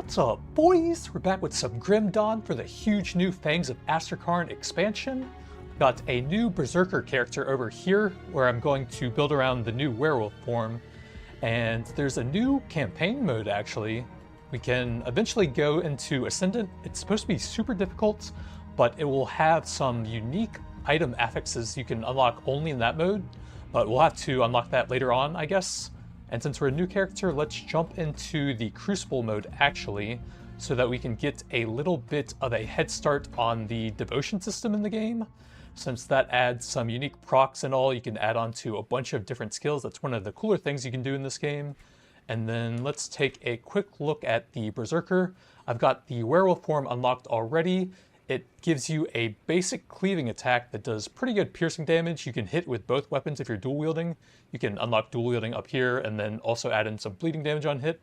What's up, boys? We're back with some Grim Dawn for the huge new Fangs of Asterkarn expansion. Got a new Berserker character over here, where I'm going to build around the new Werewolf form. And there's a new campaign mode, actually. We can eventually go into Ascendant. It's supposed to be super difficult, but it will have some unique item affixes you can unlock only in that mode. But we'll have to unlock that later on, I guess. And since we're a new character, let's jump into the Crucible mode actually, so that we can get a little bit of a head start on the devotion system in the game. Since that adds some unique procs and all, you can add on to a bunch of different skills. That's one of the cooler things you can do in this game. And then let's take a quick look at the Berserker. I've got the Werewolf form unlocked already. It gives you a basic cleaving attack that does pretty good piercing damage. You can hit with both weapons if you're dual wielding. You can unlock dual wielding up here and then also add in some bleeding damage on hit.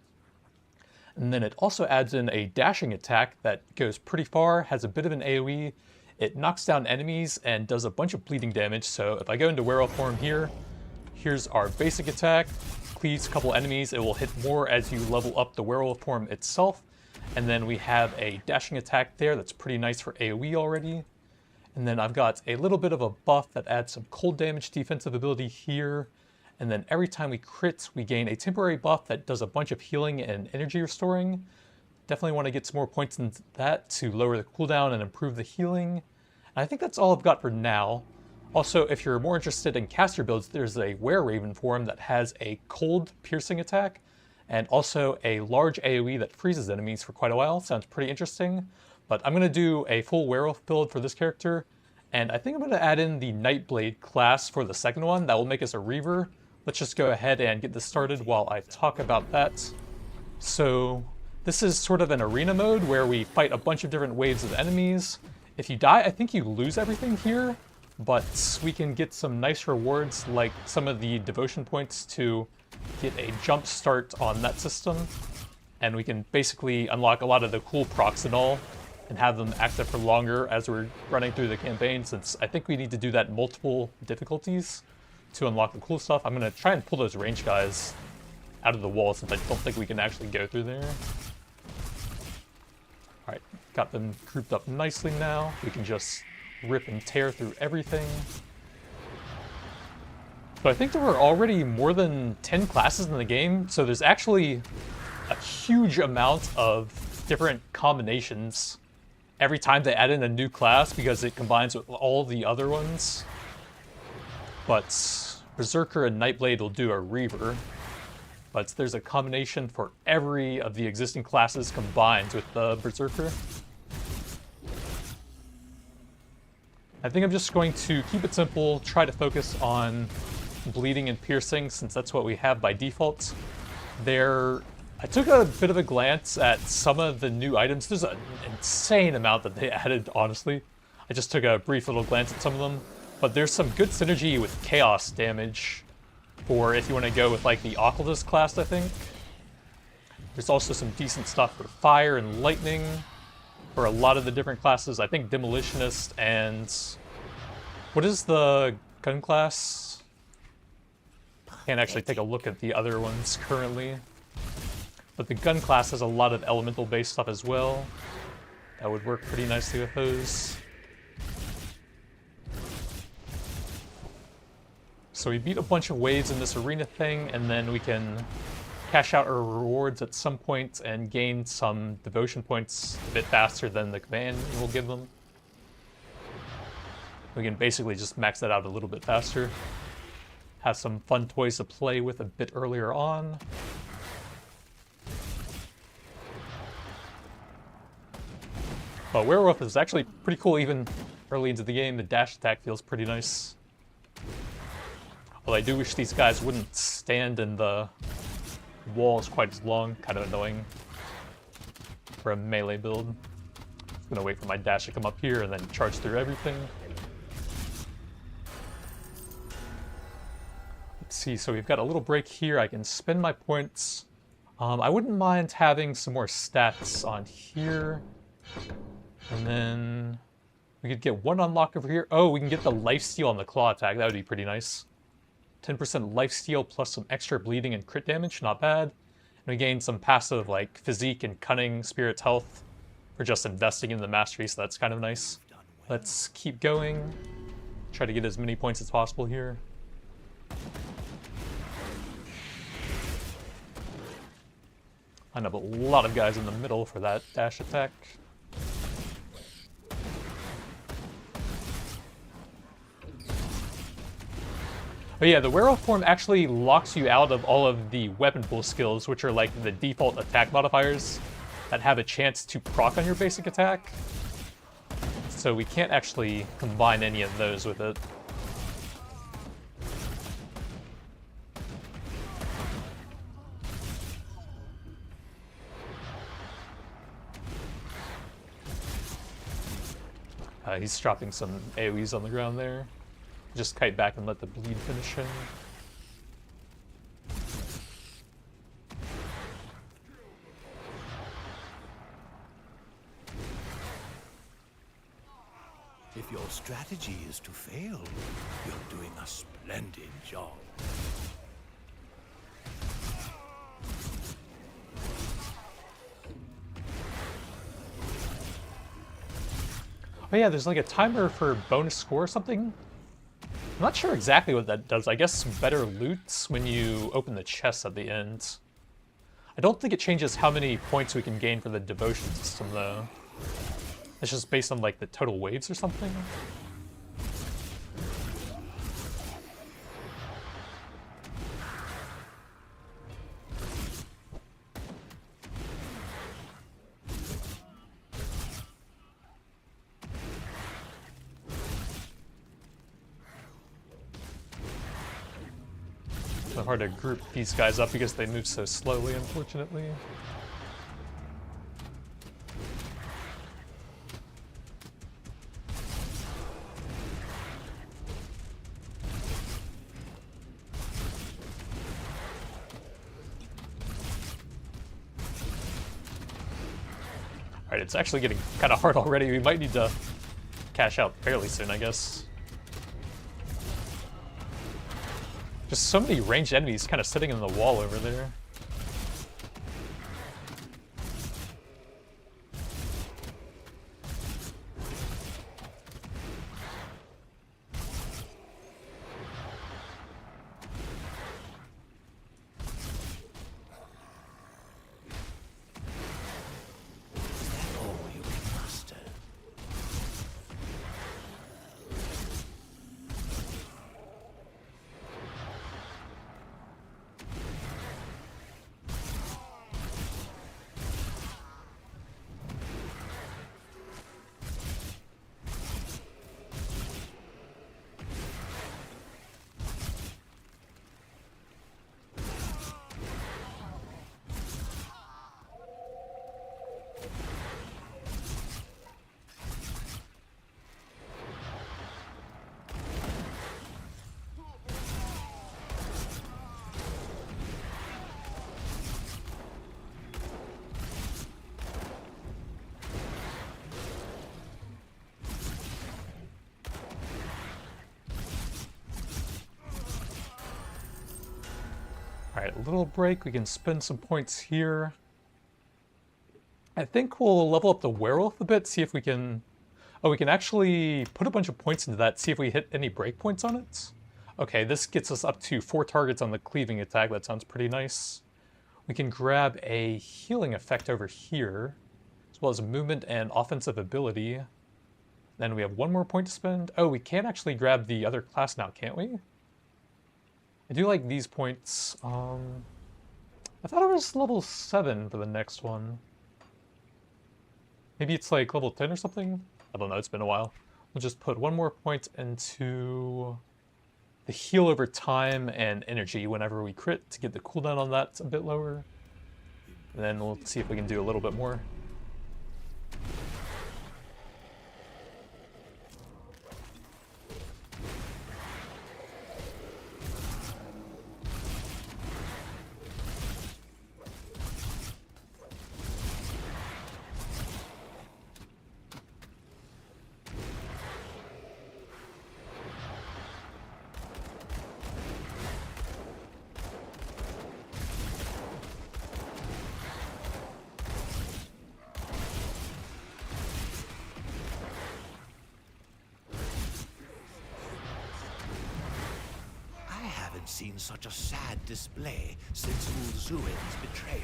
And then it also adds in a dashing attack that goes pretty far, has a bit of an AoE. It knocks down enemies and does a bunch of bleeding damage. So if I go into Werewolf form here, here's our basic attack. Cleaves a couple enemies. It will hit more as you level up the Werewolf form itself. And then we have a dashing attack there that's pretty nice for AoE already. And then I've got a little bit of a buff that adds some cold damage defensive ability here. And then every time we crit, we gain a temporary buff that does a bunch of healing and energy restoring. Definitely want to get some more points in that to lower the cooldown and improve the healing. And I think that's all I've got for now. Also, if you're more interested in caster builds, there's a Raven form that has a cold piercing attack, and also a large AoE that freezes enemies for quite a while. Sounds pretty interesting. But I'm going to do a full Werewolf build for this character, and I think I'm going to add in the Nightblade class for the second one. That will make us a Reaver. Let's just go ahead and get this started while I talk about that. So this is sort of an arena mode where we fight a bunch of different waves of enemies. If you die, I think you lose everything here, but we can get some nice rewards like some of the devotion points to get a jump start on that system, and we can basically unlock a lot of the cool procs and all and have them active for longer as we're running through the campaign, since I think we need to do that in multiple difficulties to unlock the cool stuff. I'm going to try and pull those range guys out of the wall since I don't think we can actually go through there. Alright, got them grouped up nicely now. We can just rip and tear through everything. So I think there were already more than 10 classes in the game, so there's actually a huge amount of different combinations every time they add in a new class because it combines with all the other ones. But Berserker and Nightblade will do a Reaver, but there's a combination for every of the existing classes combined with the Berserker. I think I'm just going to keep it simple, try to focus on bleeding and piercing, since that's what we have by default. I took a bit of a glance at some of the new items. There's an insane amount that they added, honestly. I just took a brief little glance at some of them, but there's some good synergy with chaos damage for if you want to go with like the Occultist class, I think. There's also some decent stuff for fire and lightning for a lot of the different classes. I think Demolitionist and... what is the gun class? Can't actually take a look at the other ones currently. But the gun class has a lot of elemental-based stuff as well. That would work pretty nicely with those. So we beat a bunch of waves in this arena thing, and then we can cash out our rewards at some point and gain some devotion points a bit faster than the command will give them. We can basically just max that out a little bit faster. Have some fun toys to play with a bit earlier on. But Werewolf is actually pretty cool even early into the game. The dash attack feels pretty nice. Although I do wish these guys wouldn't stand in the walls quite as long. Kind of annoying for a melee build. I'm gonna wait for my dash to come up here and then charge through everything. Let's see, so we've got a little break here. I can spend my points. I wouldn't mind having some more stats on here. And then we could get one unlock over here. Oh, we can get the lifesteal on the claw attack. That would be pretty nice. 10% lifesteal plus some extra bleeding and crit damage, not bad. We gain some passive like physique and cunning, spirit's health for just investing in the mastery, so that's kind of nice. Let's keep going. Try to get as many points as possible here. Line up a lot of guys in the middle for that dash attack. But yeah, the werewolf form actually locks you out of all of the weapon pull skills, which are like the default attack modifiers that have a chance to proc on your basic attack. So we can't actually combine any of those with it. He's dropping some AoEs on the ground there. Just kite back and let the bleed finish him. If your strategy is to fail, you're doing a splendid job. Oh yeah, there's like a timer for bonus score or something. I'm not sure exactly what that does. I guess better loot when you open the chest at the end. I don't think it changes how many points we can gain for the devotion system though. It's just based on like the total waves or something. So hard to group these guys up because they move so slowly, unfortunately. Alright, it's actually getting kind of hard already. We might need to cash out fairly soon, I guess. Just so many ranged enemies kind of sitting in the wall over there. Alright, a little break. We can spend some points here. I think we'll level up the werewolf a bit, see if we can... Oh, we can actually put a bunch of points into that, see if we hit any breakpoints on it. Okay, this gets us up to 4 targets on the cleaving attack. That sounds pretty nice. We can grab a healing effect over here, as well as movement and offensive ability. Then we have 1 more point to spend. Oh, we can actually grab the other class now, can't we? I do like these points. I thought it was level 7 for the next one. Maybe it's like level 10 or something? I don't know, it's been a while. We'll just put 1 more point into the heal over time and energy whenever we crit to get the cooldown on that a bit lower. And then we'll see if we can do a little bit more. seen such a sad display since Ulzuin's betrayal.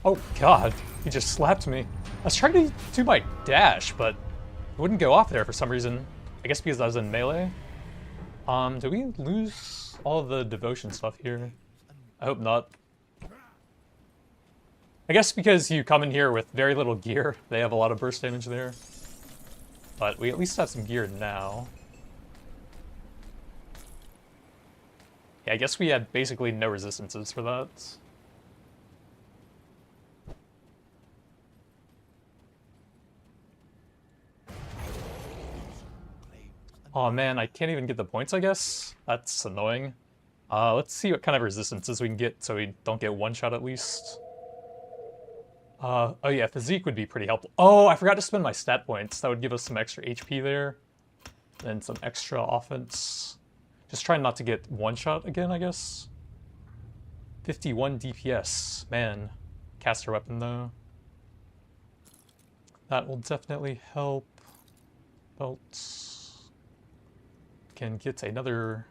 Oh god, he just slapped me. I was trying to do my dash, but it wouldn't go off there for some reason. I guess because I was in melee. Do we lose all the devotion stuff here? I hope not. I guess because you come in here with very little gear, they have a lot of burst damage there. But we at least have some gear now. Yeah, I guess we had basically no resistances for that. Oh man, I can't even get the points, I guess? That's annoying. Let's see what kind of resistances we can get so we don't get one shot at least. Oh yeah, physique would be pretty helpful. Oh, I forgot to spend my stat points. That would give us some extra HP there. And some extra offense. Just trying not to get one shot again, I guess. 51 DPS. Man. Caster weapon though. That will definitely help. Belts. Can get another...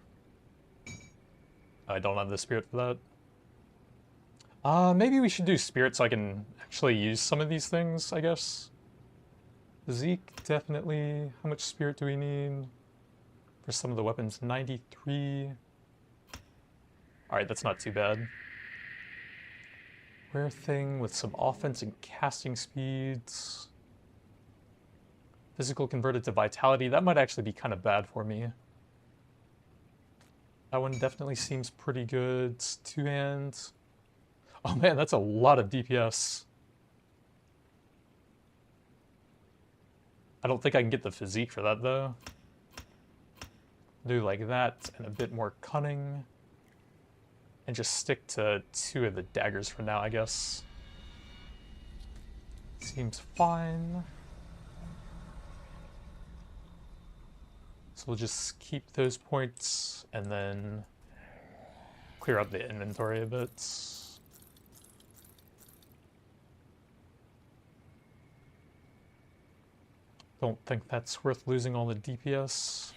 I don't have the spirit for that. Maybe we should do spirit so I can actually use some of these things, I guess. Physique, definitely. How much spirit do we need? For some of the weapons, 93. Alright, that's not too bad. Rare thing with some offense and casting speeds. Physical converted to vitality, that might actually be kind of bad for me. That one definitely seems pretty good. It's two hands. Oh man, that's a lot of DPS. I don't think I can get the physique for that though. Do like that and a bit more cunning. And just stick to 2 of the daggers for now, I guess. Seems fine. So we'll just keep those points and then clear out the inventory a bit. Don't think that's worth losing all the DPS.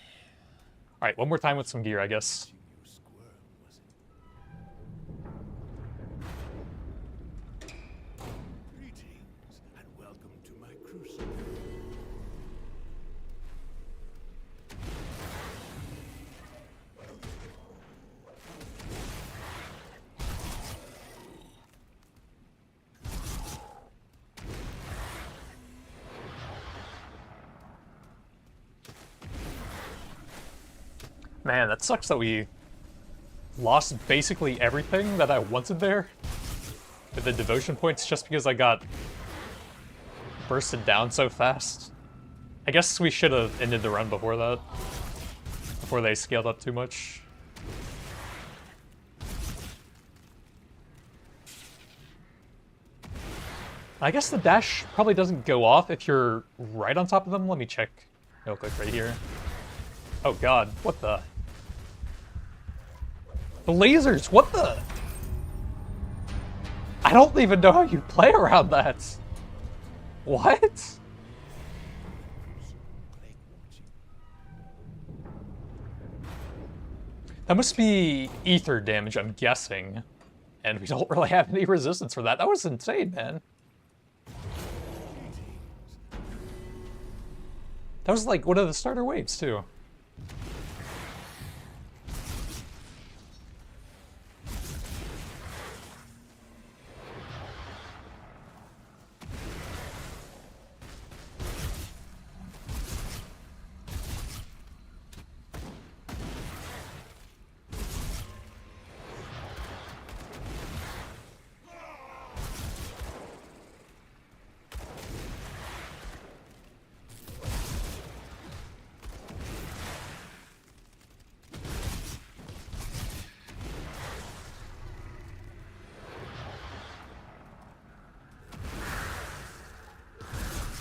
Alright, one more time with some gear, I guess. Man, that sucks that we lost basically everything that I wanted there with the devotion points just because I got bursted down so fast. I guess we should have ended the run before that, before they scaled up too much. I guess the dash probably doesn't go off if you're right on top of them. Let me check real quick right here. Oh god, what the? The lasers, what the? I don't even know how you play around that. What? That must be ether damage, I'm guessing. And we don't really have any resistance for that. That was insane, man. That was like one of the starter waves, too.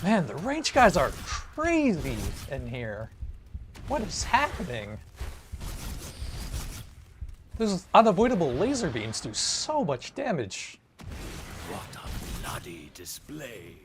Man, the range guys are crazy in here. What is happening? Those unavoidable laser beams do so much damage. What a bloody display.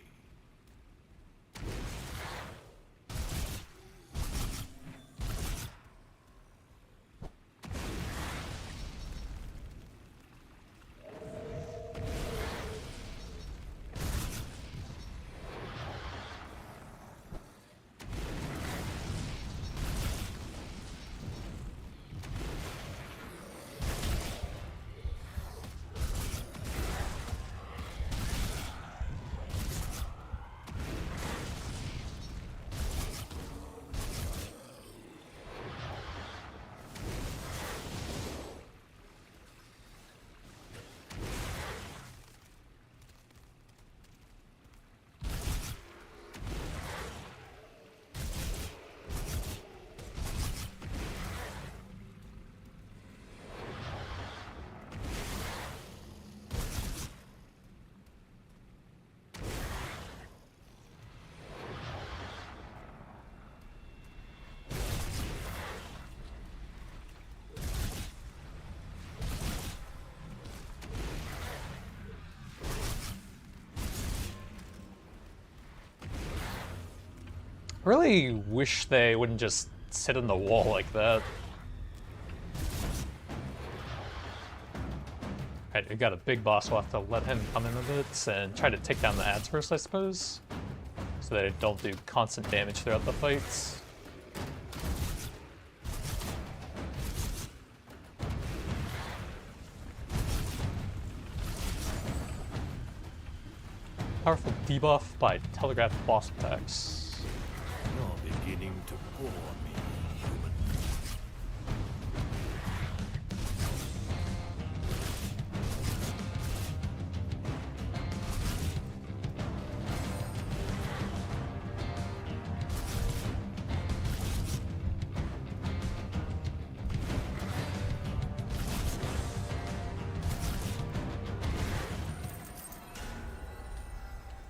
I really wish they wouldn't just sit in the wall like that. Alright, we got a big boss, we'll have to let him come in a bit and try to take down the ads first, I suppose. So they don't do constant damage throughout the fights. Powerful debuff by telegraph boss attacks. You're beginning to bore me, human.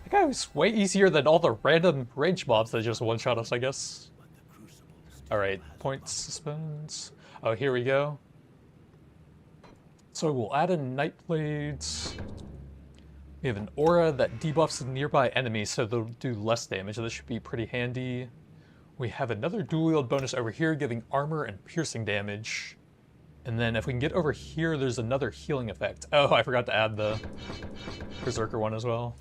That guy was way easier than all the random range mobs that just one-shot us, I guess. Alright, point suspense. Oh, here we go. So we'll add in Night Blades. We have an aura that debuffs nearby enemies, so they'll do less damage. This should be pretty handy. We have another dual wield bonus over here, giving armor and piercing damage. And then if we can get over here, there's another healing effect. Oh, I forgot to add the Berserker one as well.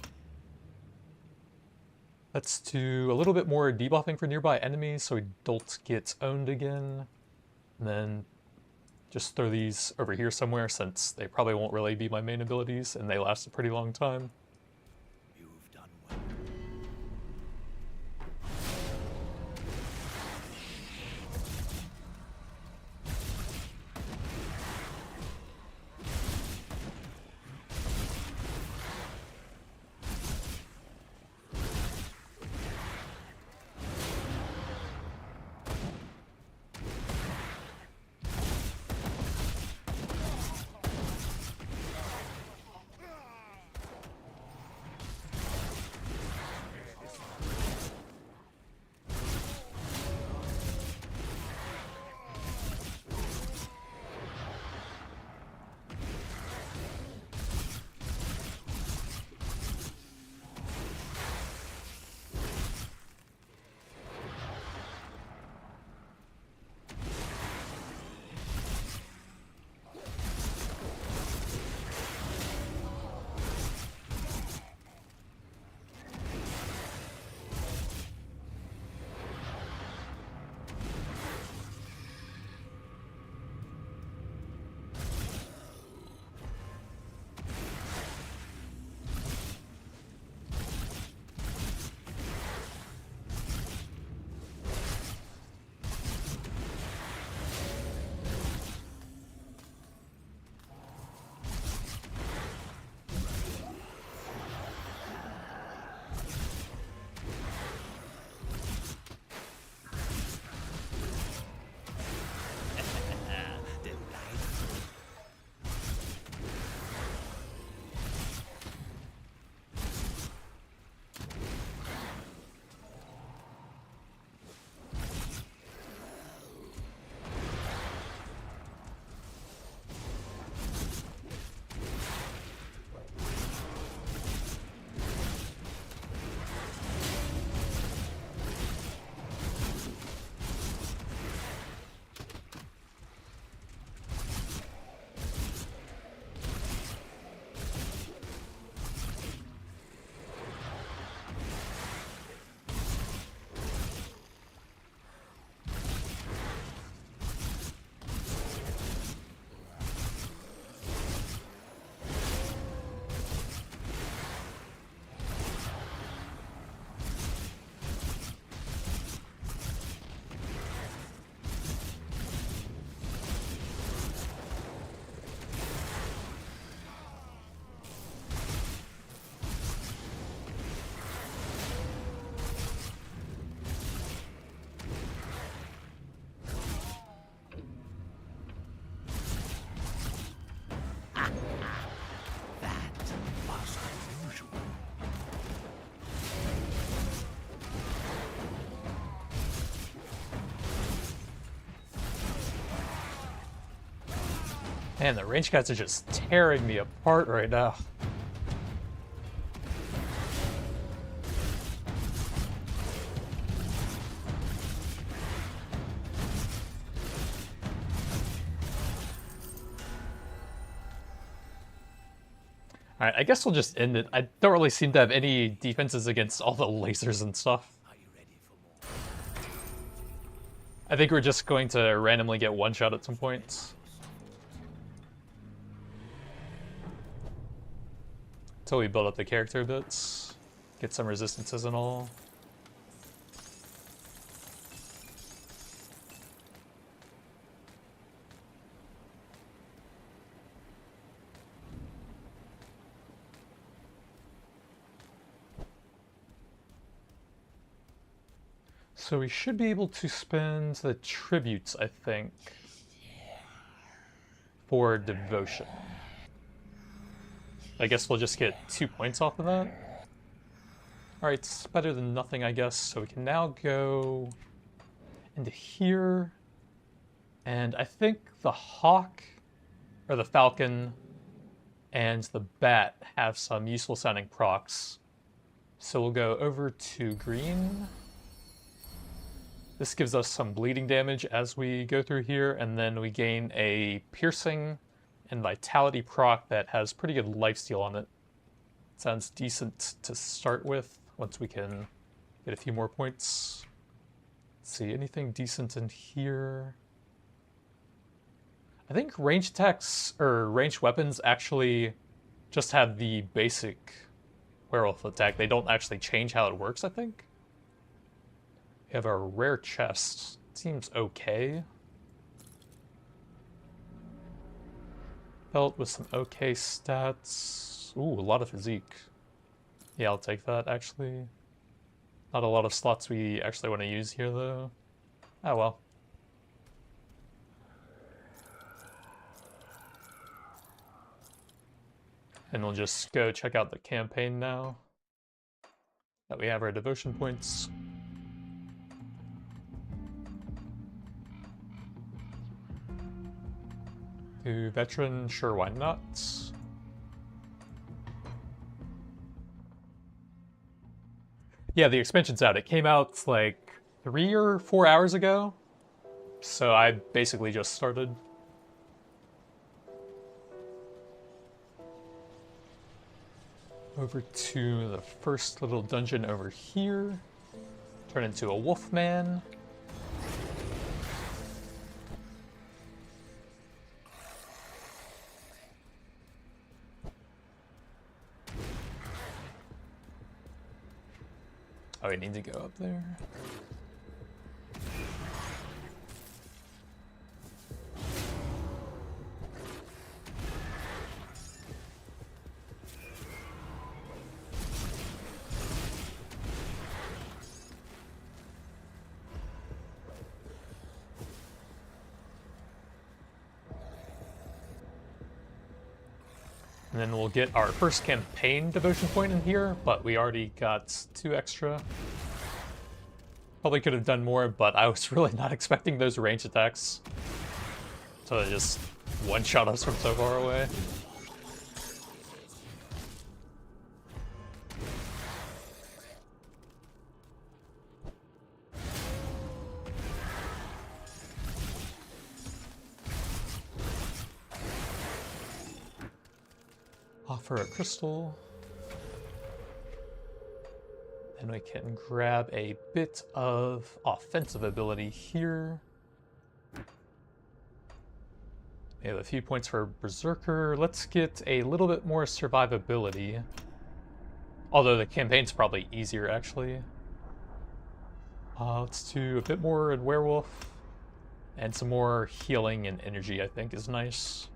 Let's do a little bit more debuffing for nearby enemies so we don't get owned again. And then just throw these over here somewhere since they probably won't really be my main abilities and they last a pretty long time. You've done well. Man, the range guys are just tearing me apart right now. Alright, I guess we'll just end it. I don't really seem to have any defenses against all the lasers and stuff. I think we're just going to randomly get one shot at some point. Until we build up the character a bit. Get some resistances and all. So we should be able to spend the tributes, I think, for devotion. I guess we'll just get 2 points off of that. Alright, it's better than nothing, I guess. So we can now go into here. And I think the hawk, or the falcon, and the bat have some useful sounding procs. So we'll go over to green. This gives us some bleeding damage as we go through here, and then we gain a piercing and vitality proc that has pretty good lifesteal on it. Sounds decent to start with, once we can get a few more points. Let's see, anything decent in here? I think ranged attacks, or ranged weapons, actually just have the basic werewolf attack. They don't actually change how it works, I think. We have our rare chest. Seems okay. Belt with some okay stats. Ooh, a lot of physique. Yeah, I'll take that, actually. Not a lot of slots we actually want to use here, though. Oh well. And we'll just go check out the campaign now that we have our devotion points. Do veteran, sure, why not? Yeah, the expansion's out. It came out like 3 or 4 hours ago, so I basically just started. Over to the first little dungeon over here. Turn into a wolf man. Oh, we need to go up there. And then we'll get our first campaign devotion point in here, but we already got 2 extra. Probably could have done more, but I was really not expecting those range attacks. So they just one-shot us from so far away. Offer a crystal. And we can grab a bit of offensive ability here. We have a few points for Berserker. Let's get a little bit more survivability. Although the campaign's probably easier, actually. Let's do a bit more in Werewolf. And some more healing and energy, I think, is nice.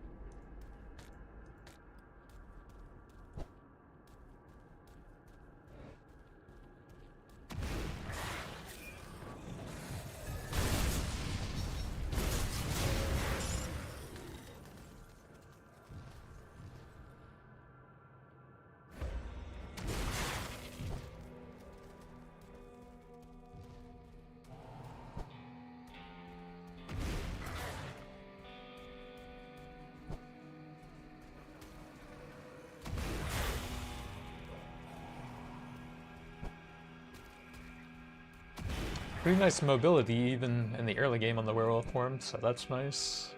Pretty nice mobility even in the early game on the werewolf form, so that's nice.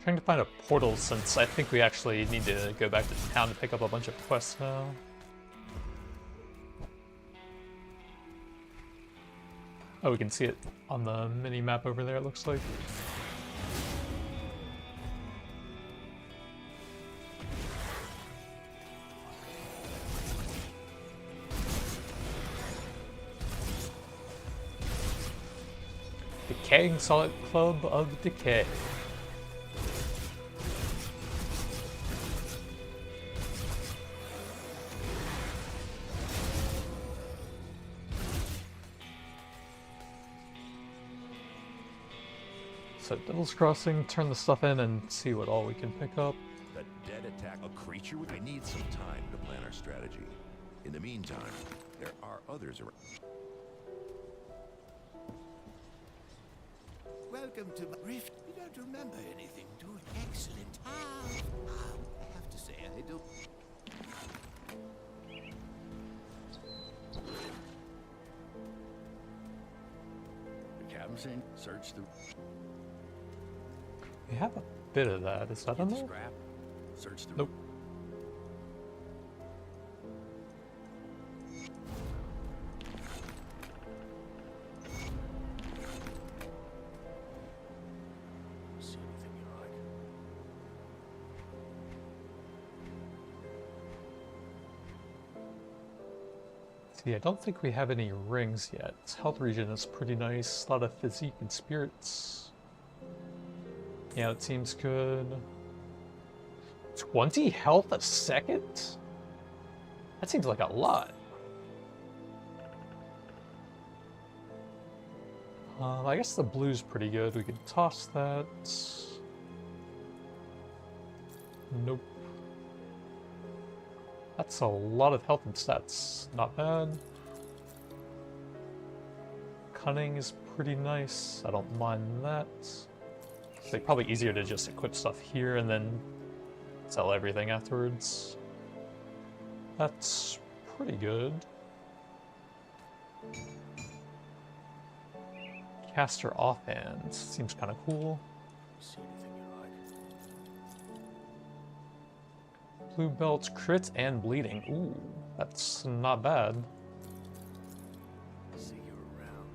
Trying to find a portal since I think we actually need to go back to town to pick up a bunch of quests now. Oh, we can see it on the mini map over there, it looks like. Decaying Solid Club of Decay. So Devil's Crossing, turn the stuff in and see what all we can pick up. The dead attack a creature. I need some time to plan our strategy. In the meantime, there are others around. Welcome to my rift. You don't remember anything, do you? Excellent. I have to say, I don't. The cabin scene. Search the. We have a bit of that. Is that enough? Scrap. Search the. Nope. See anything you like. See, I don't think we have any rings yet. Health regen is pretty nice. A lot of physique and spirits. Yeah, that seems good. 20 health a second? That seems like a lot. I guess the blue's pretty good. We could toss that. Nope. That's a lot of health and stats. Not bad. Cunning is pretty nice. I don't mind that. It's like probably easier to just equip stuff here and then sell everything afterwards. That's pretty good. Caster offhand seems kind of cool. See anything you like. Blue belts, crit, and bleeding. Ooh, that's not bad. See you around.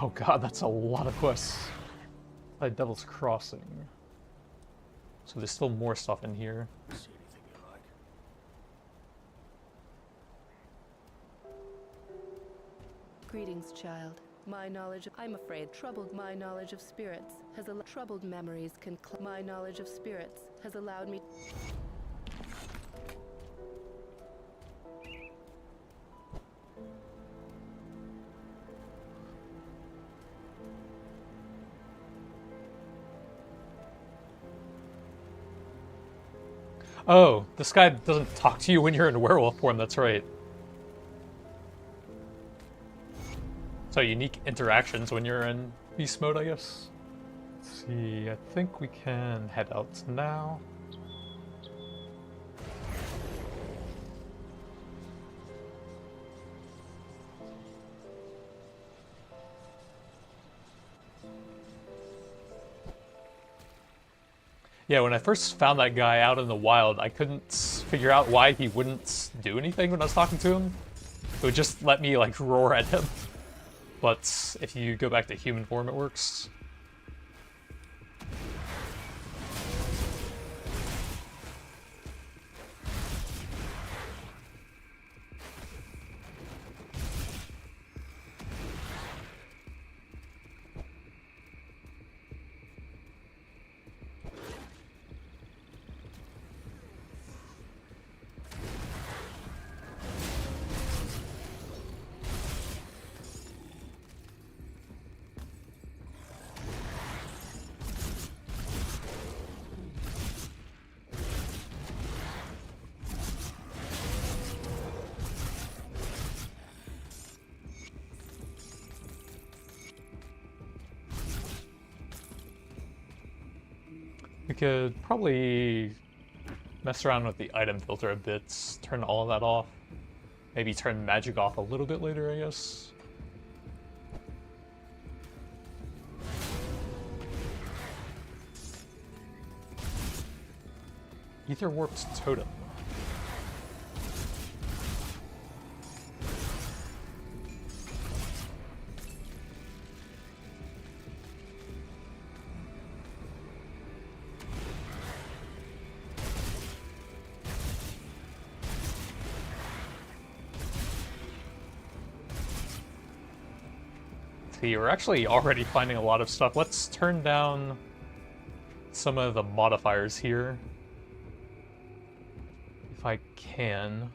Oh god, that's a lot of quests. Like Devil's Crossing. So there's still more stuff in here. See anything you like. Greetings, child. My knowledge of... I'm afraid troubled. My knowledge of spirits has troubled memories can... My knowledge of spirits has allowed me... Oh, this guy doesn't talk to you when you're in werewolf form, that's right. So unique interactions when you're in beast mode, I guess. Let's see, I think we can head out now. Yeah, when I first found that guy out in the wild, I couldn't figure out why he wouldn't do anything when I was talking to him. It would just let me, like, roar at him. But if you go back to human form, it works. could probably mess around with the item filter a bit, turn all of that off. Maybe turn magic off a little bit later, I guess. Ether Warped Totem. See, we're actually already finding a lot of stuff. Let's turn down some of the modifiers here. If I can.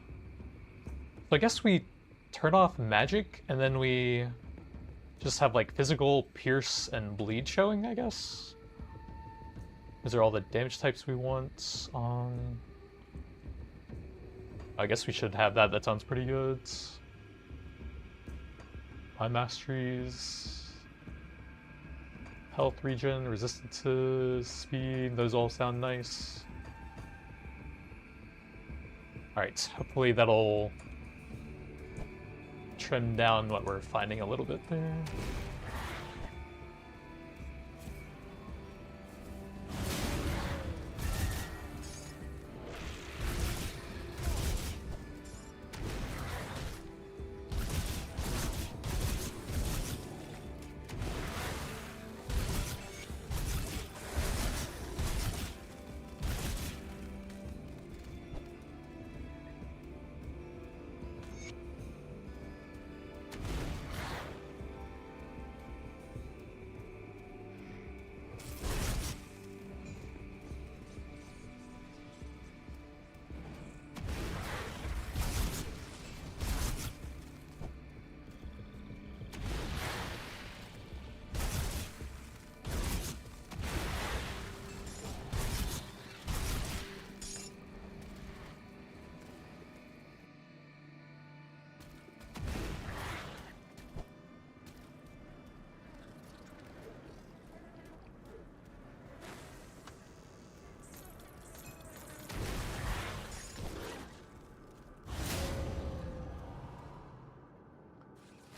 So I guess we turn off magic, and then we just have like physical, pierce, and bleed showing, I guess? These are all the damage types we want. I guess we should have that. That sounds pretty good. My masteries. Health regen, resistance to speed, those all sound nice. Alright, hopefully that'll trim down what we're finding a little bit there.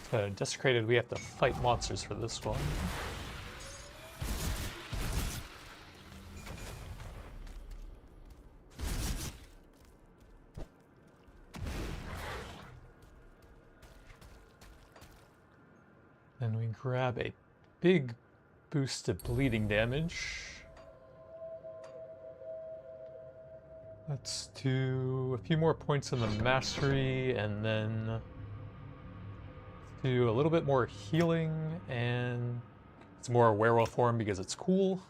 So desecrated, we have to fight monsters for this one. Then we grab a big boost of bleeding damage. Let's do a few more points in the mastery, and then do a little bit more healing, and it's more werewolf form because it's cool.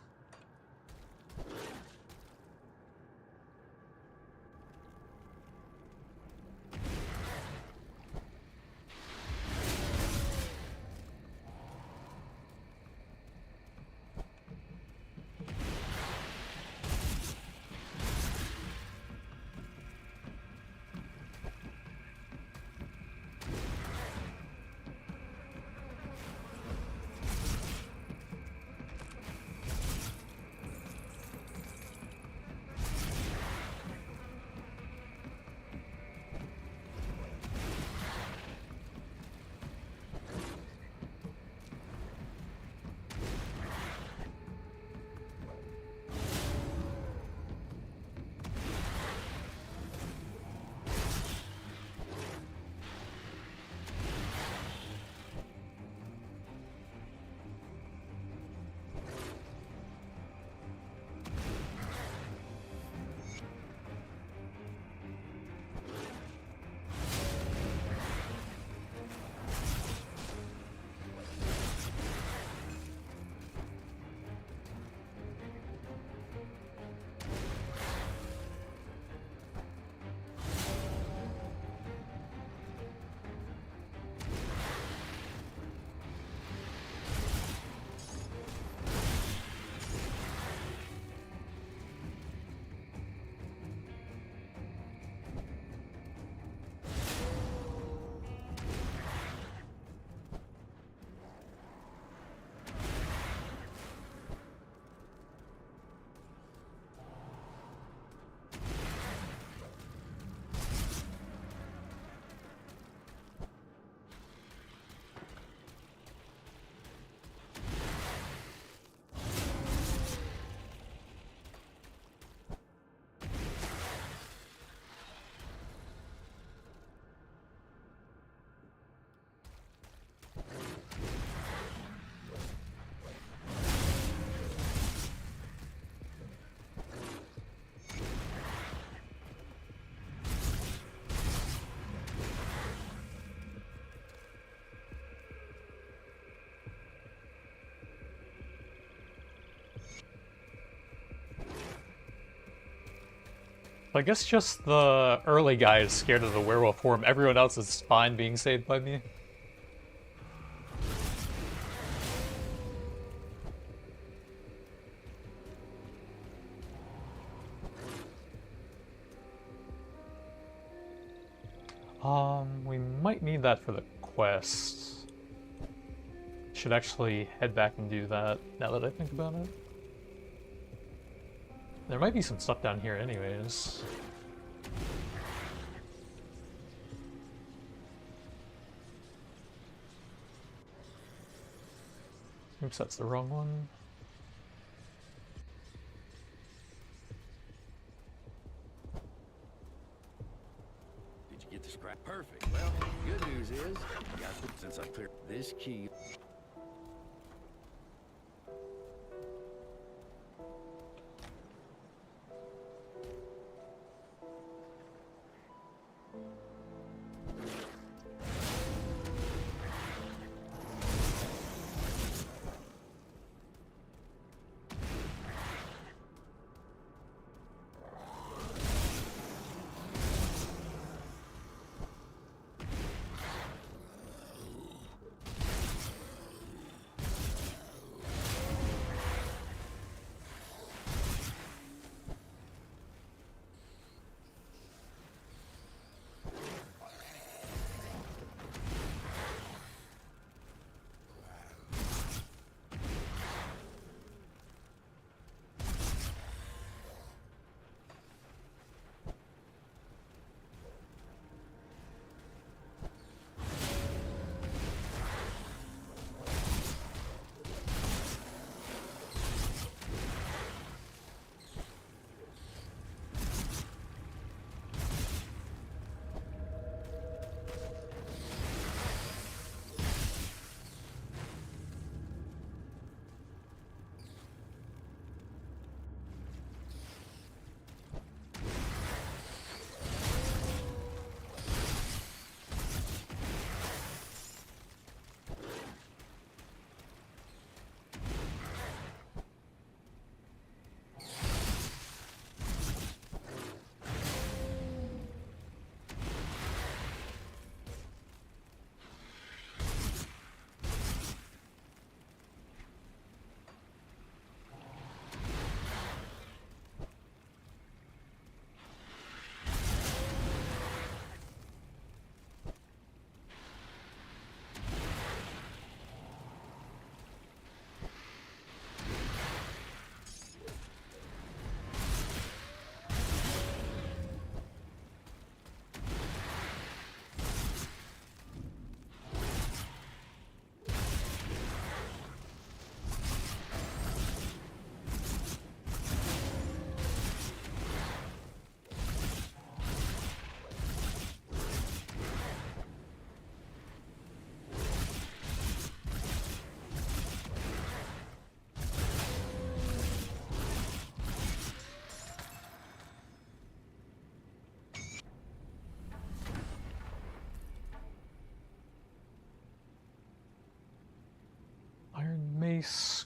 I guess just the early guy is scared of the werewolf form. Everyone else is fine being saved by me. We might need that for the quest. Should actually head back and do that, now that I think about it. There might be some stuff down here anyways. Oops, that's the wrong one. Did you get the scrap? Perfect. Well, good news is, since I cleared this key.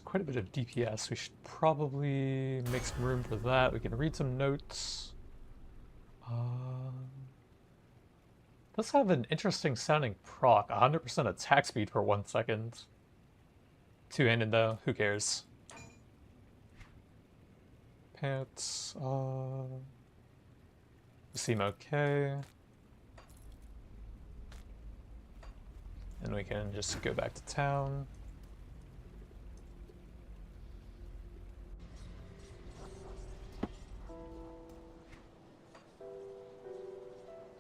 Quite a bit of DPS. We should probably make some room for that. We can read some notes. Does have an interesting sounding proc. 100% attack speed for 1 second. Two-handed though. Who cares? Pants. Seem okay. And we can just go back to town.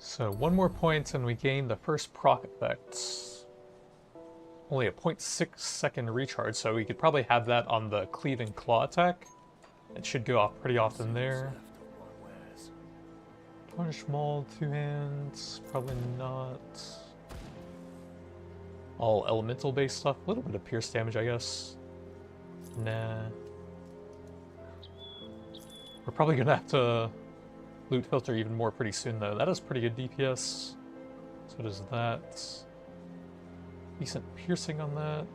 So 1 more point and we gain the first proc effect. Only a 0.6 second recharge, so we could probably have that on the cleave and claw attack. It should go off pretty often there. Punish maul, 2 hands, probably not. All elemental based stuff, a little bit of pierce damage I guess. Nah. We're probably gonna have to loot filter even more pretty soon though. That is pretty good DPS. So does that. Decent piercing on that.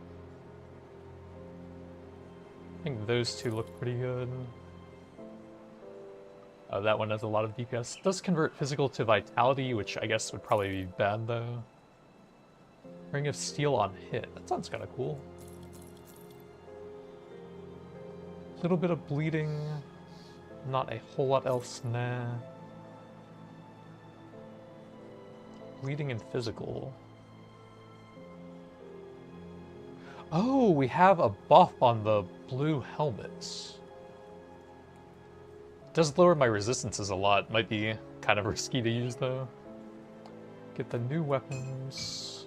I think those two look pretty good. That one has a lot of DPS. It does convert physical to vitality, which I guess would probably be bad though. Ring of Steel on hit. That sounds kind of cool. A little bit of bleeding. Not a whole lot else, nah. Bleeding and physical. Oh, we have a buff on the blue helmets. Does lower my resistances a lot. Might be kind of risky to use though. Get the new weapons.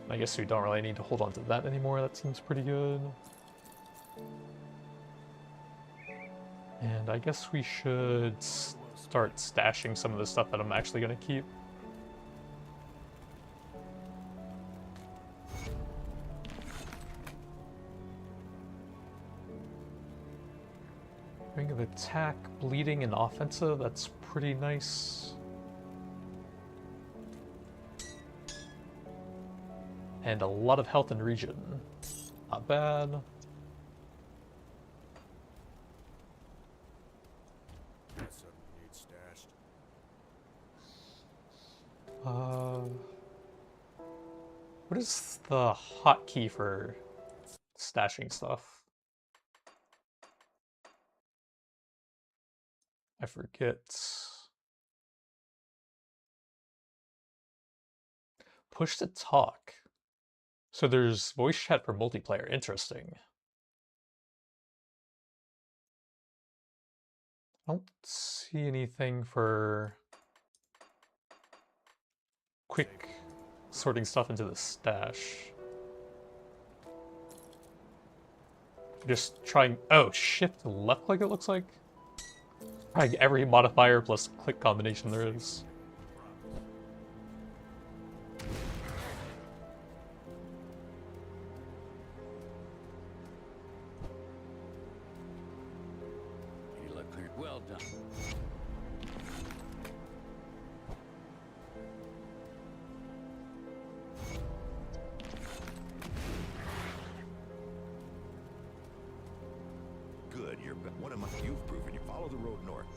I guess we don't really need to hold on to that anymore. That seems pretty good. And I guess we should start stashing some of the stuff that I'm actually going to keep. Ring of Attack, Bleeding, and Offensive. That's pretty nice. And a lot of health and regen. Not bad. What is the hotkey for stashing stuff? I forget. Push to talk. So there's voice chat for multiplayer. Interesting. I don't see anything for quick sorting stuff into the stash. Just trying. Oh, shift left click it looks like. Probably every modifier plus click combination there is. Well done. Good, you're one of my. You've proven you follow the road north.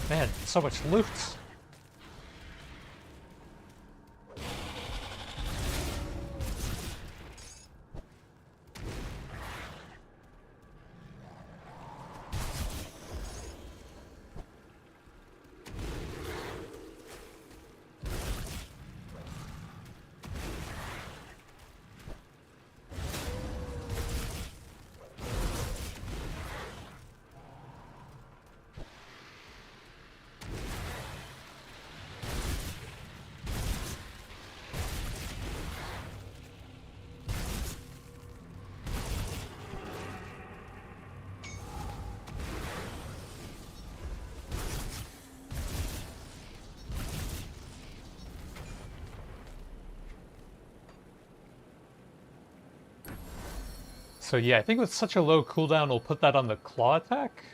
Man, so much loot. So yeah, I think with such a low cooldown, we'll put that on the claw attack.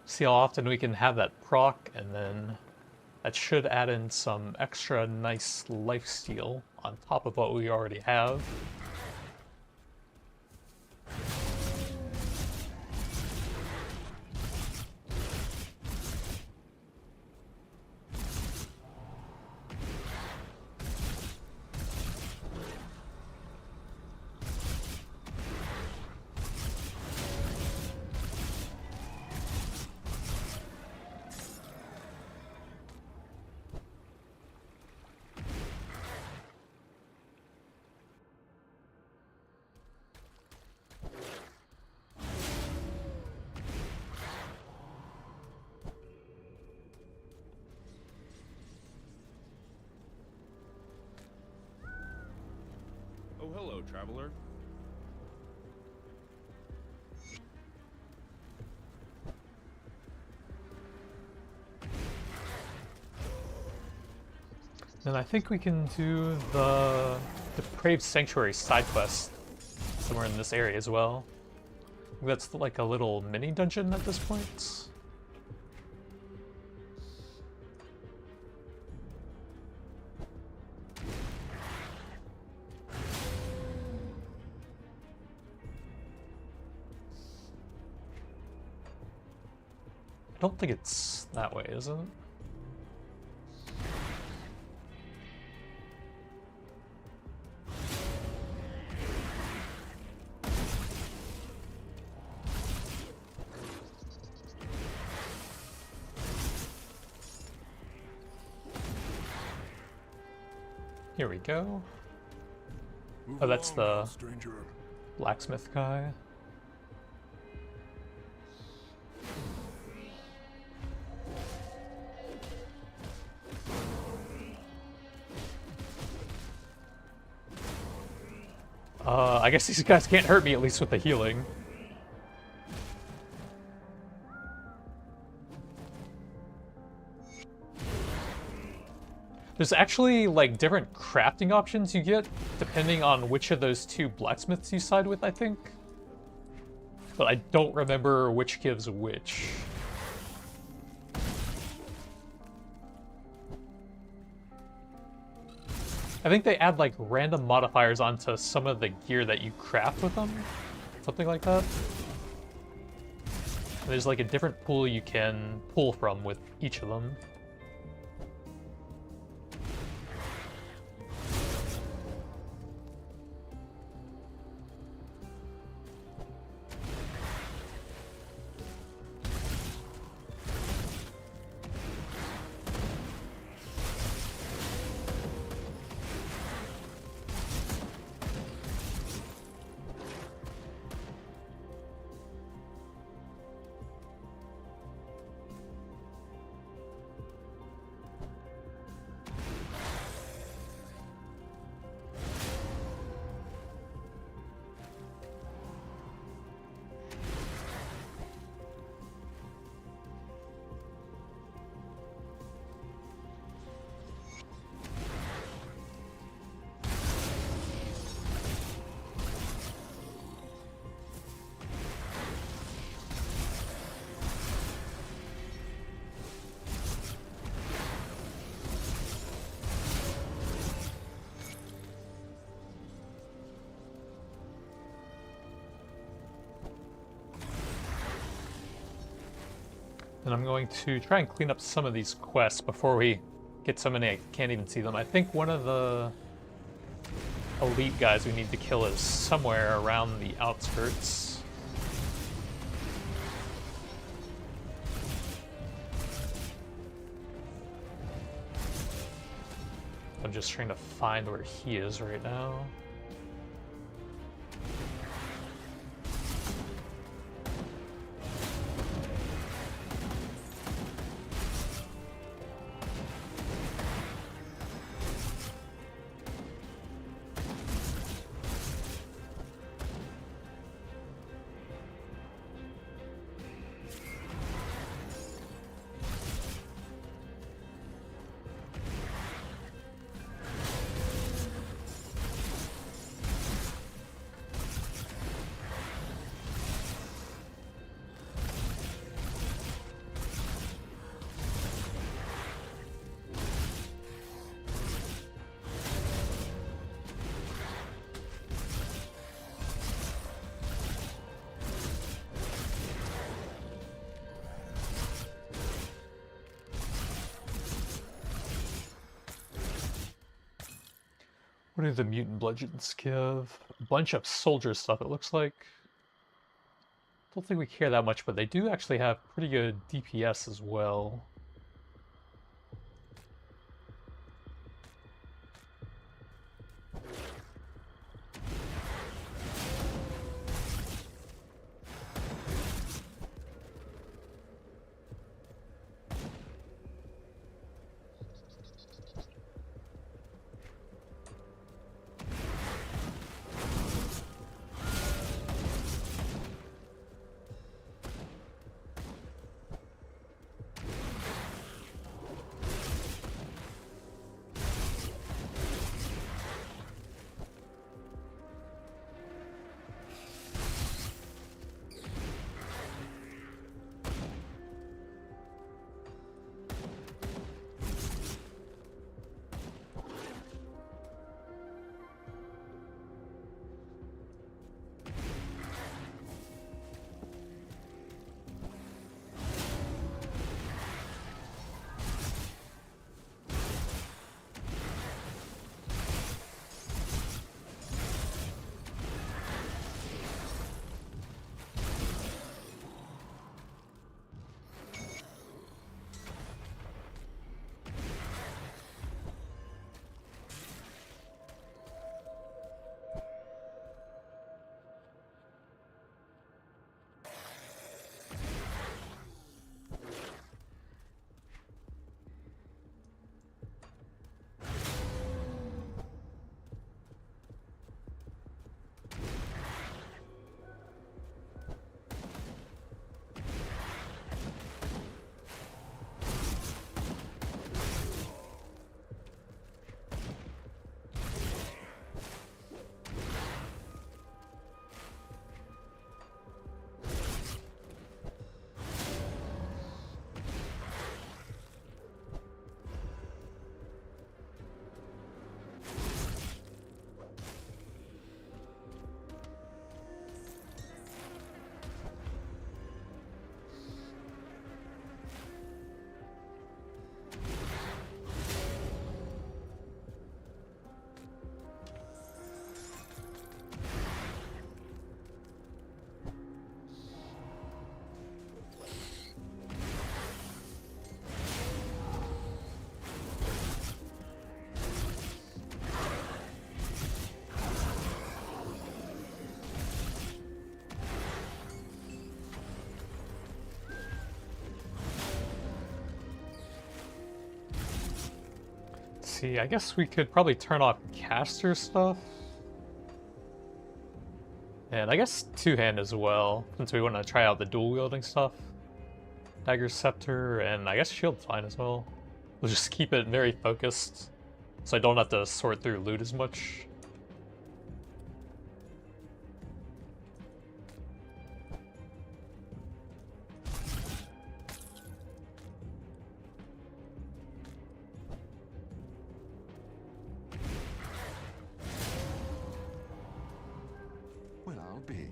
See how often we can have that proc, and then that should add in some extra nice lifesteal on top of what we already have. Oh, hello, traveler. Then I think we can do the Depraved Sanctuary side quest somewhere in this area as well. I think that's like a little mini dungeon at this point. I don't think it's that way, is it? Here we go. Move Oh, that's along now, the stranger. blacksmith guy. I guess these guys can't hurt me, at least with the healing. There's actually like different crafting options you get depending on which of those two blacksmiths you side with, I think. But I don't remember which gives which. I think they add like random modifiers onto some of the gear that you craft with them. Something like that. And there's like a different pool you can pull from with each of them. And I'm going to try and clean up some of these quests before we get so many I can't even see them. I think one of the elite guys we need to kill is somewhere around the outskirts. I'm just trying to find where he is right now. What do the mutant bludgeons give? A bunch of soldier stuff, it looks like. Don't think we care that much, but they do actually have pretty good DPS as well. see, I guess we could probably turn off caster stuff. And I guess two-hand as well, since we want to try out the dual-wielding stuff. Dagger Scepter, and I guess Shield's fine as well. We'll just keep it very focused, so I don't have to sort through loot as much. Well, I'll be.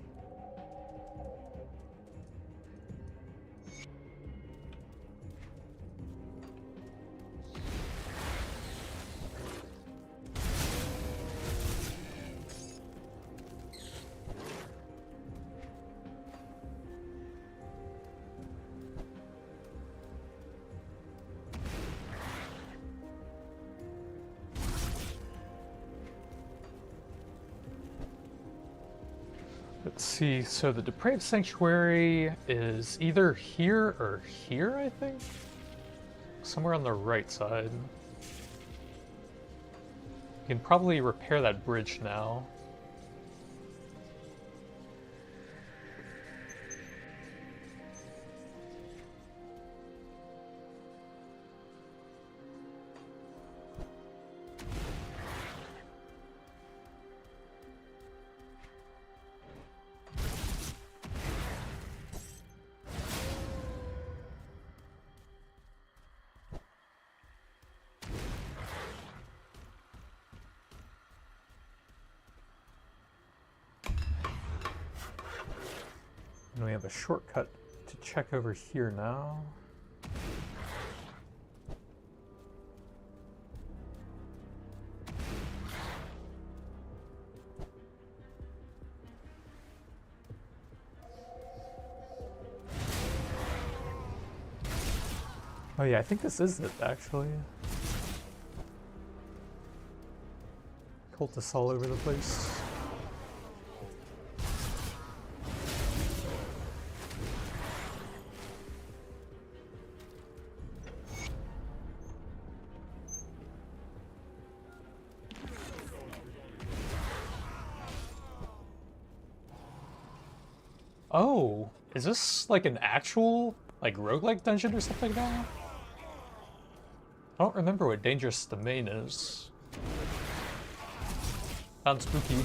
Let's see, so the Depraved Sanctuary is either here or here, I think? Somewhere on the right side. You can probably repair that bridge now. And we have a shortcut to check over here now. Oh yeah, I think this is it, actually. Cultists all over the place. Oh, is this like an actual, like, roguelike dungeon or something now? I don't remember what Dangerous Domain is. Sounds spooky.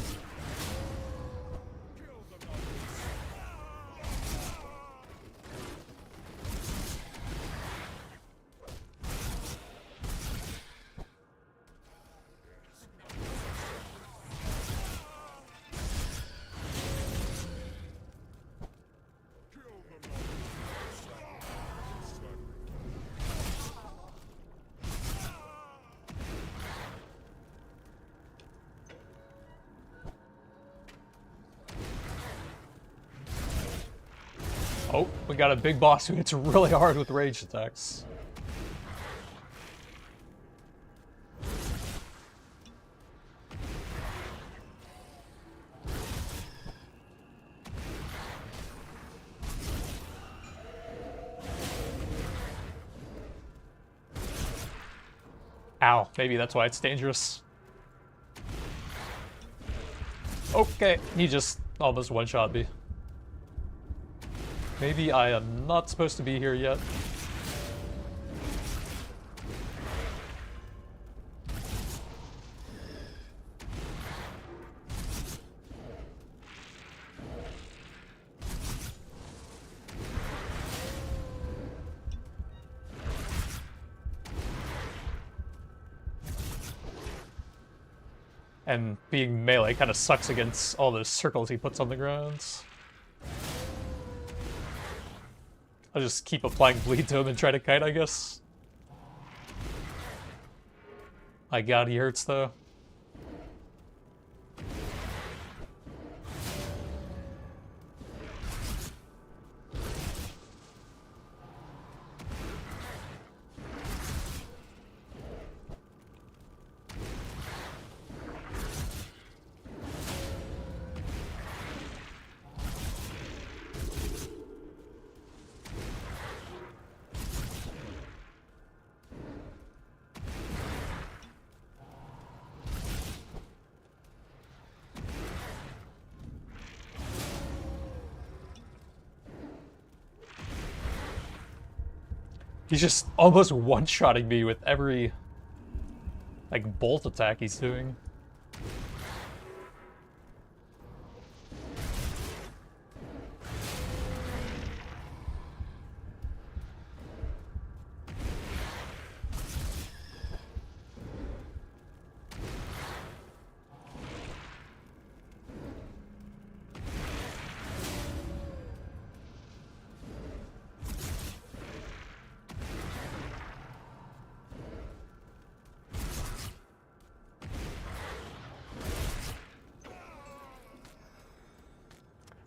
Oh, we got a big boss who hits really hard with rage attacks. Ow, maybe that's why it's dangerous. Okay, he just almost one-shot me. Maybe I am not supposed to be here yet. And being melee kind of sucks against all those circles he puts on the ground. I'll just keep applying bleed to him and try to kite, I guess. My god, he hurts though. He's just almost one-shotting me with every, like, bolt attack he's doing.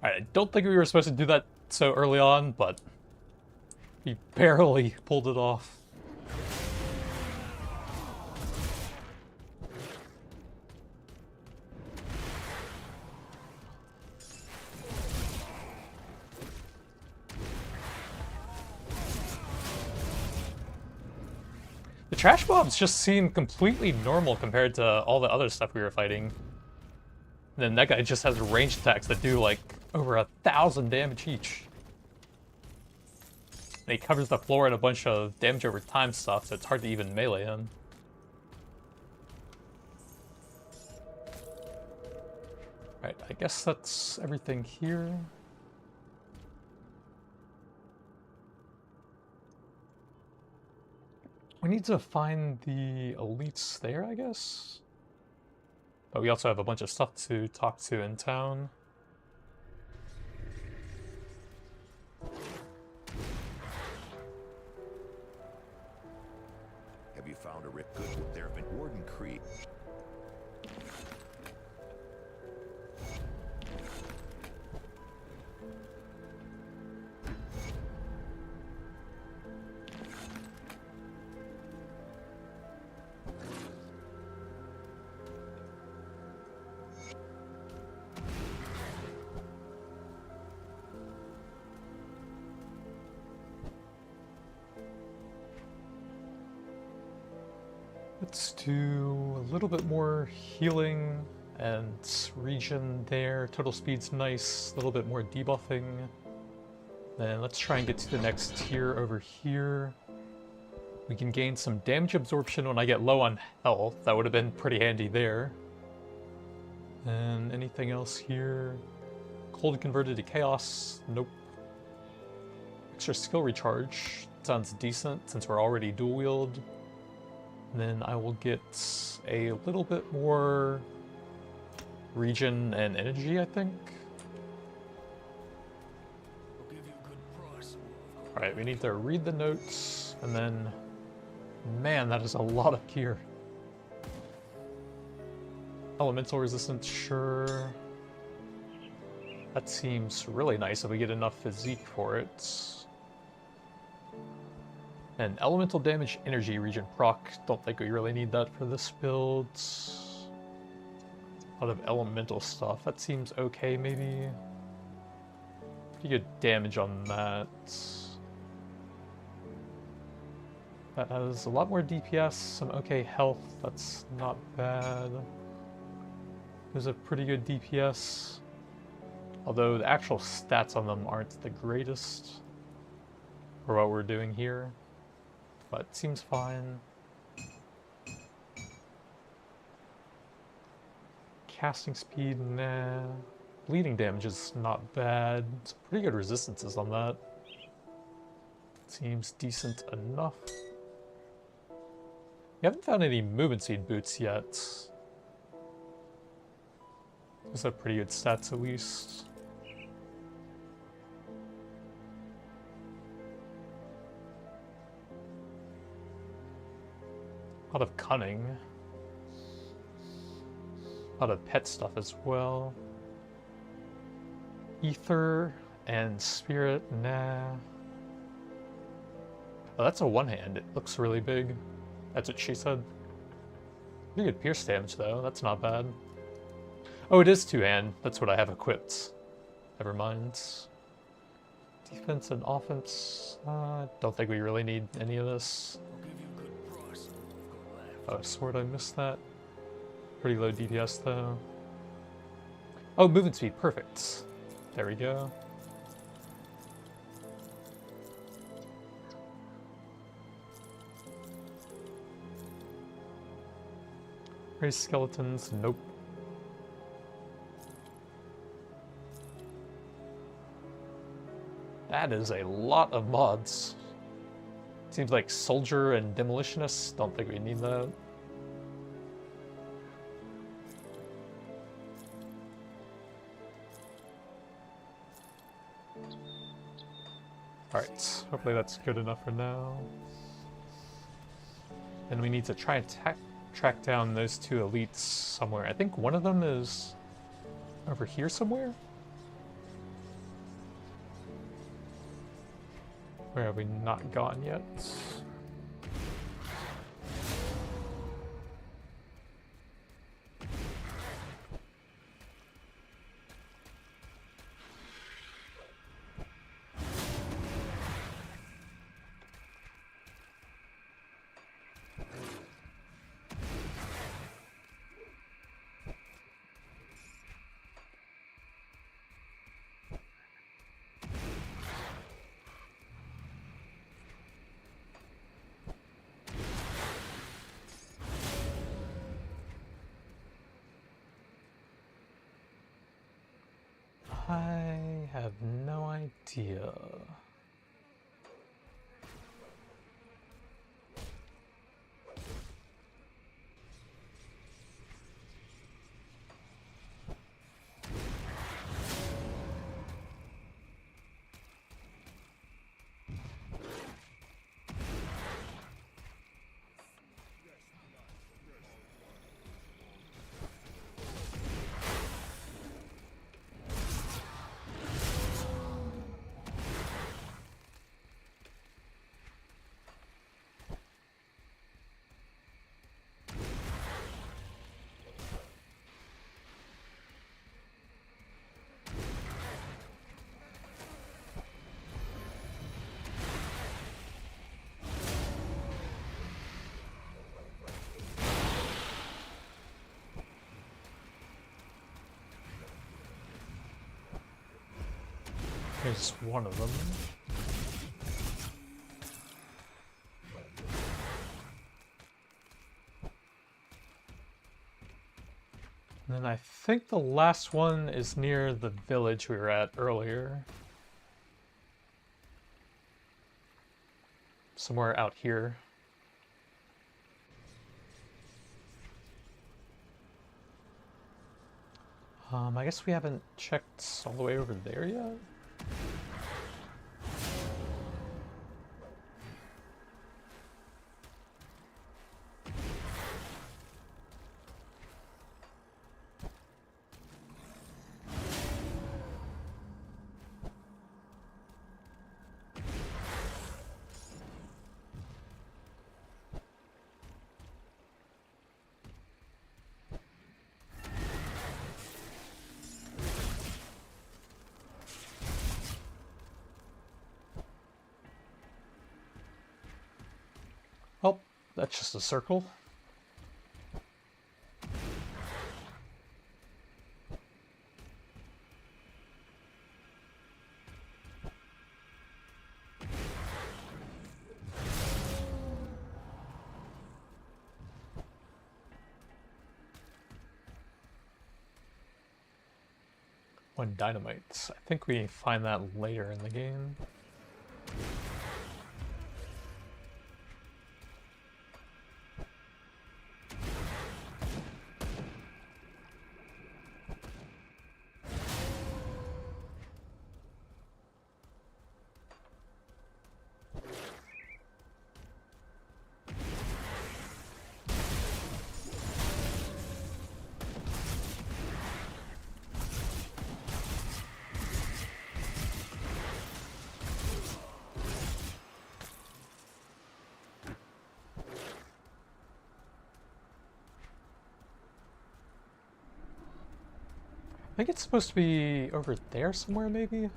I don't think we were supposed to do that so early on, but he barely pulled it off. The trash mobs just seem completely normal compared to all the other stuff we were fighting. And then that guy just has ranged attacks that do like over 1,000 damage each. And he covers the floor and a bunch of damage over time stuff, so it's hard to even melee him. Right, I guess that's everything here. We need to find the elites there, I guess? But we also have a bunch of stuff to talk to in town. Have you found a Rick Good? There have been Warden Creek. Let's do a little bit more healing and regen there. Total speed's nice, a little bit more debuffing. Then let's try and get to the next tier over here. We can gain some damage absorption when I get low on health. That would have been pretty handy there. And anything else here? Cold converted to chaos? Nope. Extra skill recharge. Sounds decent since we're already dual wield. And then I will get a little bit more regen and energy, I think. Alright, we need to read the notes, and then... Man, that is a lot of gear. Elemental resistance, sure. That seems really nice if we get enough physique for it. And elemental damage energy regen proc. Don't think we really need that for this build. A lot of elemental stuff. That seems okay, maybe. Pretty good damage on that. That has a lot more DPS, some okay health. That's not bad. There's a pretty good DPS. Although the actual stats on them aren't the greatest for what we're doing here. But it seems fine. Casting speed, nah. Bleeding damage is not bad. It's pretty good resistances on that. Seems decent enough. We haven't found any movement speed boots yet. Those have pretty good stats at least. A lot of cunning. A lot of pet stuff as well. Ether and spirit, nah. Oh, that's a one-hand. It looks really big. That's what she said. Pretty good pierce damage though, that's not bad. Oh, it is two-hand. That's what I have equipped. Never mind. Defense and offense. Don't think we really need any of this. Oh, sword, I missed that. Pretty low DPS though. Oh, movement speed, perfect. There we go. Prey skeletons, nope. That is a lot of mods. Seems like soldier and demolitionist. Don't think we need that. Alright, hopefully that's good enough for now. And we need to try and track down those two elites somewhere. I think one of them is over here somewhere? Where have we not gone yet? I have no idea. There's one of them. And then I think the last one is near the village we were at earlier. Somewhere out here. I guess we haven't checked all the way over there yet. Oh, that's just a circle. One dynamite. I think we find that later in the game. I think it's supposed to be over there somewhere, maybe?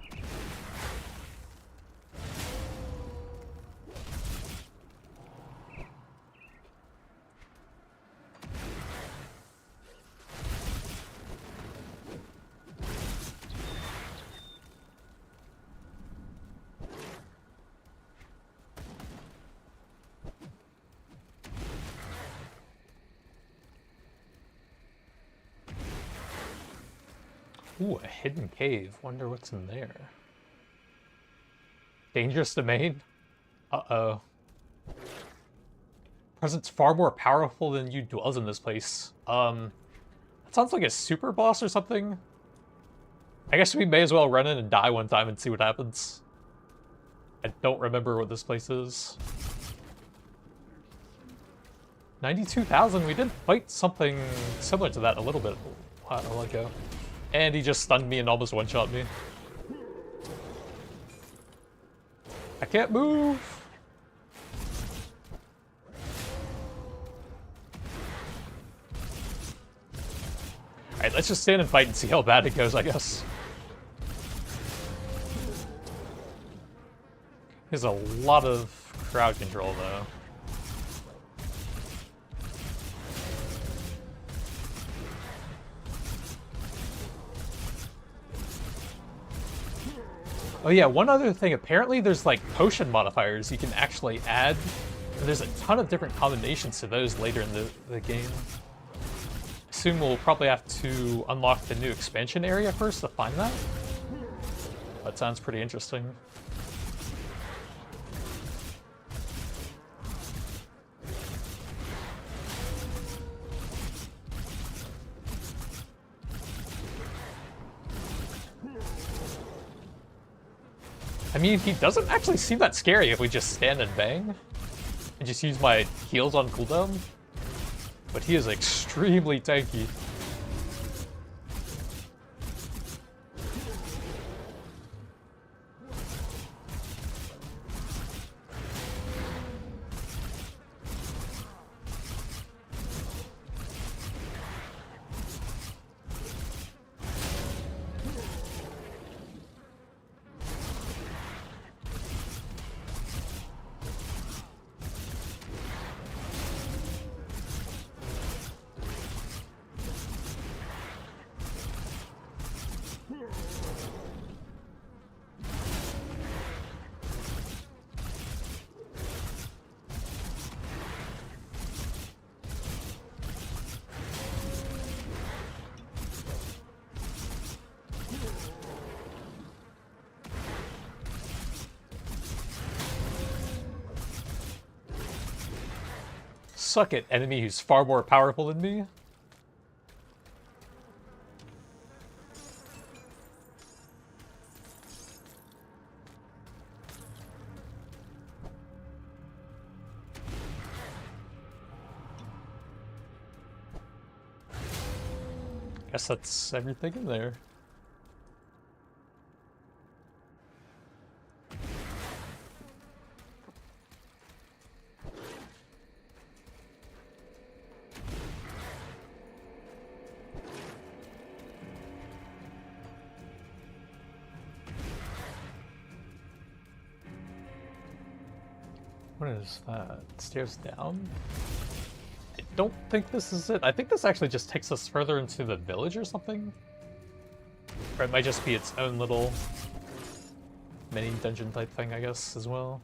Ooh, a hidden cave. Wonder what's in there. Dangerous domain? Uh-oh. Presence far more powerful than you dwells in this place. That sounds like a super boss or something. I guess we may as well run in and die one time and see what happens. I don't remember what this place is. 92,000? We did fight something similar to that a little bit a while ago. And he just stunned me and almost one-shot me. I can't move! Alright, let's just stand and fight and see how bad it goes, I guess. There's a lot of crowd control, though. Oh yeah, one other thing. Apparently there's like potion modifiers you can actually add. And there's a ton of different combinations to those later in the game. I assume we'll probably have to unlock the new expansion area first to find that. That sounds pretty interesting. I mean, he doesn't actually seem that scary if we just stand and bang. And just use my heals on cooldown. But he is extremely tanky. Suck it, enemy who's far more powerful than me. Guess that's everything in there. What is that? Stairs down? I don't think this is it. I think this actually just takes us further into the village or something. Or it might just be its own little mini dungeon type thing, I guess, as well.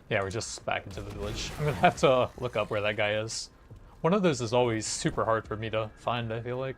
Yeah, we're just back into the village. I'm gonna have to look up where that guy is. One of those is always super hard for me to find, I feel like.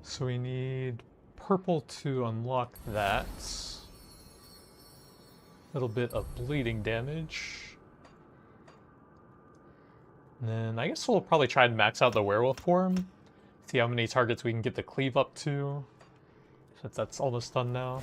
So we need purple to unlock that. Little bit of bleeding damage. And then I guess we'll probably try and max out the werewolf form. See how many targets we can get the cleave up to. Since that's almost done now.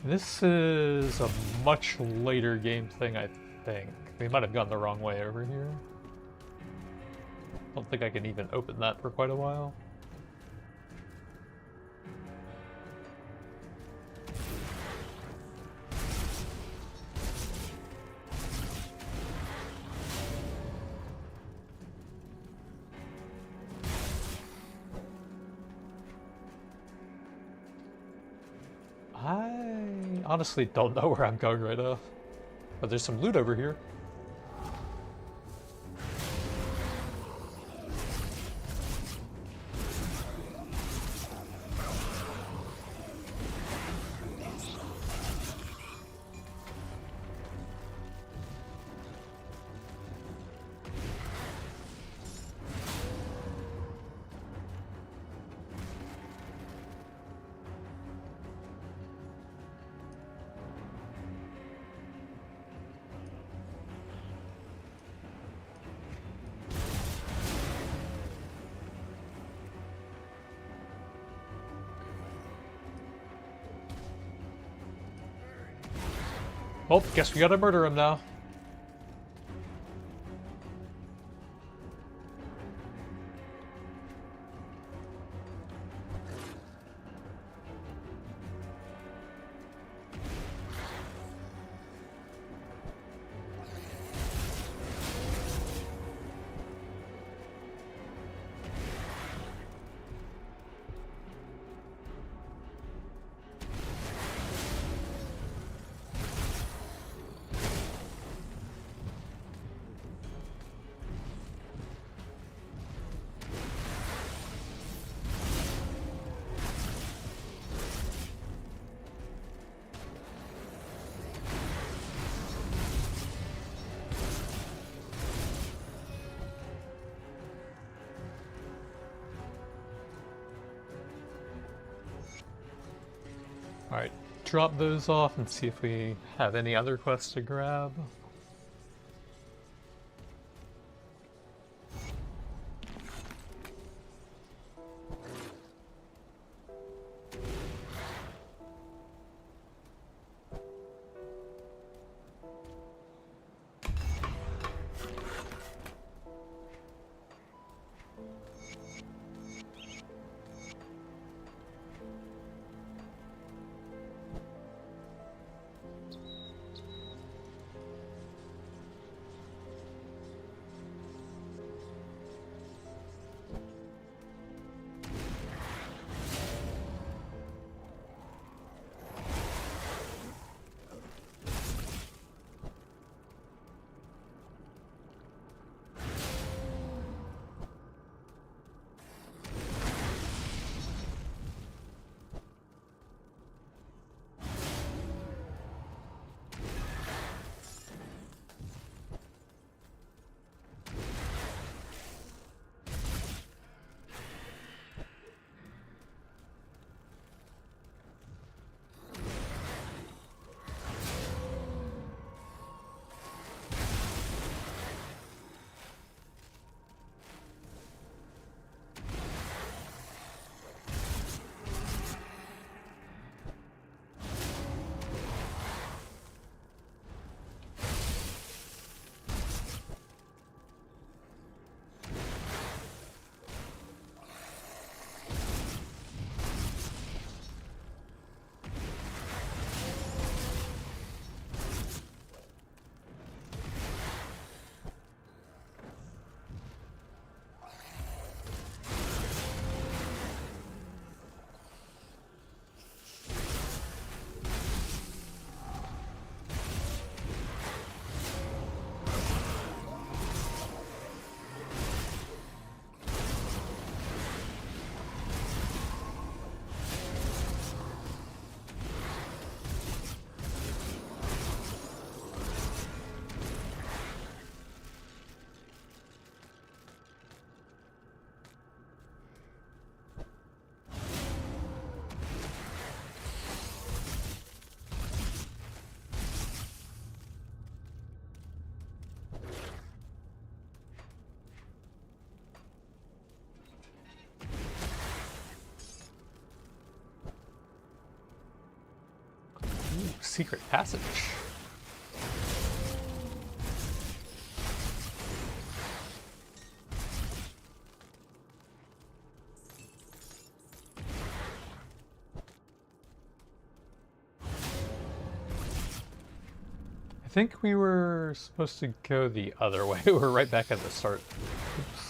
This is a much later game thing, I think. We might have gone the wrong way over here. I don't think I can even open that for quite a while. I honestly don't know where I'm going right now. But there's some loot over here. Oh, guess we gotta murder him now. Alright, drop those off and see if we have any other quests to grab. secret passage. I think we were supposed to go the other way. We're right back at the start. Oops.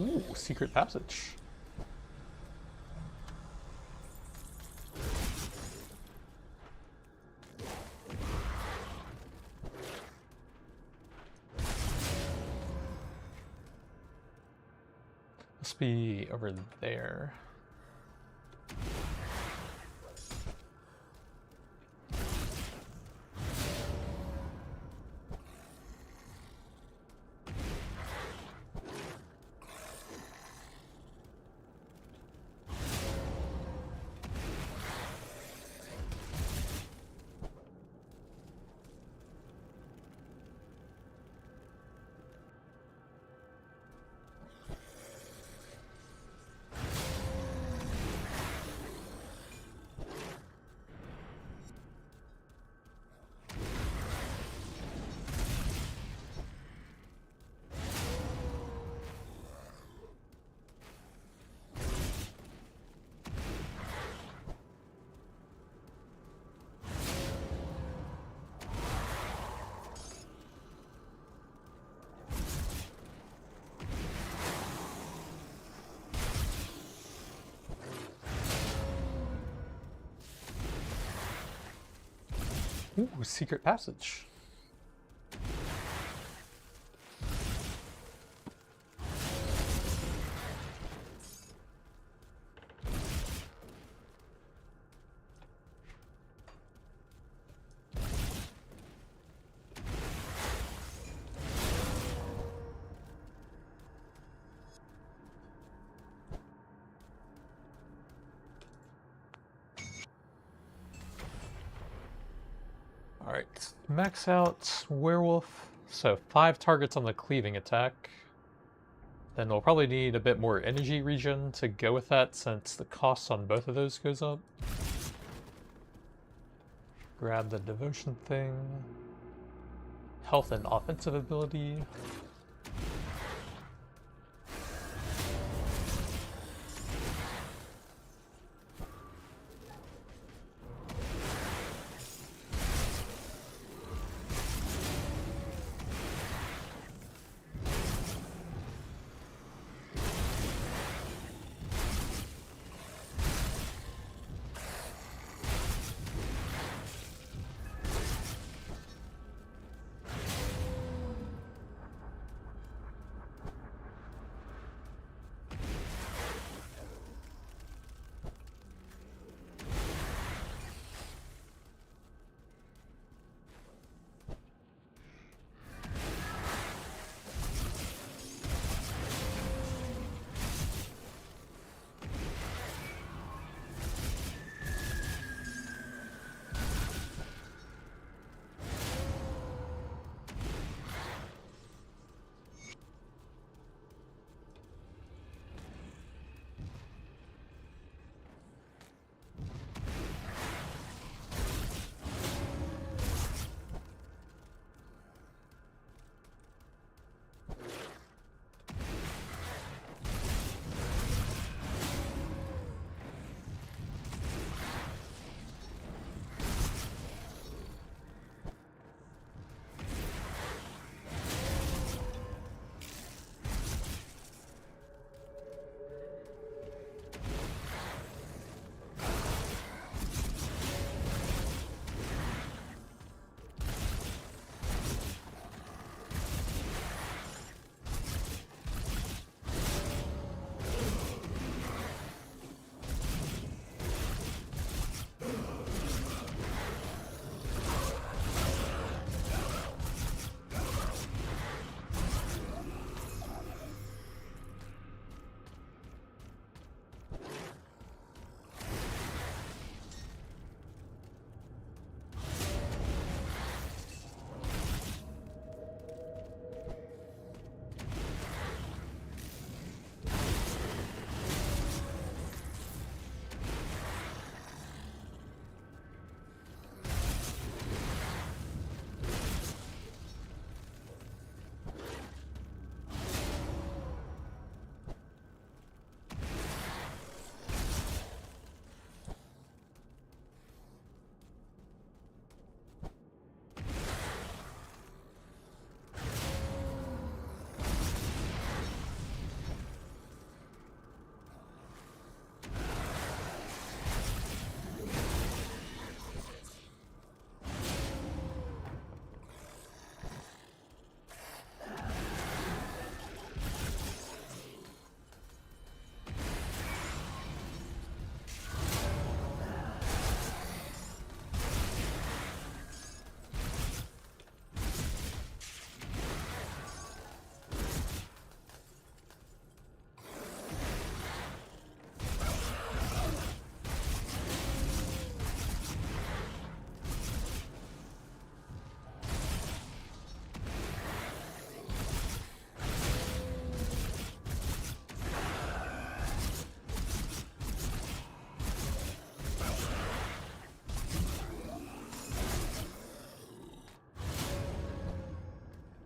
Ooh, secret passage. Must be over there. Ooh, secret passage. Alright, max out Werewolf. So 5 targets on the cleaving attack. Then we'll probably need a bit more energy regen to go with that since the cost on both of those goes up. Grab the devotion thing. Health and offensive ability.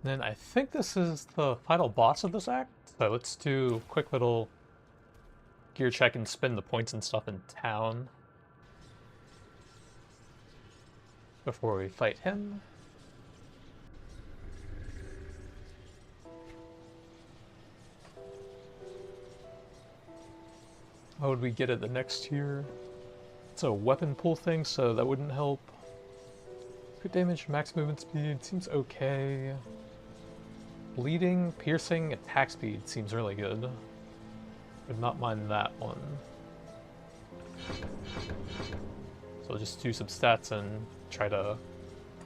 Then I think this is the final boss of this act, so let's do a quick little gear check and spend the points and stuff in town before we fight him. How would we get it the next tier? It's a weapon pull thing, so that wouldn't help. Crit damage, max movement speed, seems okay. Bleeding, piercing, attack speed seems really good. Would not mind that one. So I'll just do some stats and try to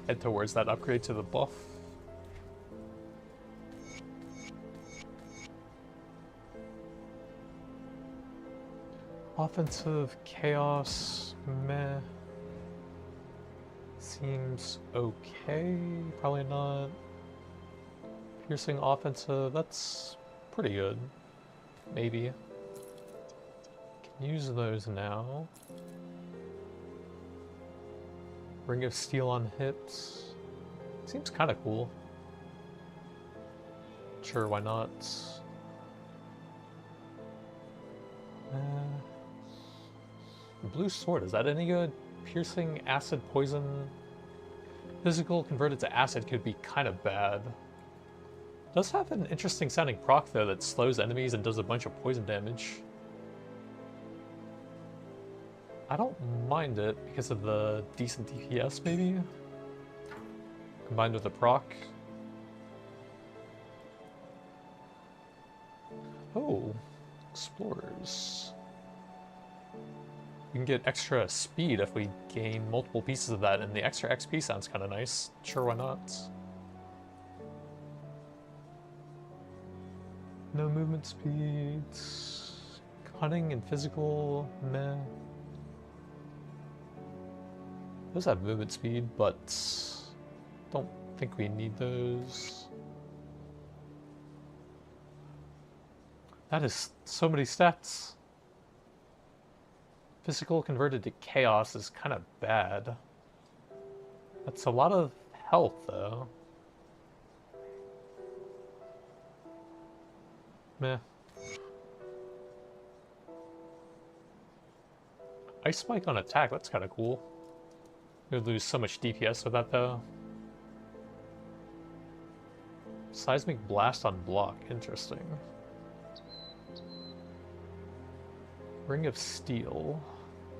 head towards that upgrade to the buff. Offensive, chaos, meh. Seems okay, probably not. Piercing, offensive, that's pretty good. Maybe. Can use those now. Ring of Steel on hips. Seems kind of cool. Sure, why not? Blue sword, is that any good? Piercing, acid, poison. Physical converted to acid could be kind of bad. Does have an interesting sounding proc though that slows enemies and does a bunch of poison damage. I don't mind it because of the decent DPS maybe? Combined with the proc. Oh, explorers. We can get extra speed if we gain multiple pieces of that, and the extra XP sounds kind of nice. Sure, why not? No movement speed. Cunning and physical, meh. Those have movement speed, but don't think we need those. That is so many stats. Physical converted to chaos is kind of bad. That's a lot of health, though. Meh. Ice Spike on attack, that's kind of cool. We'd lose so much DPS with that, though. Seismic Blast on block, interesting. Ring of Steel.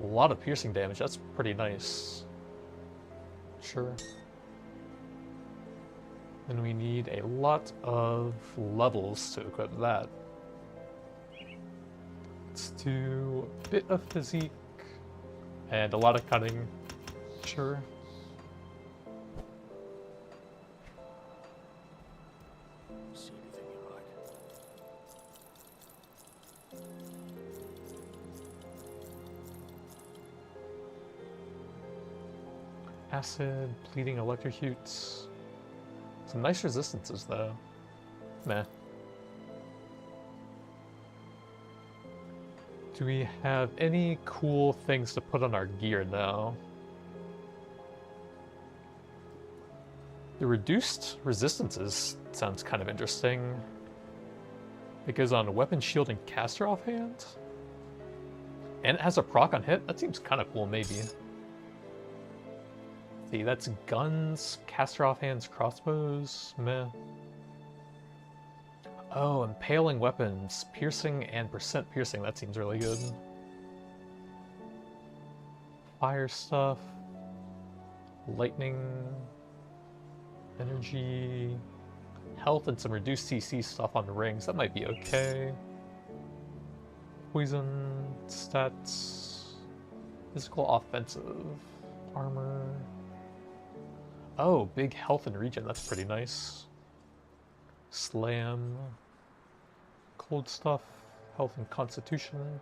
A lot of piercing damage, that's pretty nice. Sure. Then we need a lot of levels to equip that. Let's do a bit of physique and a lot of cunning. Sure. See anything you like? Acid, bleeding, electrocutes. Some nice resistances though. Meh. Do we have any cool things to put on our gear now? The reduced resistances sounds kind of interesting. It goes on weapon, shield, and caster offhand. And it has a proc on hit? That seems kind of cool, maybe. See, that's guns, caster offhands, crossbows, meh. Oh, impaling weapons, piercing and percent piercing, that seems really good. Fire stuff, lightning, energy, health, and some reduced CC stuff on the rings, that might be okay. Poison, stats, physical, offensive, armor. Oh, big health and regen, that's pretty nice. Slam, cold stuff, health and constitution.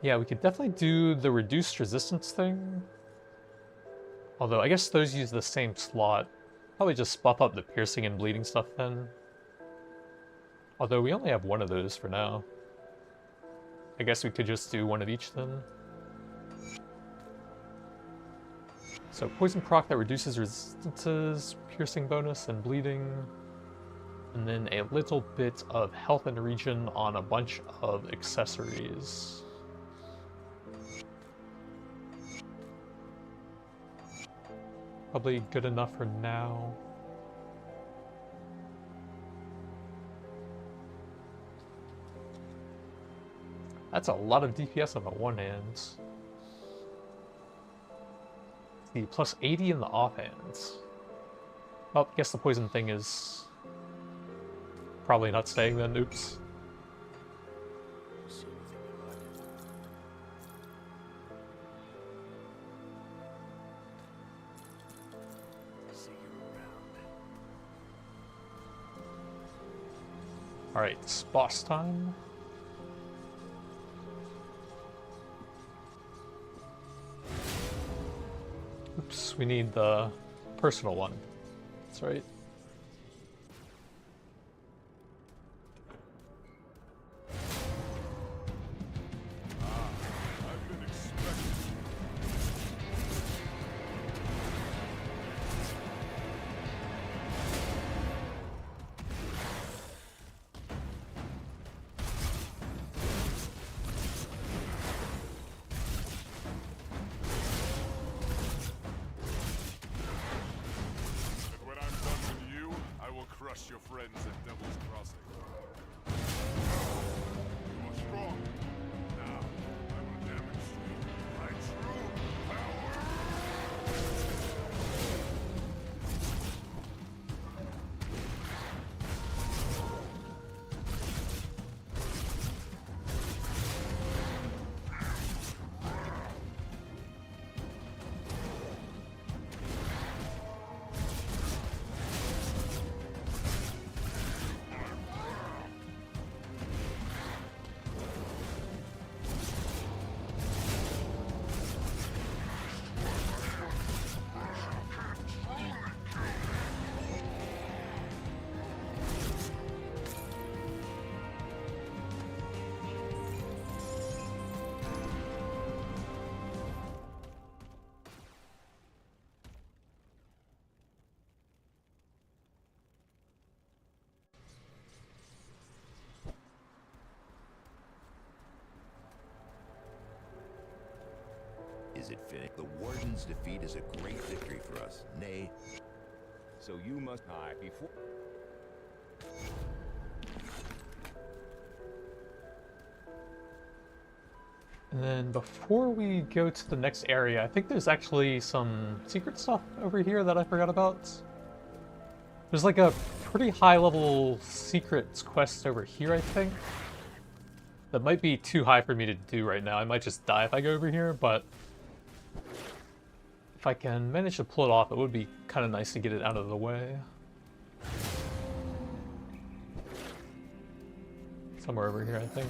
Yeah, we could definitely do the reduced resistance thing. Although I guess those use the same slot. Probably just buff up the piercing and bleeding stuff then. Although we only have one of those for now. I guess we could just do one of each then. So poison proc that reduces resistances, piercing bonus, and bleeding. And then a little bit of health and regen on a bunch of accessories. Probably good enough for now. That's a lot of DPS on the one hand. The plus 80 in the offhands. Well, I guess the poison thing is probably not staying then, oops. See anything you like? See you around. Alright, it's boss time. Oops, we need the personal one. That's right. I've been expecting. And when I'm done with you, I will crush your friends at Devil's Crossing. You are strong. Now, I will demonstrate my true power. Is it finished? The Warden's defeat is a great victory for us. Nay, So you must die before. And then before we go to the next area, I think there's actually some secret stuff over here that I forgot about. There's like a pretty high level secrets quest over here, I think. That might be too high for me to do right now. I might just die if I go over here, but if I can manage to pull it off, it would be kind of nice to get it out of the way. Somewhere over here, I think.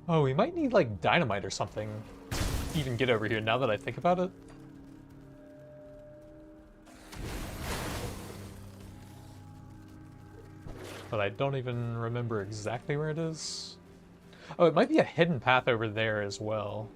Oh, we might need like dynamite or something to even get over here now that I think about it. But I don't even remember exactly where it is. Oh, it might be a hidden path over there as well.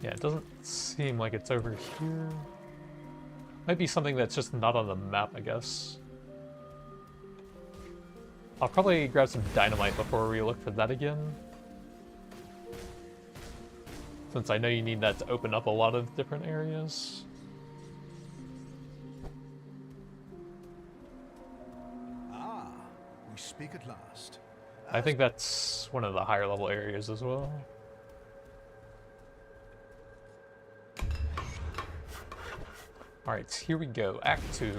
Yeah, it doesn't seem like it's over here. Might be something that's just not on the map, I guess. I'll probably grab some dynamite before we look for that again. Since I know you need that to open up a lot of different areas. Ah, we speak at last. I think that's one of the higher level areas as well. Alright, here we go. Act 2.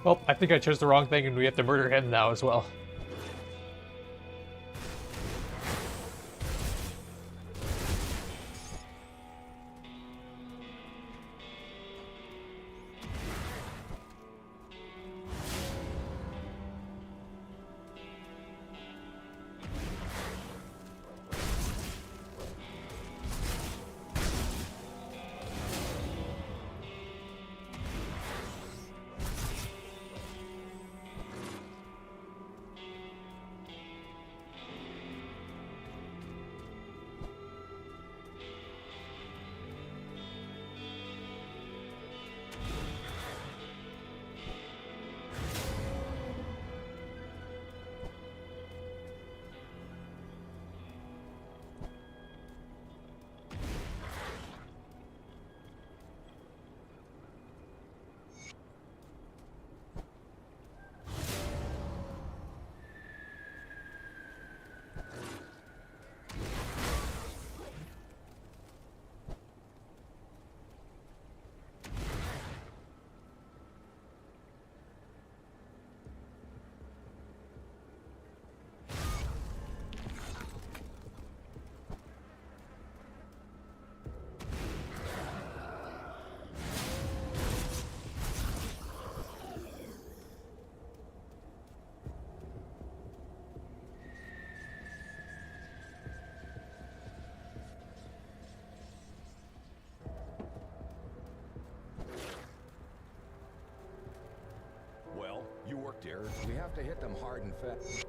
Well, I think I chose the wrong thing and we have to murder him now as well. Well, you worked here. We have to hit them hard and fast.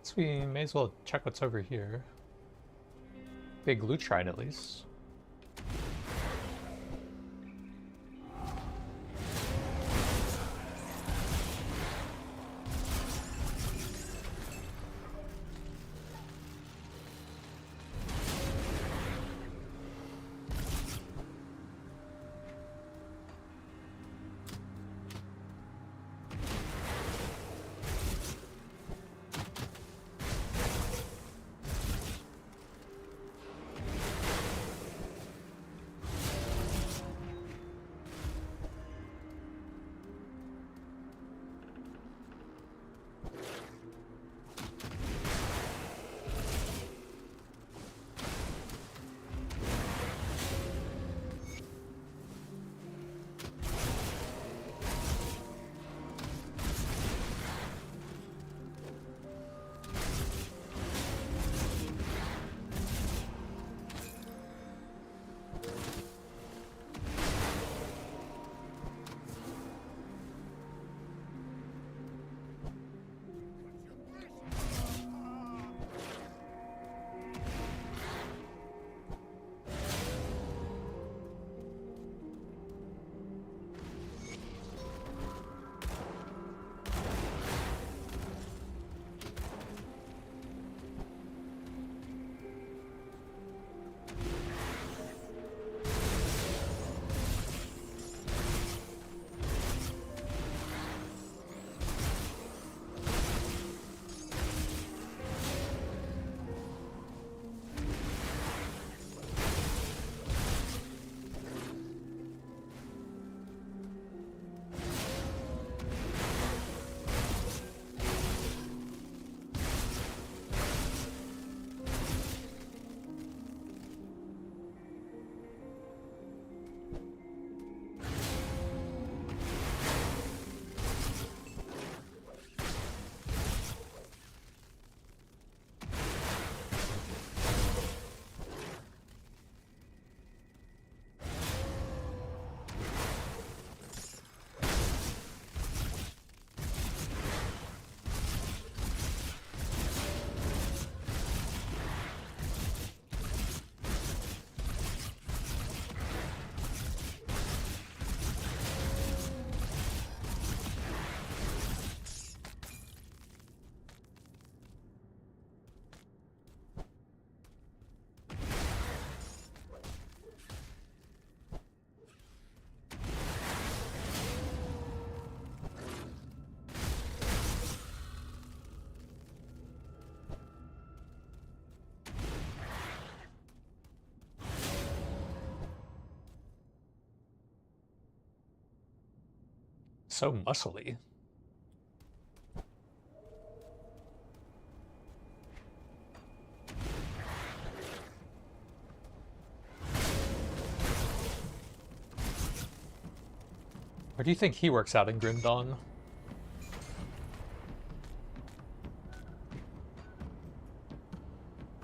So we may as well check what's over here. Big loot shrine at least. So muscly. Where do you think he works out in Grim Dawn?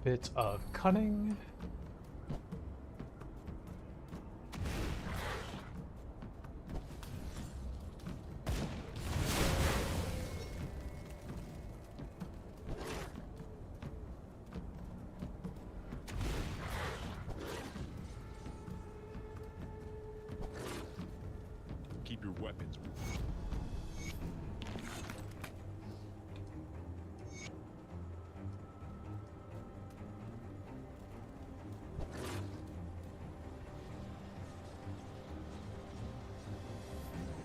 Bit of cunning. Keep your weapons.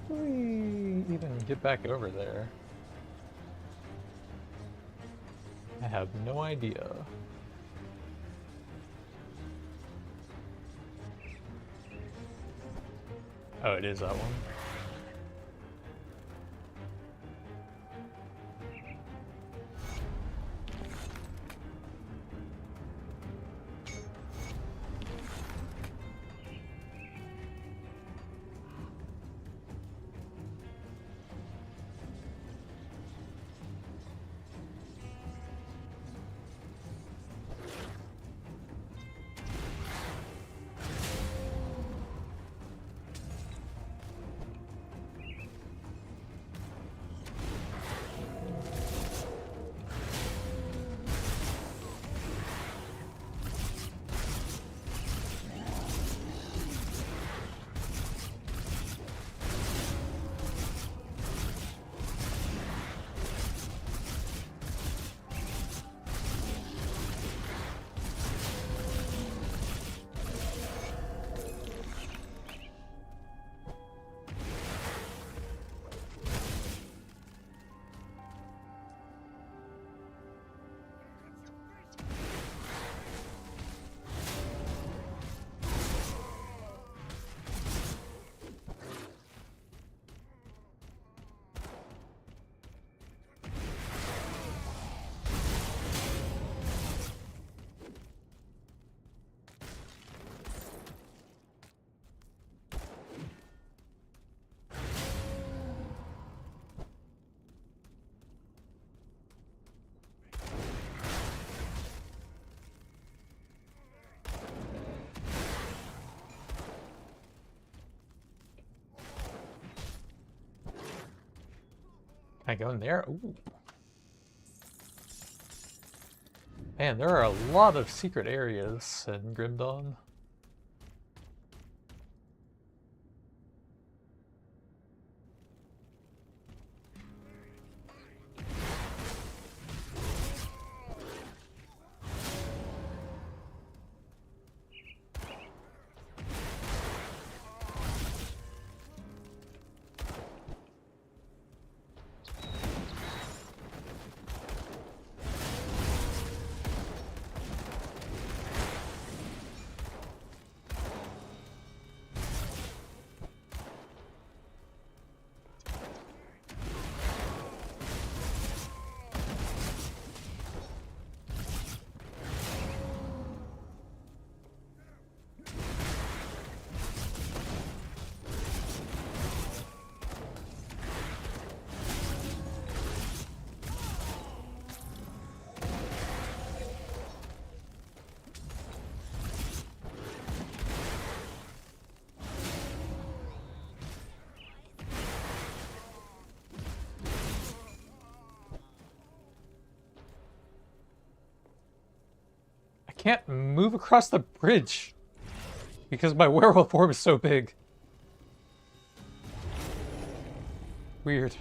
How do we even get back over there? I have no idea. Oh, it is that one. Can I go in there? Ooh. Man, there are a lot of secret areas in Grim Dawn. Can't move across the bridge because my werewolf form is so big. Weird.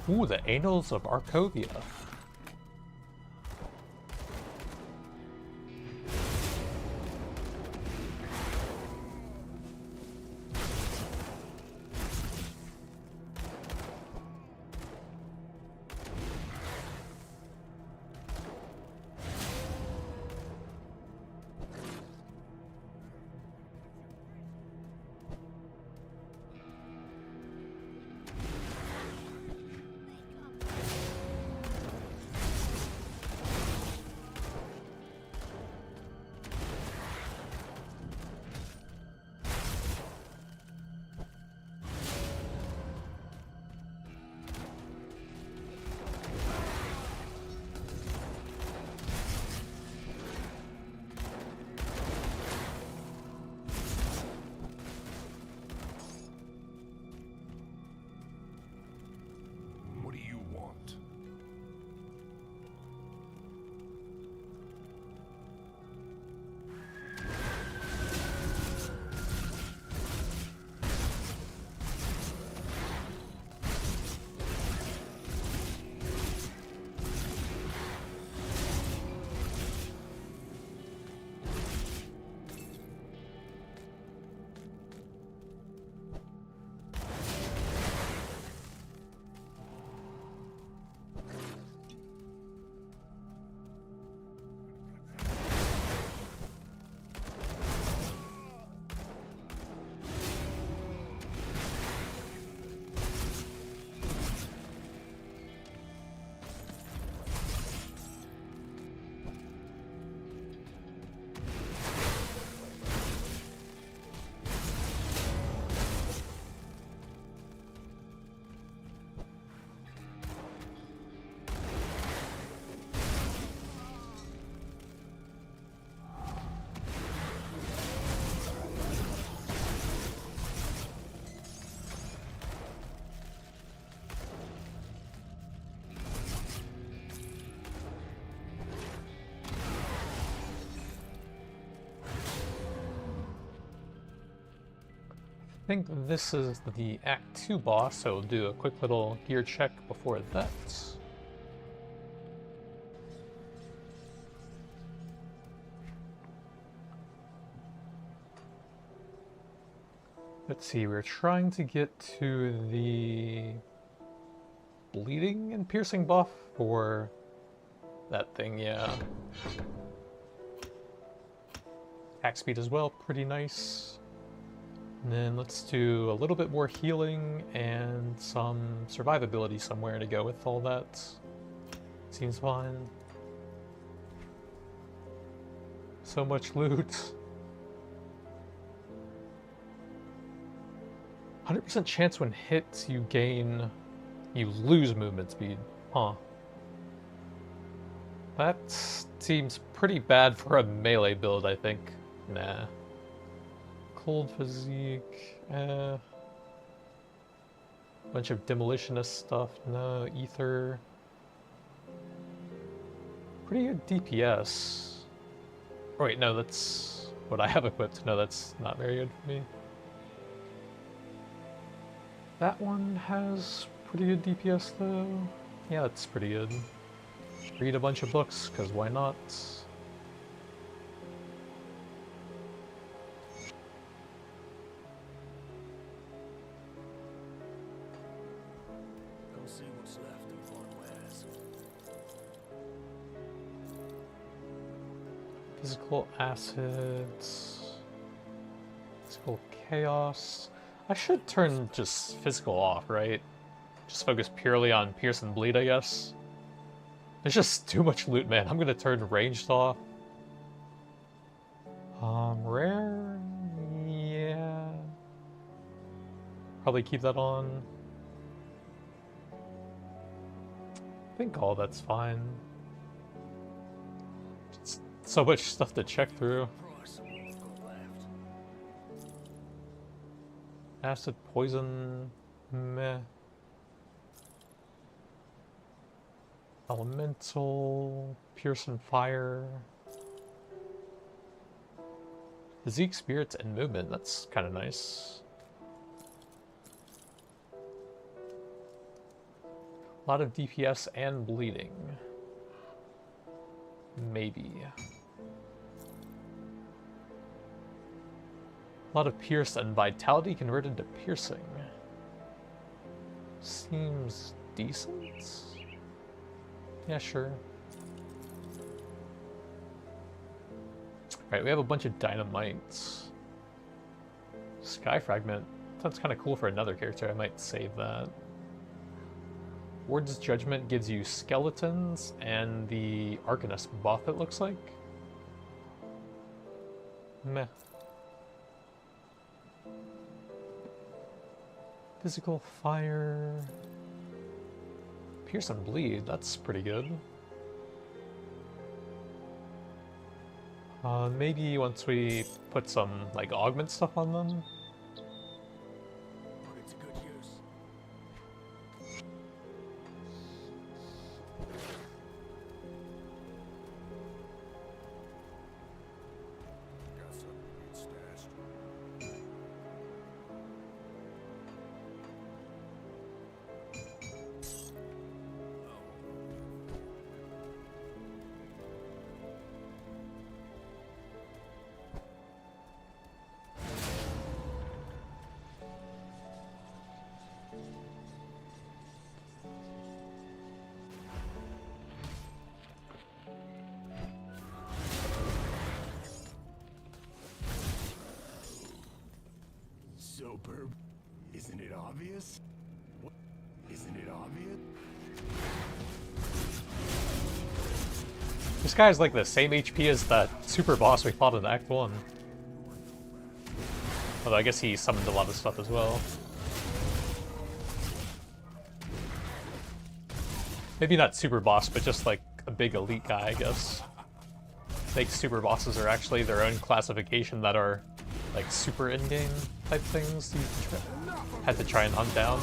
Ooh, the Annals of Arcovia. What do you want? I think this is the Act 2 boss, so we'll do a quick little gear check before that. Let's see, we're trying to get to the bleeding and piercing buff for that thing, yeah. Attack speed as well, pretty nice. And then let's do a little bit more healing and some survivability somewhere to go with all that. Seems fine. So much loot. 100% chance when hit you lose movement speed. Huh. That seems pretty bad for a melee build, I think. Nah. Cold physique, bunch of demolitionist stuff, no, ether. Pretty good DPS. Oh wait, no, that's what I have equipped. No, that's not very good for me. That one has pretty good DPS though. Yeah, that's pretty good. Read a bunch of books, because why not? See what's left in Fort West. Physical acids. Physical chaos. I should turn just physical off, right? Just focus purely on pierce and bleed, I guess. There's just too much loot, man. I'm gonna turn ranged off. Rare? Yeah. Probably keep that on. I think all that's fine. Just so much stuff to check through. Acid, poison, meh. Elemental, pierce and fire. Physique, spirits, and movement. That's kind of nice. A lot of DPS and bleeding. Maybe. A lot of pierce and vitality converted to piercing. Seems decent? Yeah, sure. Right, we have a bunch of dynamites. Sky Fragment. That's kind of cool for another character. I might save that. Ward's Judgment gives you skeletons and the Arcanist buff, it looks like. Meh. Physical fire. Pierce and bleed, that's pretty good. Maybe once we put some like augment stuff on them. Put it to good use. Got something good stashed. Superb. Isn't it obvious? What? Isn't it obvious? This guy is like the same HP as that super boss we fought in Act 1. Although I guess he summoned a lot of stuff as well. Maybe not super boss, but just like a big elite guy, I guess. Like super bosses are actually their own classification that are like super in-game type things you had to try and hunt down.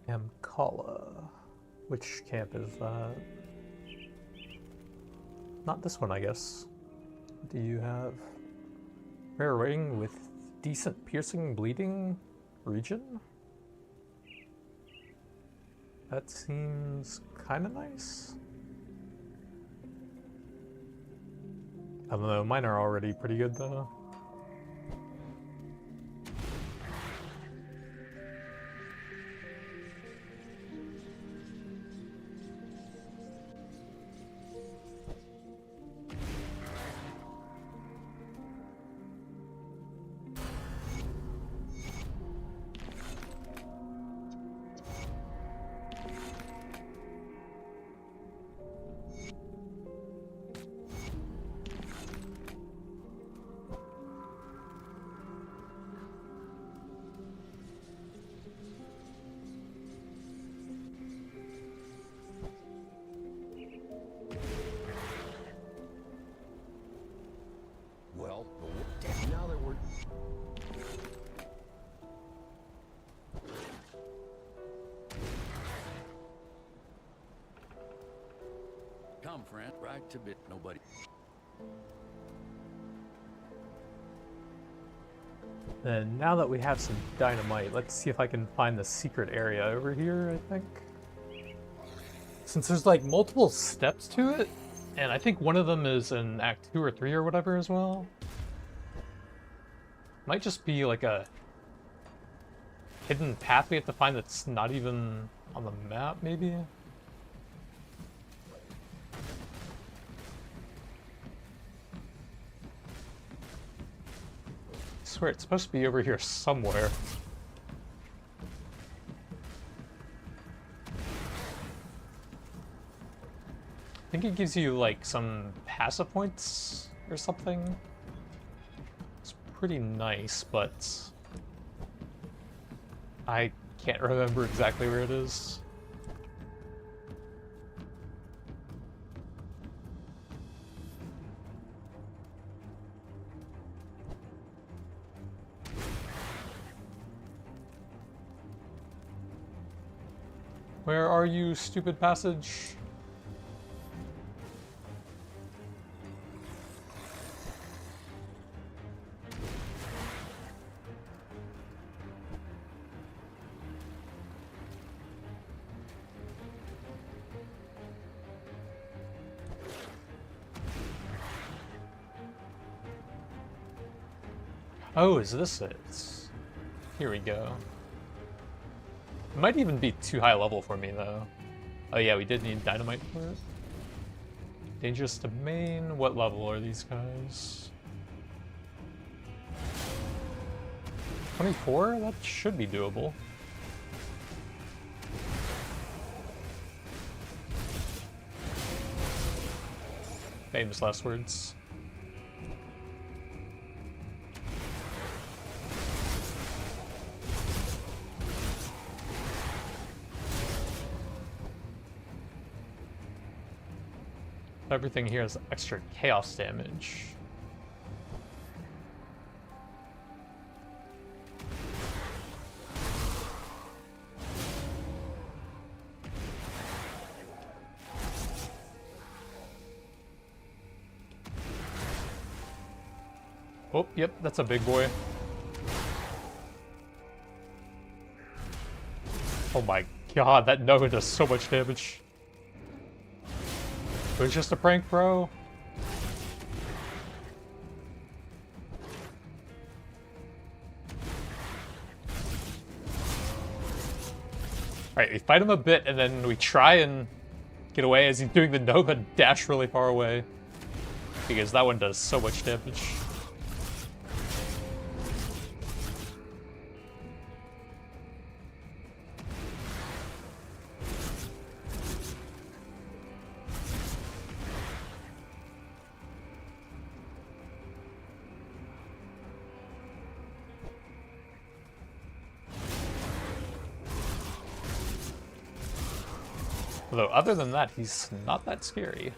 Amkala. Which camp is that? Not this one, I guess. What do you have? Rare ring with decent piercing bleeding region? That seems kind of nice. I don't know, mine are already pretty good though. friend. Right to bit. Nobody. And now that we have some dynamite, let's see if I can find the secret area over here, I think. Since there's like multiple steps to it, and I think one of them is in Act 2 or 3 or whatever as well. Might just be like a hidden path we have to find that's not even on the map, maybe? I swear it's supposed to be over here somewhere. I think it gives you like some passive points or something. It's pretty nice, but I can't remember exactly where it is. Where are you, stupid passage? Oh, is this it? Here we go. It might even be too high level for me, though. Oh yeah, we did need dynamite for it. Dangerous domain. What level are these guys? 24? That should be doable. Famous last words. Everything here has extra chaos damage. Oh, yep, that's a big boy. Oh my god, that Nova does so much damage. It was just a prank, bro. Alright, we fight him a bit, and then we try and get away as he's doing the Nova dash really far away. Because that one does so much damage. Although, other than that, he's not that scary.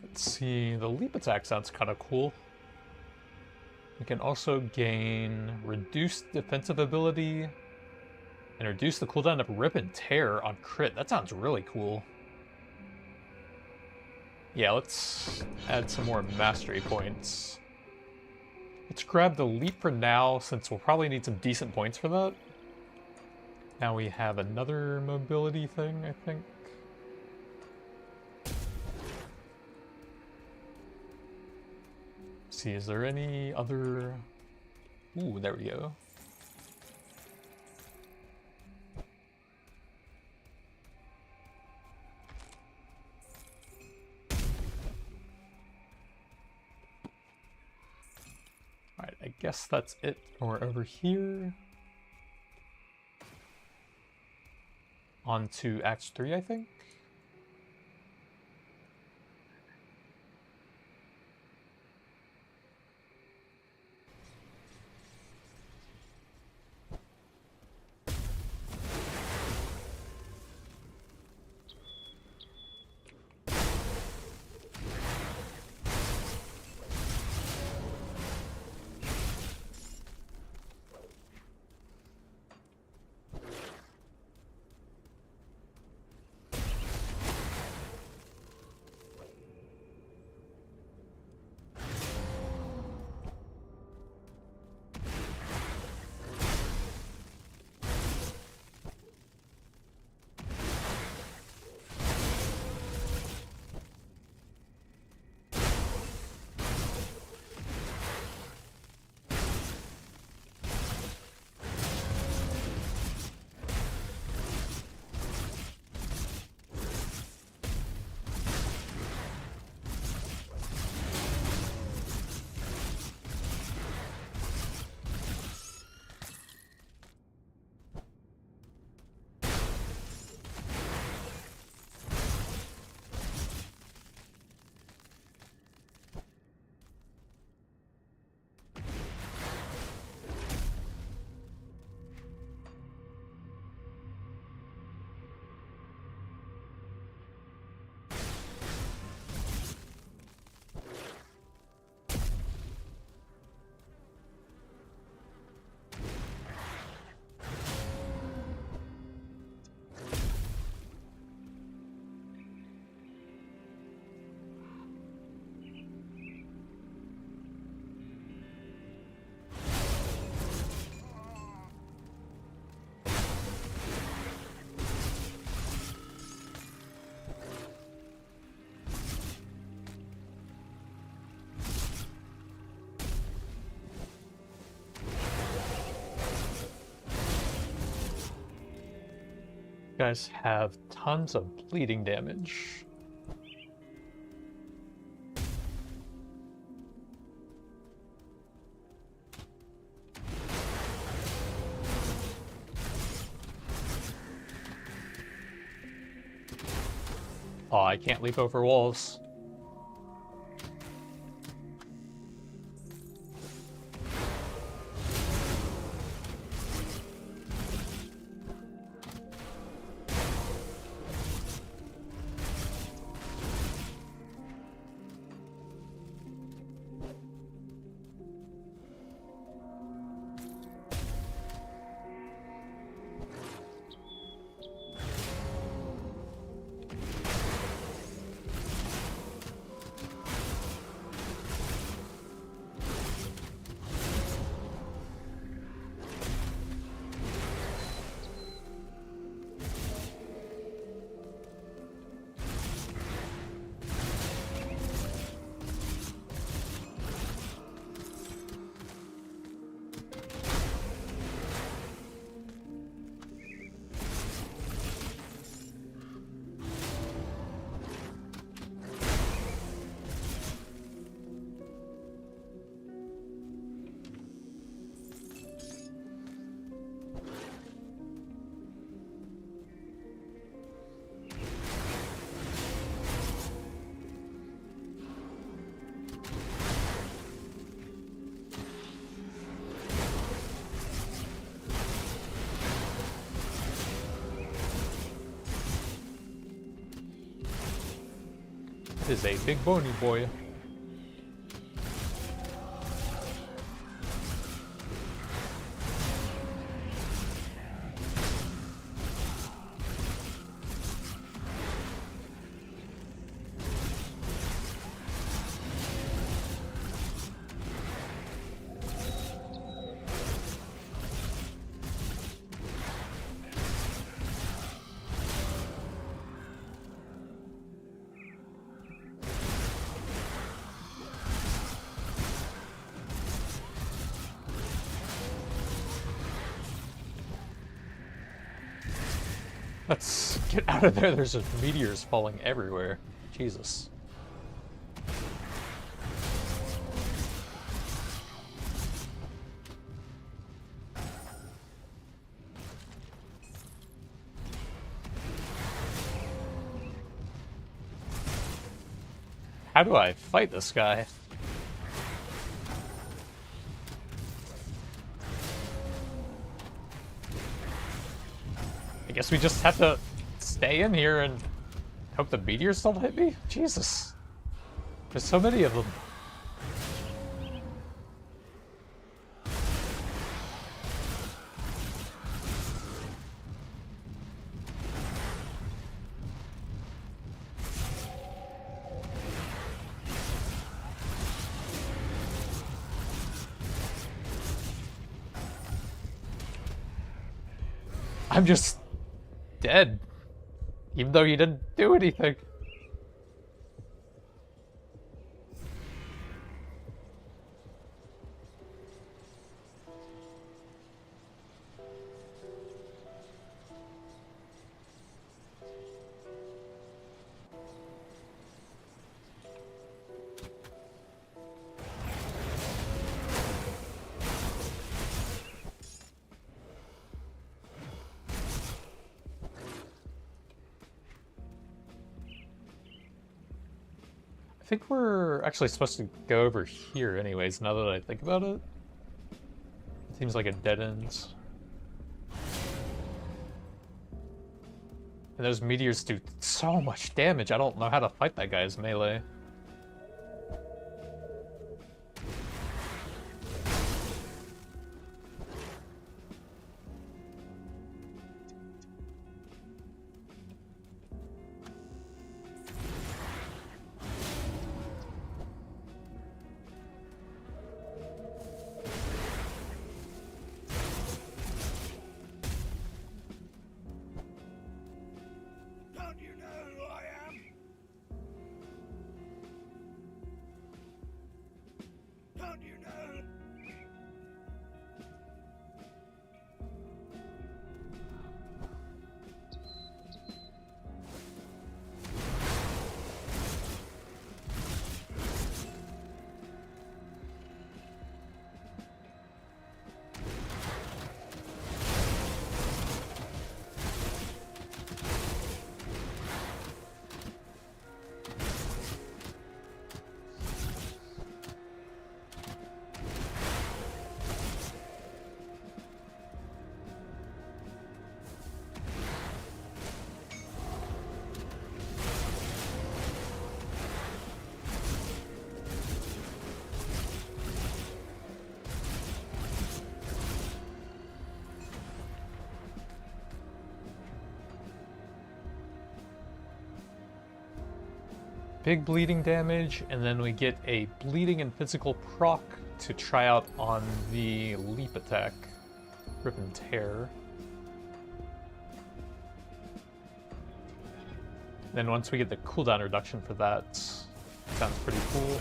Let's see, the leap attack sounds kind of cool. We can also gain reduced defensive ability and reduce the cooldown of Rip and Tear on crit. That sounds really cool. Yeah, let's add some more mastery points. Let's grab the leap for now, since we'll probably need some decent points for that. Now we have another mobility thing, I think. Let's see, is there any other... Ooh, there we go. Alright, I guess that's it. We're over here. On to Act 3, I think. You guys have tons of bleeding damage. Oh, I can't leap over walls. This is a big bony boy. Let's get out of there. There's just meteors falling everywhere. Jesus. How do I fight this guy? I guess we just have to stay in here and hope the meteors don't hit me? Jesus. There's so many of them. I'm just dead, even though you didn't do anything. I think we're actually supposed to go over here anyways, now that I think about it. Seems like a dead end. And those meteors do so much damage, I don't know how to fight that guy's melee. big bleeding damage, and then we get a bleeding and physical proc to try out on the leap attack. Rip and tear. Then once we get the cooldown reduction for that, sounds pretty cool.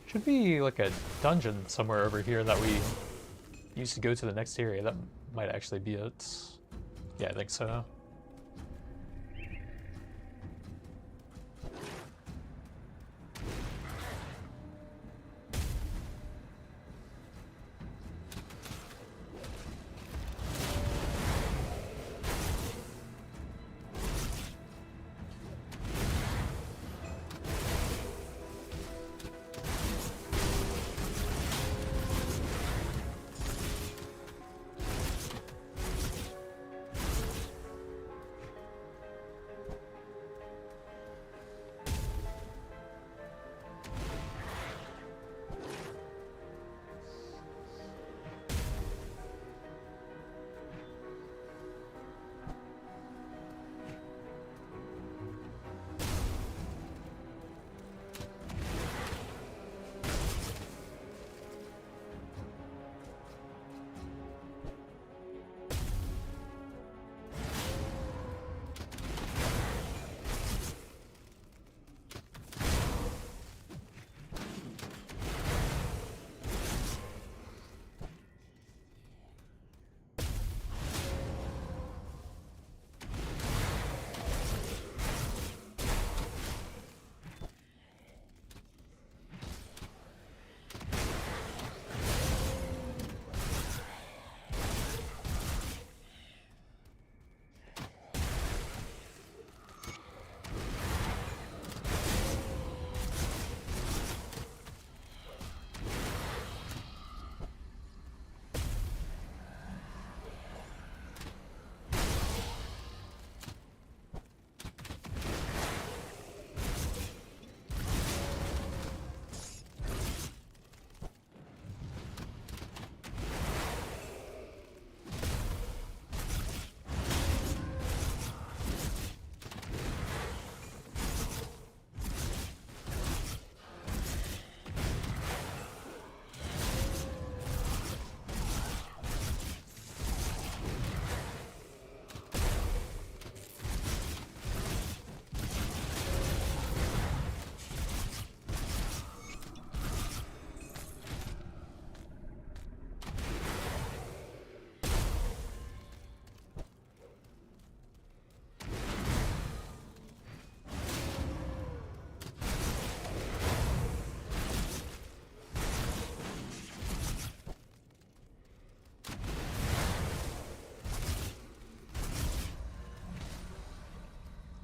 Should be like a dungeon somewhere over here that we used to go to the next area. That might actually be it. Yeah, I think so.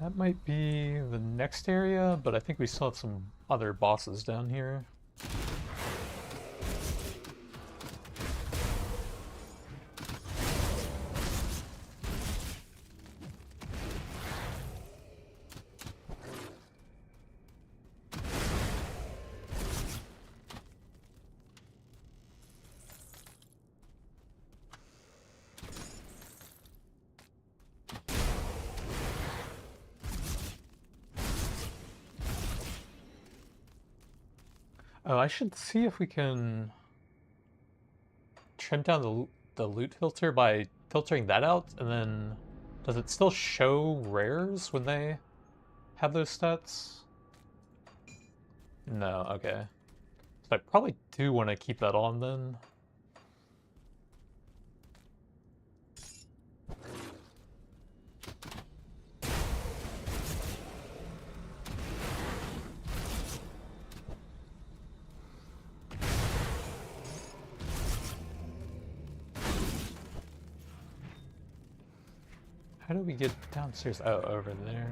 That might be the next area, but I think we still have some other bosses down here. Oh, I should see if we can trim down the loot filter by filtering that out, and then does it still show rares when they have those stats? No, okay. So I probably do want to keep that on then. How do we get downstairs? Oh, over there.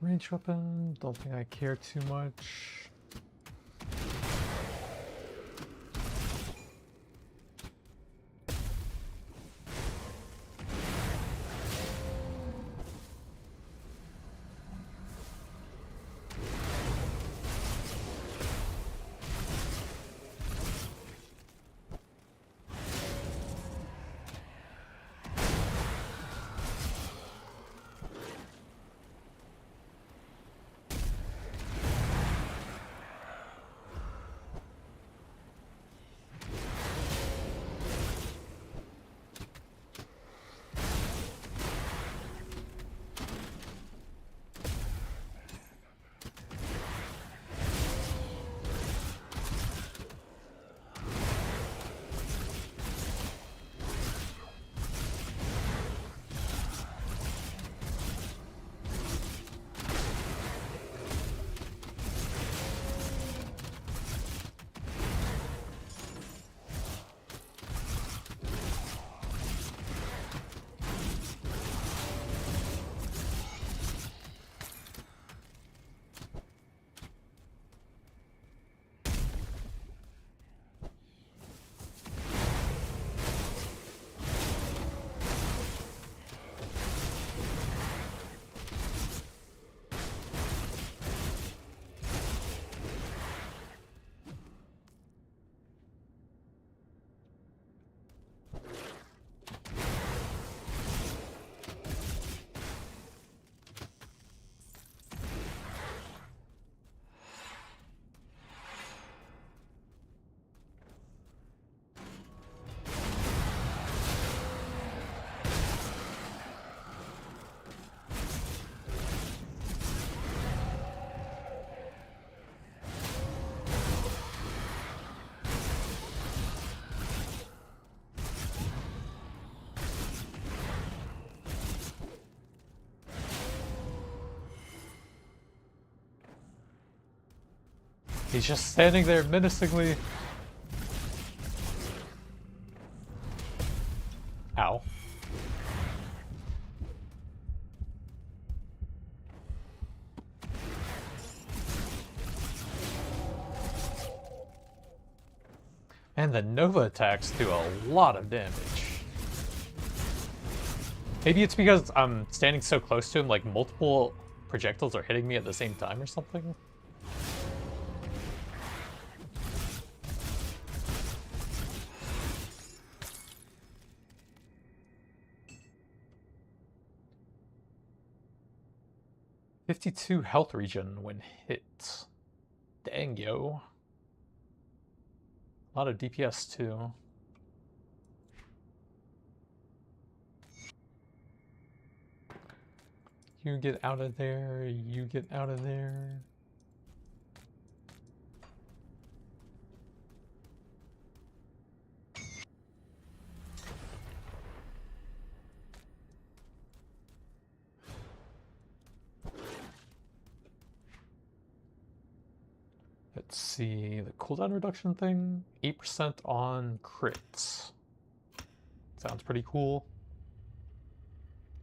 Range weapon, don't think I care too much. He's just standing there menacingly. Ow. And the Nova attacks do a lot of damage. Maybe it's because I'm standing so close to him, like multiple projectiles are hitting me at the same time or something. $52 health regen when hit. Dang, yo. A lot of DPS too. You get out of there, you get out of there. Let's see, the cooldown reduction thing, 8% on crits. Sounds pretty cool.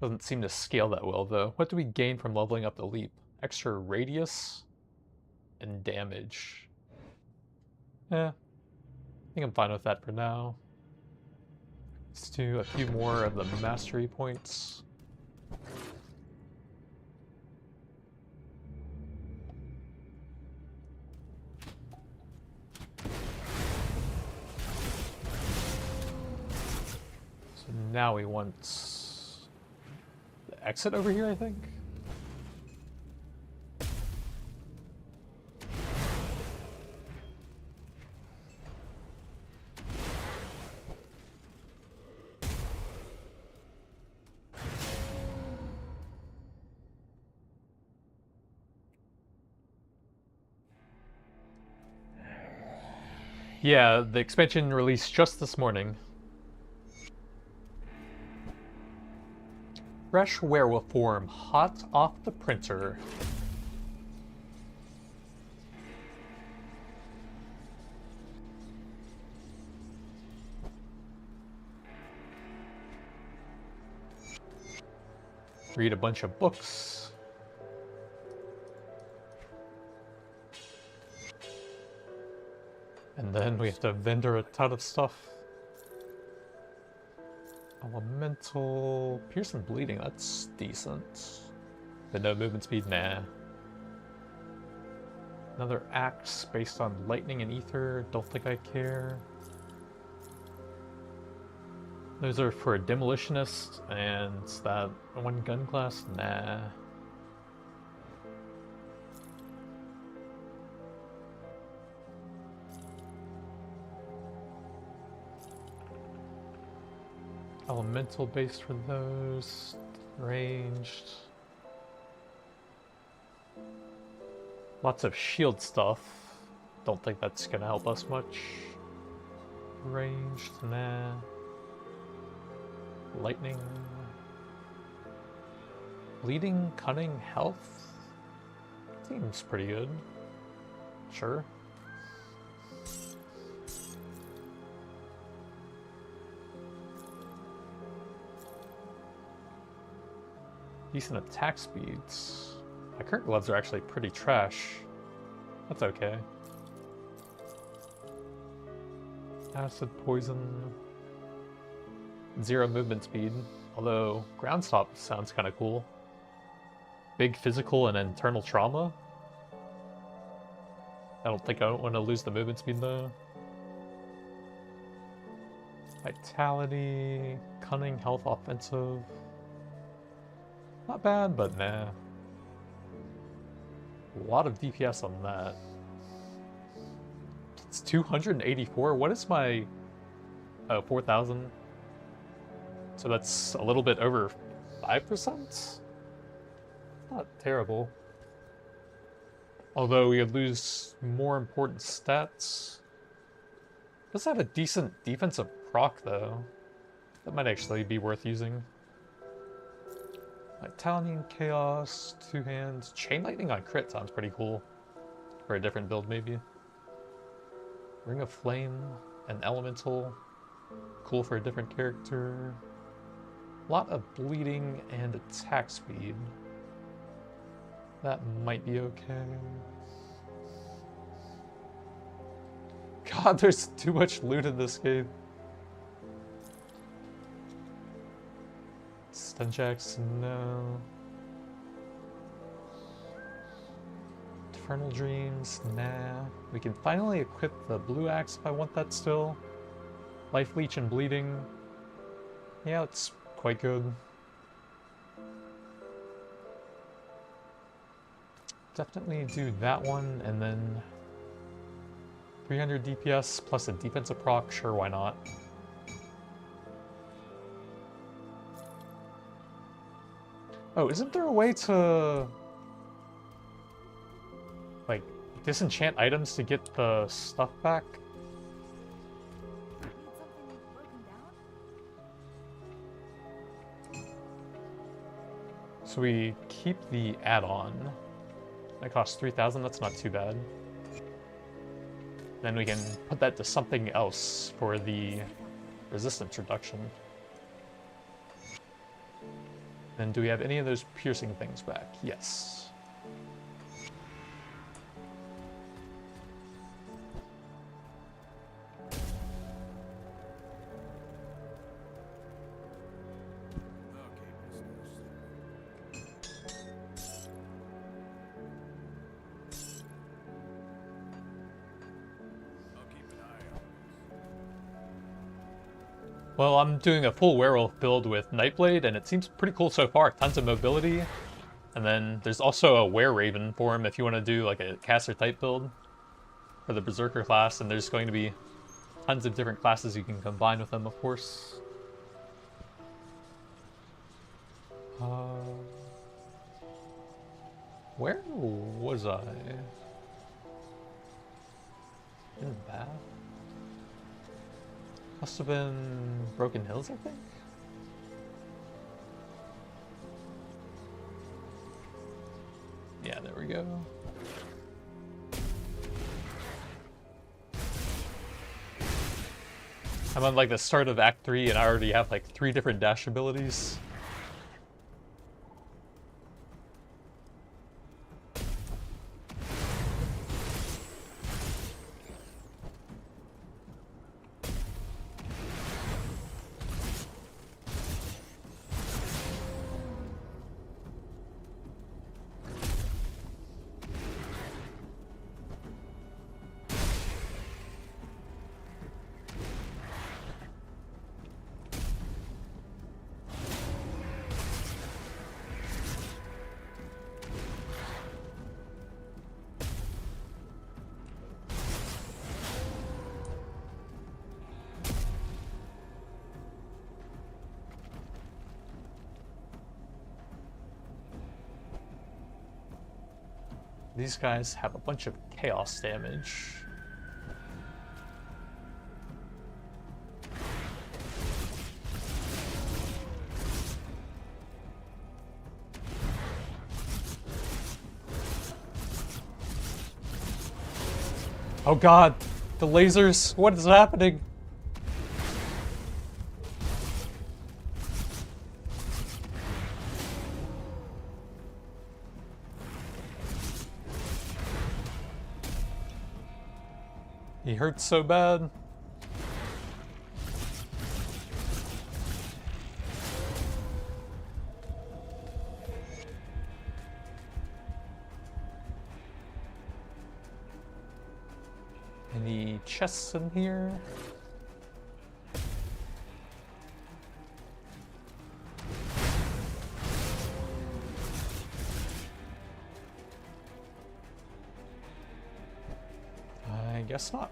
Doesn't seem to scale that well though. What do we gain from leveling up the leap? Extra radius and damage. I think I'm fine with that for now. Let's do a few more of the mastery points. Now we want the exit over here, I think. Yeah, the expansion released just this morning. Fresh werewolf form, hot off the printer. Read a bunch of books. And then we have to vendor a ton of stuff. Elemental, pierce and bleeding, that's decent. But no movement speed, nah. Another axe based on lightning and ether, don't think I care. Those are for a demolitionist, and that one gun class, nah. Elemental based for those, ranged. Lots of shield stuff. Don't think that's gonna help us much. Ranged, nah. Lightning. Bleeding, cunning, health. Seems pretty good. Sure. Decent attack speeds. My current gloves are actually pretty trash. That's okay. Acid, poison. 0 movement speed. Although, ground stop sounds kind of cool. Big physical and internal trauma. I don't think I want to lose the movement speed though. Vitality, cunning, health, offensive. Not bad, but nah. A lot of DPS on that. It's 284. What is my... Oh, 4,000. So that's a little bit over 5%? Not terrible. Although we would lose more important stats. Does have a decent defensive proc though. That might actually be worth using. Vitality and Chaos, 2 hands. Chain Lightning on crit sounds pretty cool. For a different build maybe. Ring of Flame, an Elemental. Cool for a different character. A lot of bleeding and attack speed. That might be okay. God, there's too much loot in this game. Stun checks, no. Infernal Dreams, nah. We can finally equip the blue axe if I want that still. Life Leech and Bleeding. Yeah, it's quite good. Definitely do that one, and then 300 DPS plus a defensive proc, sure, why not? Oh, isn't there a way to like disenchant items to get the stuff back? So we keep the add-on. That costs 3,000, that's not too bad. Then we can put that to something else for the resistance reduction. Then do we have any of those piercing things back? Yes. Well, I'm doing a full werewolf build with Nightblade, and it seems pretty cool so far. Tons of mobility. And then there's also a Were-Raven form if you want to do like a caster type build for the Berserker class, and there's going to be tons of different classes you can combine with them, of course. Where was I? In the bath? Must have been Broken Hills, I think? Yeah, there we go. I'm on like the start of Act 3 and I already have like 3 different dash abilities. These guys have a bunch of chaos damage. Oh god, the lasers, what is happening? He hurts so bad. Any chests in here? I guess not.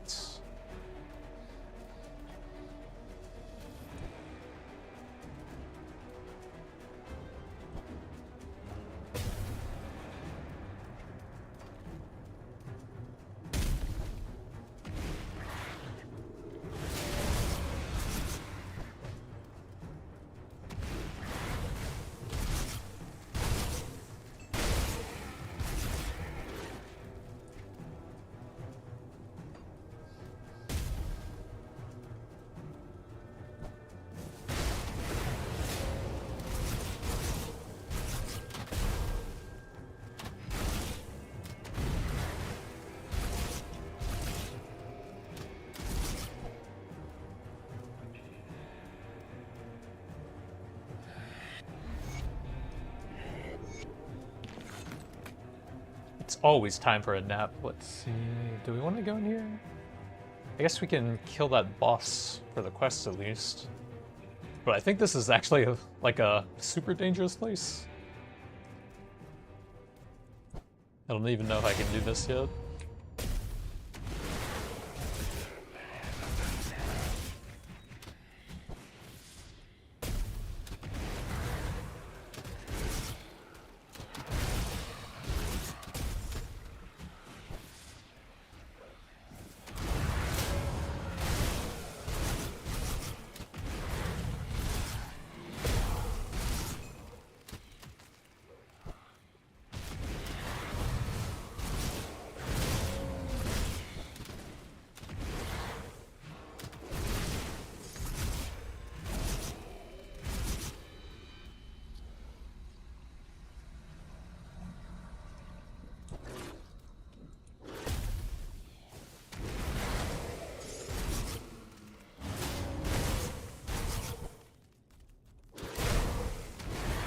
always time for a nap. Let's see. Do we want to go in here? I guess we can kill that boss for the quest at least. But I think this is actually like a super dangerous place. I don't even know if I can do this yet.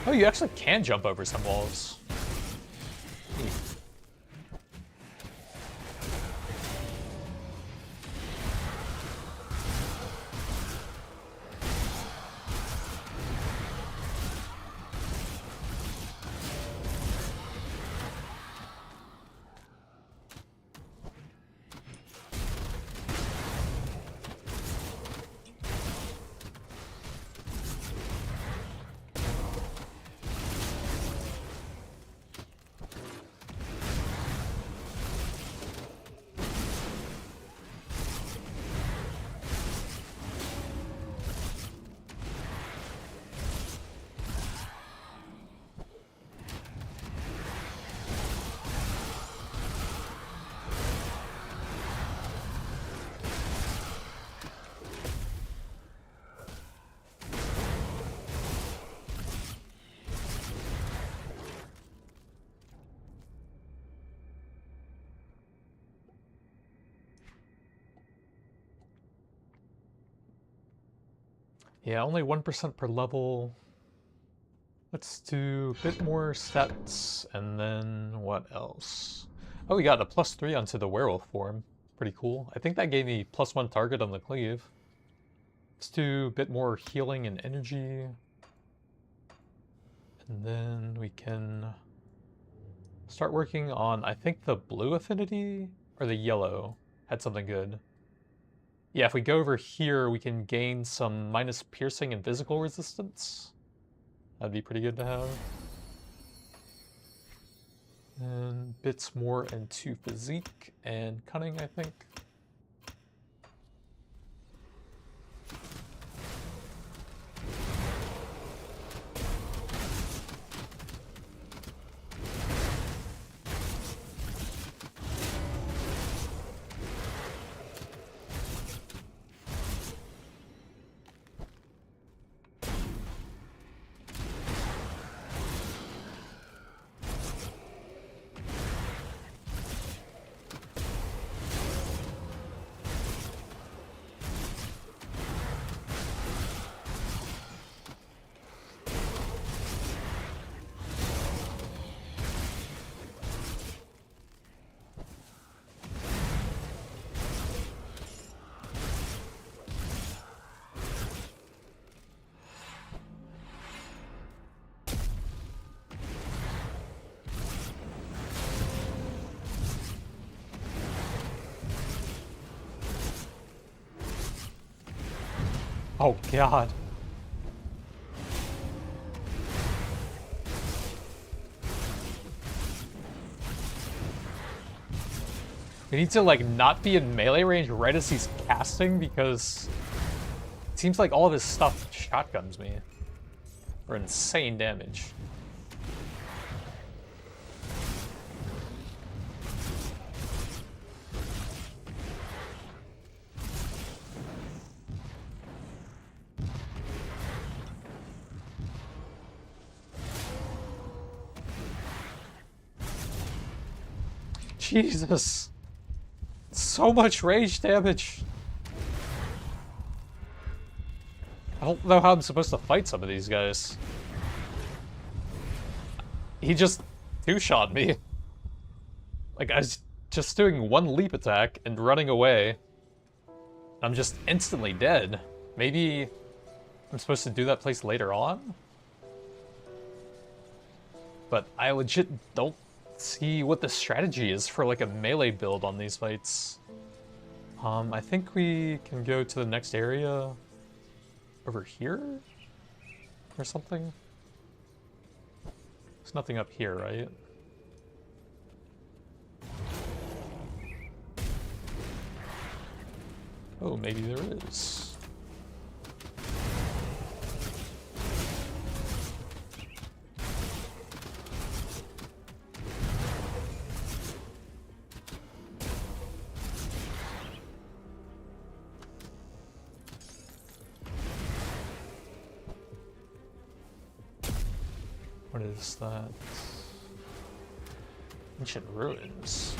Oh, you actually can jump over some walls. Neat. Yeah, only 1% per level. Let's do a bit more stats, and then what else? Oh, we got a +3 onto the werewolf form. Pretty cool. I think that gave me +1 target on the cleave. Let's do a bit more healing and energy. And then we can start working on, I think, the blue affinity, or the yellow had something good. Yeah, if we go over here, we can gain some minus piercing and physical resistance. That'd be pretty good to have. And bits more into physique and cunning, I think. Oh god. We need to like not be in melee range right as he's casting because it seems like all of his stuff shotguns me for insane damage. Jesus. So much rage damage. I don't know how I'm supposed to fight some of these guys. He just two-shot me. Like, I was just doing one leap attack and running away. I'm just instantly dead. Maybe I'm supposed to do that place later on? But I legit don't see what the strategy is for like a melee build on these fights. I think we can go to the next area over here or something. There's nothing up here, right? Oh, maybe there is. What is that? Ancient ruins.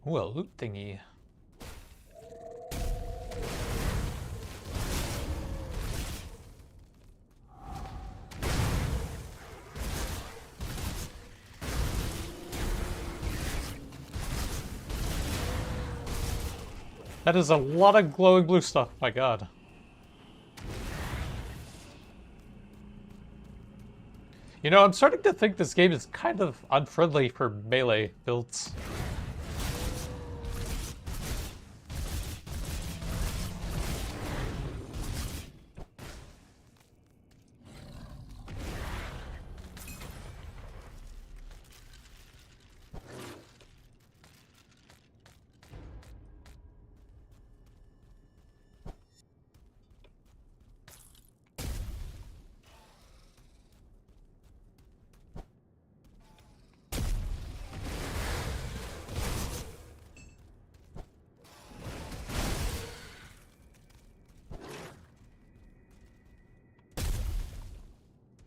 Ooh, a loot thingy. That is a lot of glowing blue stuff, my god. You know, I'm starting to think this game is kind of unfriendly for melee builds.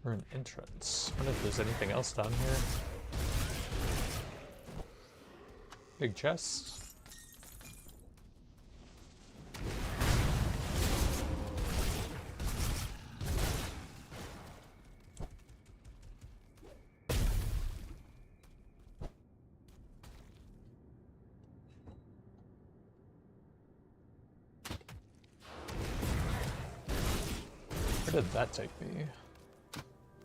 Or an entrance. I wonder if there's anything else down here. Big chest. Where did that take me?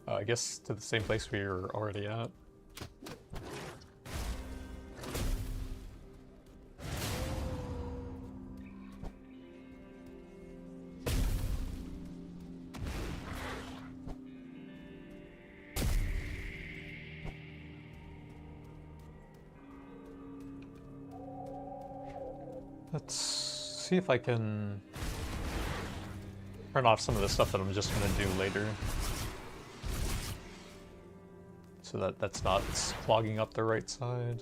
I guess to the same place we were already at. Let's see if I can turn off some of the stuff that I'm just going to do later. So that that's not clogging up the right side.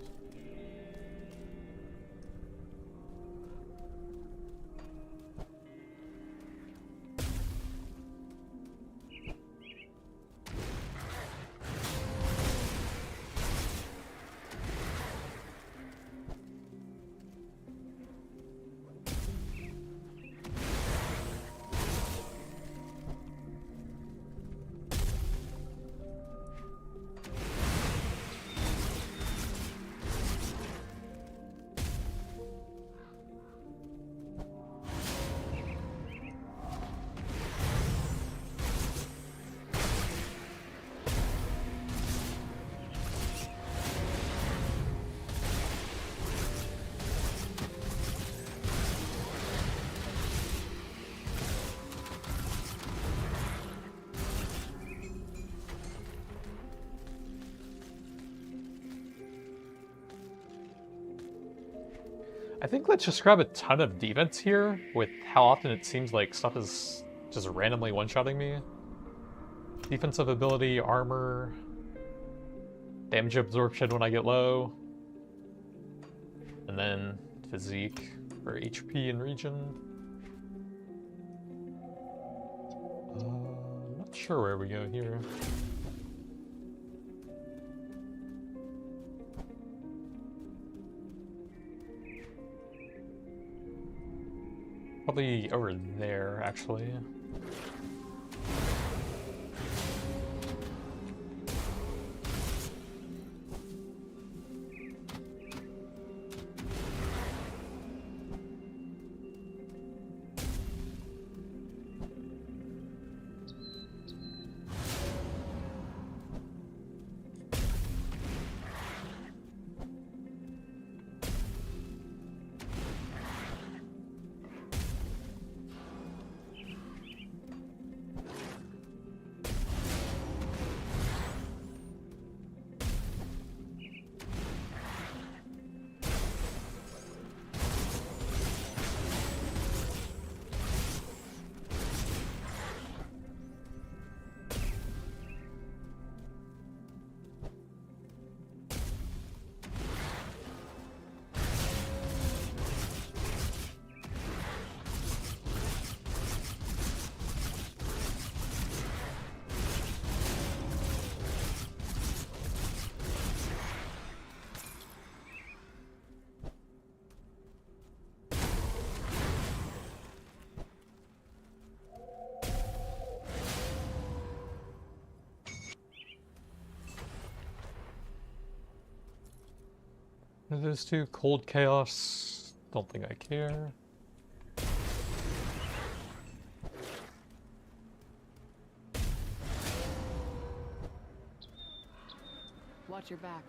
I think let's just grab a ton of defense here with how often it seems like stuff is just randomly one-shotting me. Defensive ability, armor, damage absorption when I get low, and then physique for HP and region. Not sure where we go here. Probably over there, actually. What are those two? Cold Chaos. Don't think I care. Watch your back.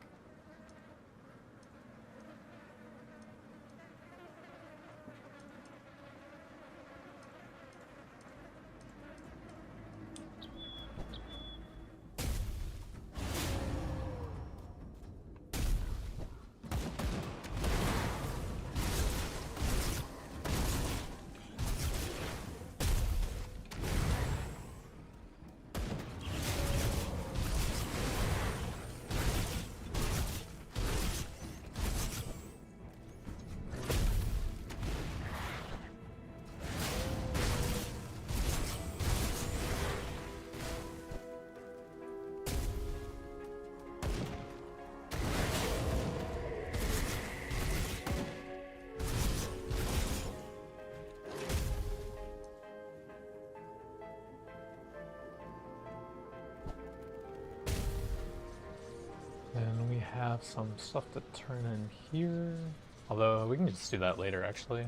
And we have some stuff to turn in here. Although we can just do that later, actually.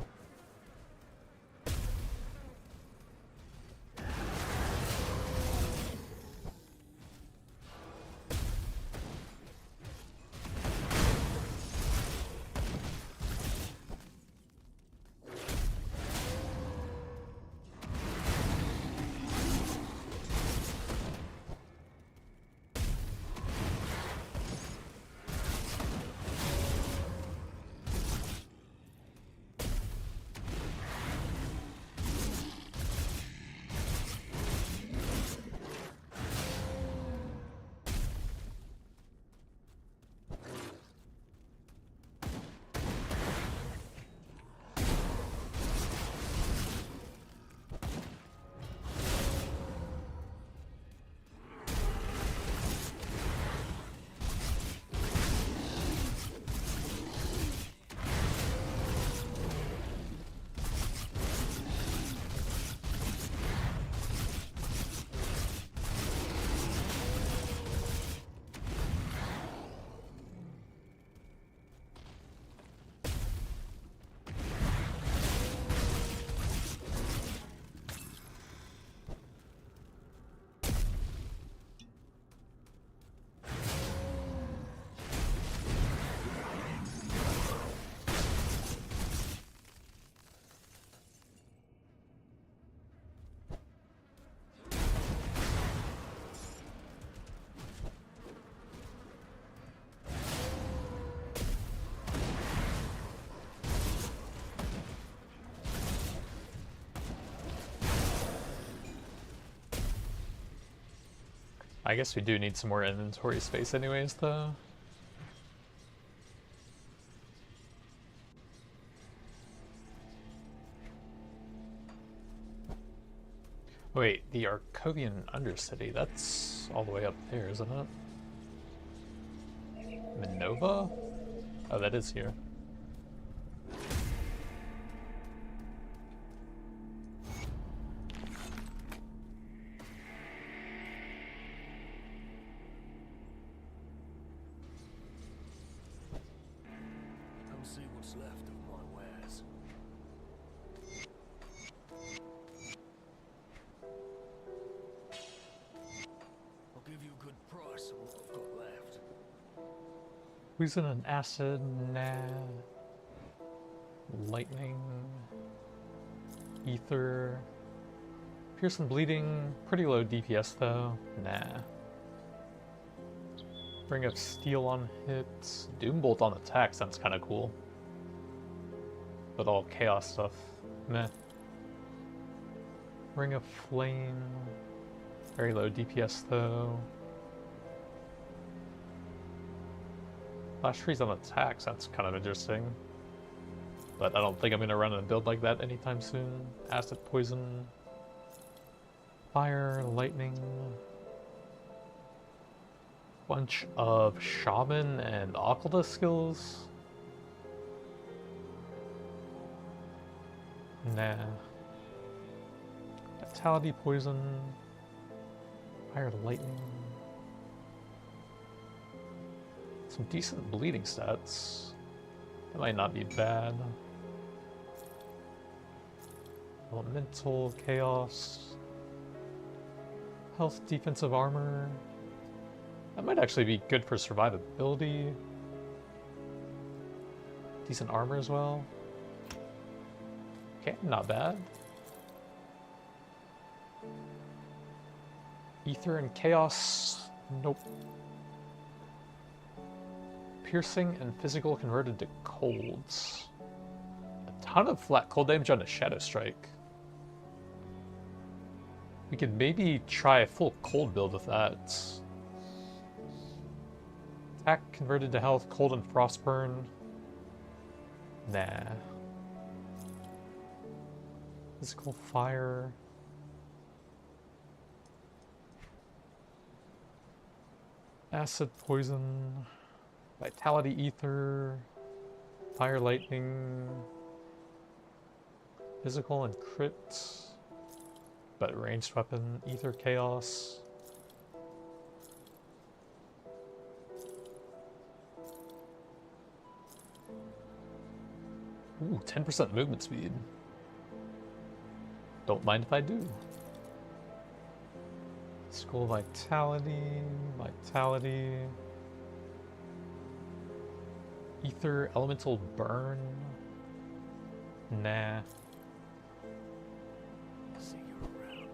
I guess we do need some more inventory space anyways, though. Wait, the Arcovian Undercity, that's all the way up there, isn't it? Minova? Oh, that is here. Come see what's left of my wares. I'll give you a good price on what I've got left. Poison and acid, nah. Lightning. Ether. Pierce and bleeding, pretty low DPS though. Nah. Bring up steel on hits. Doombolt on attack sounds kind of cool. But all chaos stuff, meh. Ring of flame. Very low DPS though. Flash freeze on attack sounds kind of interesting. But I don't think I'm going to run a build like that anytime soon. Acid poison. Fire, lightning. Bunch of shaman and occultist skills. Nah. Vitality poison. Fire, lightning. Some decent bleeding stats. That might not be bad. Elemental, chaos. Health, defensive armor. That might actually be good for survivability. Decent armor as well. Okay, not bad. Ether and chaos. Nope. Piercing and physical converted to colds. A ton of flat cold damage on a Shadow Strike. We could maybe try a full cold build with that. Attack converted to health, cold and frostburn. Nah. Physical fire. Acid poison. Vitality ether. Fire lightning. Physical and crit. But ranged weapon, ether chaos. Ooh, 10% movement speed. Don't mind if I do. Skull vitality, vitality. Ether, elemental burn. Nah. See you around.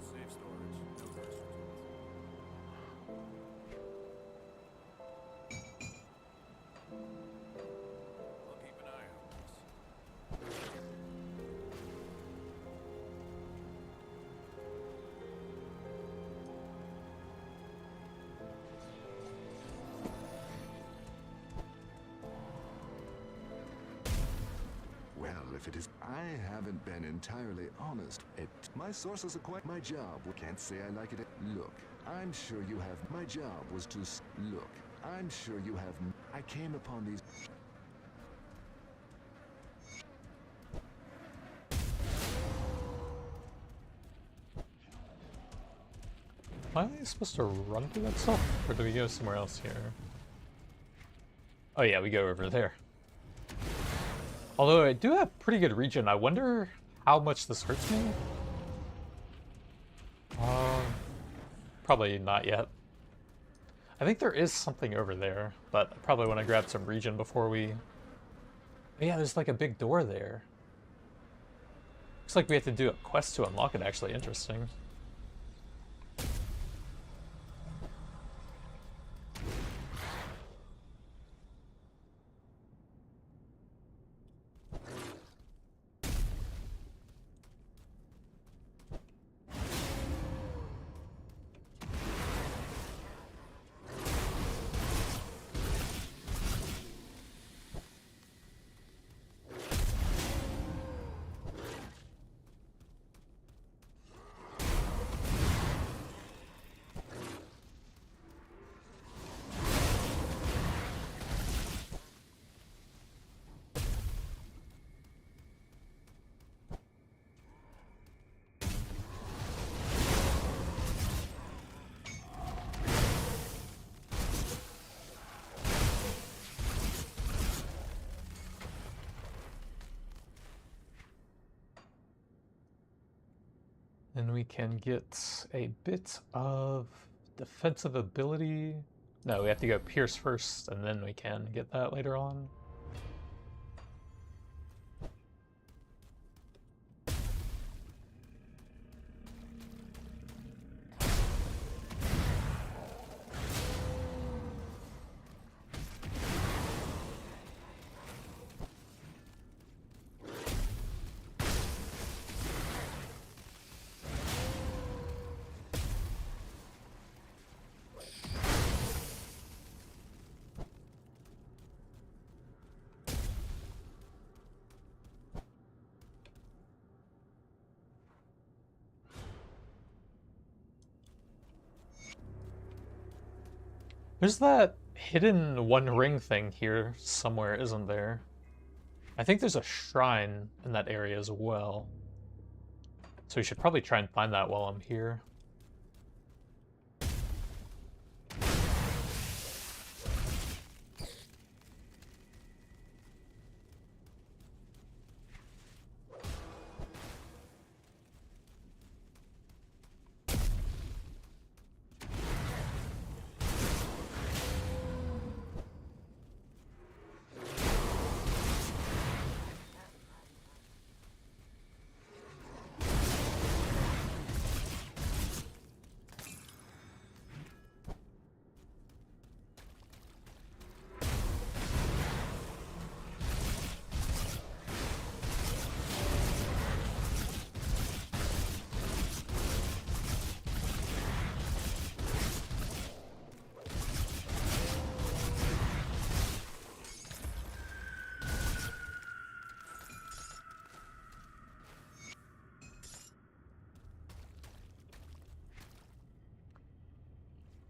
Safe storage. No restrictions. I'll keep an eye on this. Well, if it is, I haven't been entirely honest. My sources are quite my job. Can't say I like it. Look, I'm sure you have. My job was to look. I'm sure you have. I came upon these. Am I supposed to run through that stuff? Or do we go somewhere else here? Oh yeah, we go over there. Although I do have pretty good regen, I wonder how much this hurts me? Probably not yet. I think there is something over there, but I probably want to grab some regen before we... Yeah, there's like a big door there. Looks like we have to do a quest to unlock it, actually. Interesting. we can get a bit of defensive ability. No, we have to go pierce first, and then we can get that later on. There's that hidden one ring thing here somewhere, isn't there? I think there's a shrine in that area as well. So we should probably try and find that while I'm here.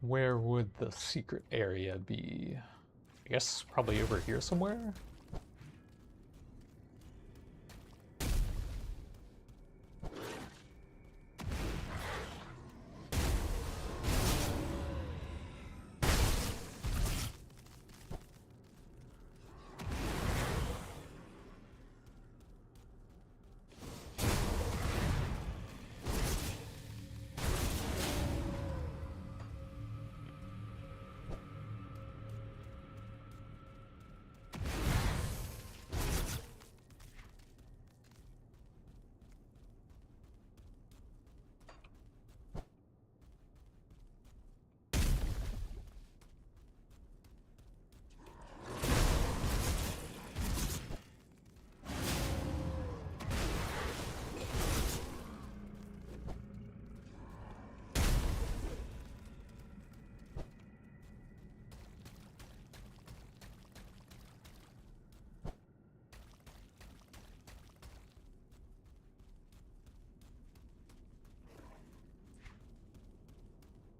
Where would the secret area be? I guess probably over here somewhere?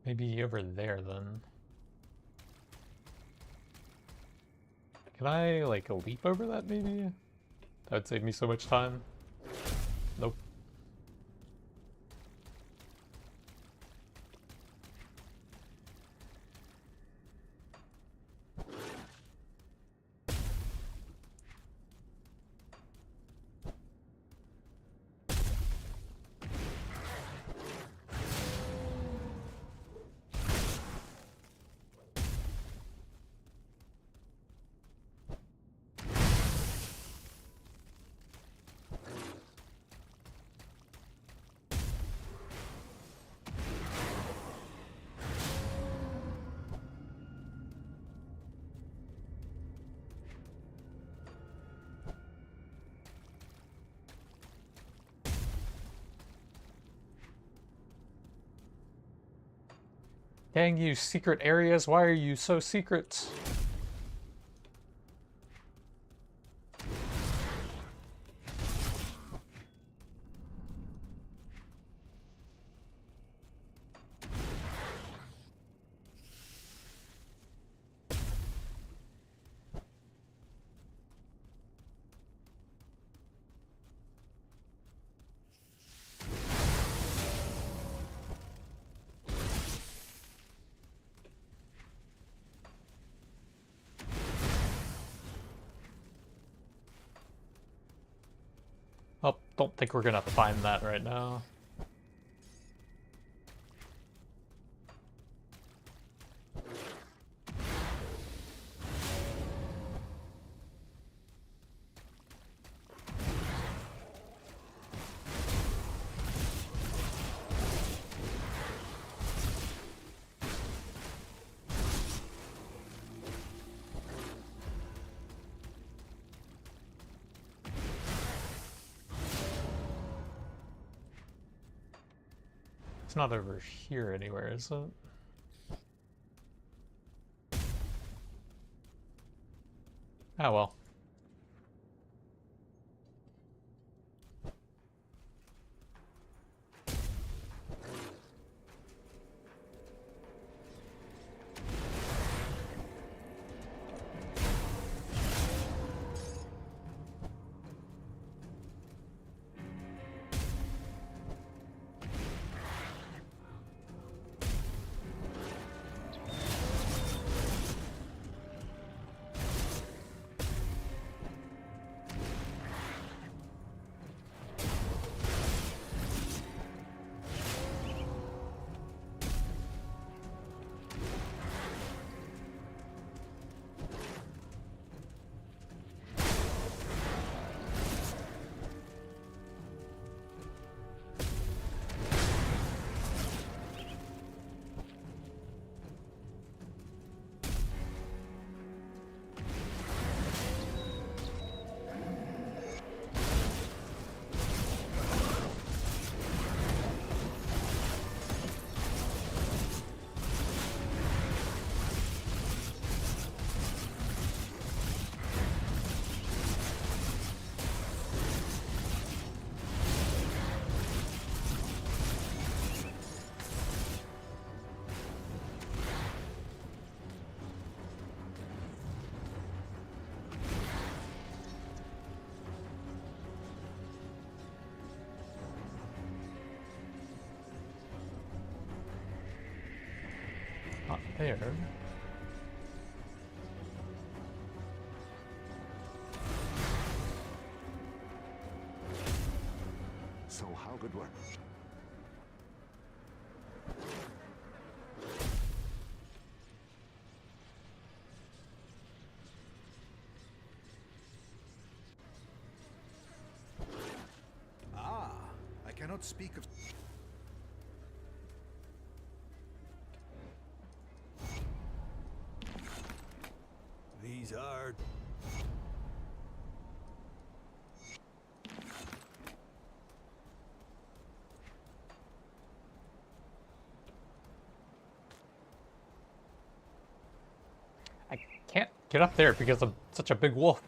Maybe over there, then. Can I, like, leap over that, maybe? That would save me so much time. Nope. Dang you, secret areas, why are you so secret? Oh, don't think we're gonna find that right now. It's not over here anywhere, is it? Oh well. Not there. So how good work? Ah, I cannot speak of... These are... I can't get up there because I'm such a big wolf.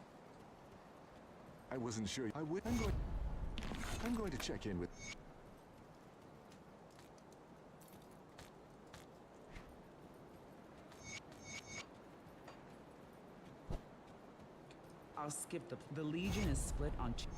I wasn't sure. I'm going to check in with... I'll skip the Legion is split on two.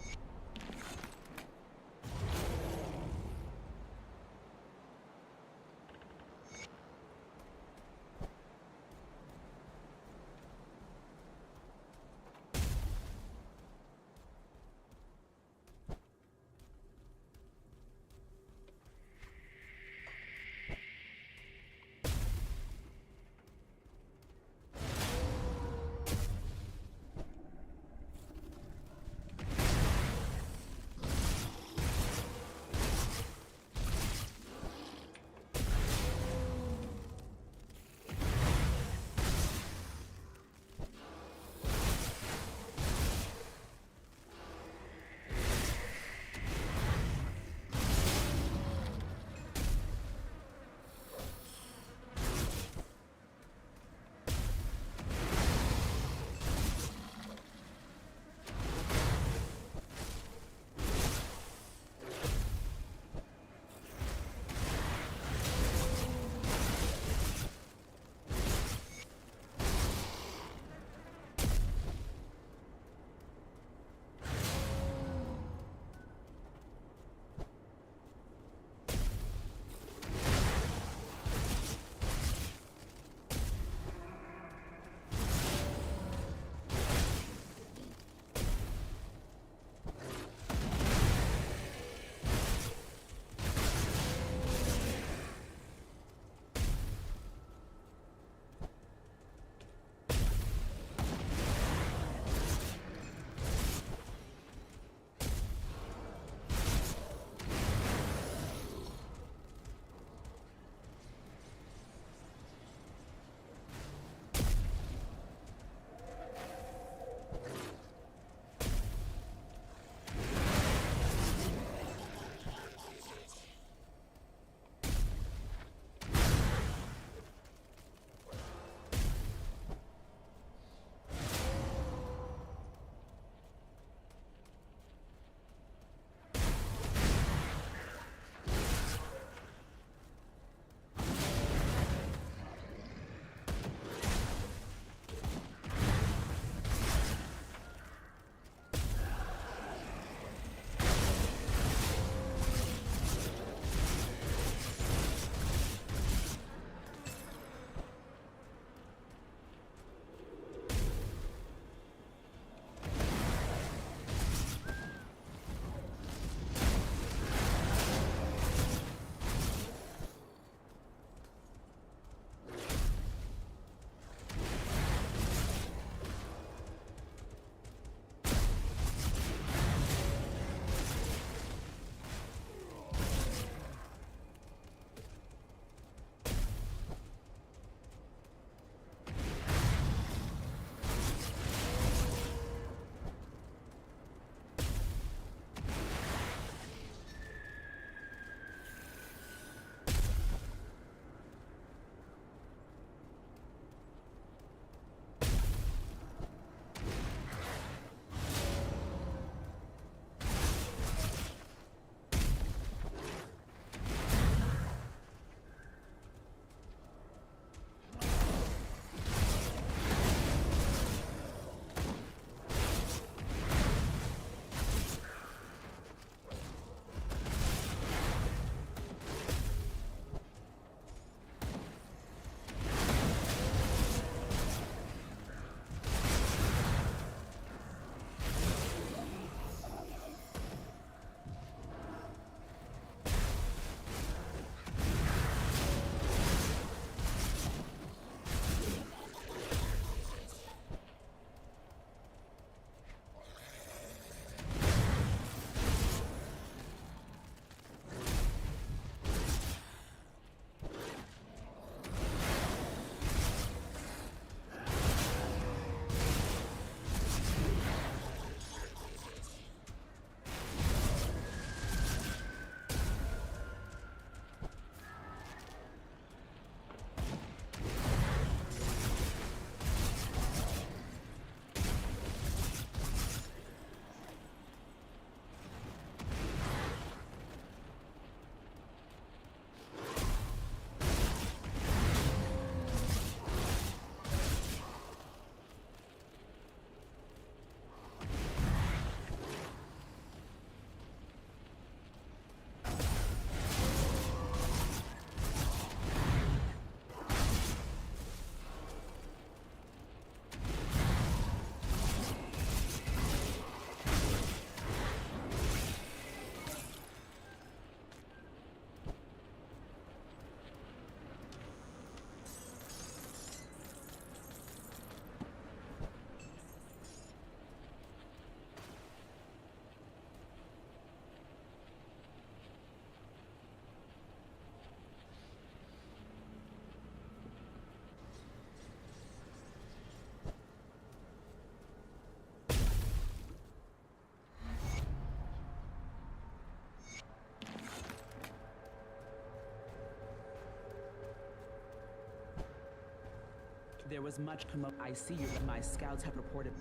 There was much commotion. I see you. My scouts have reported.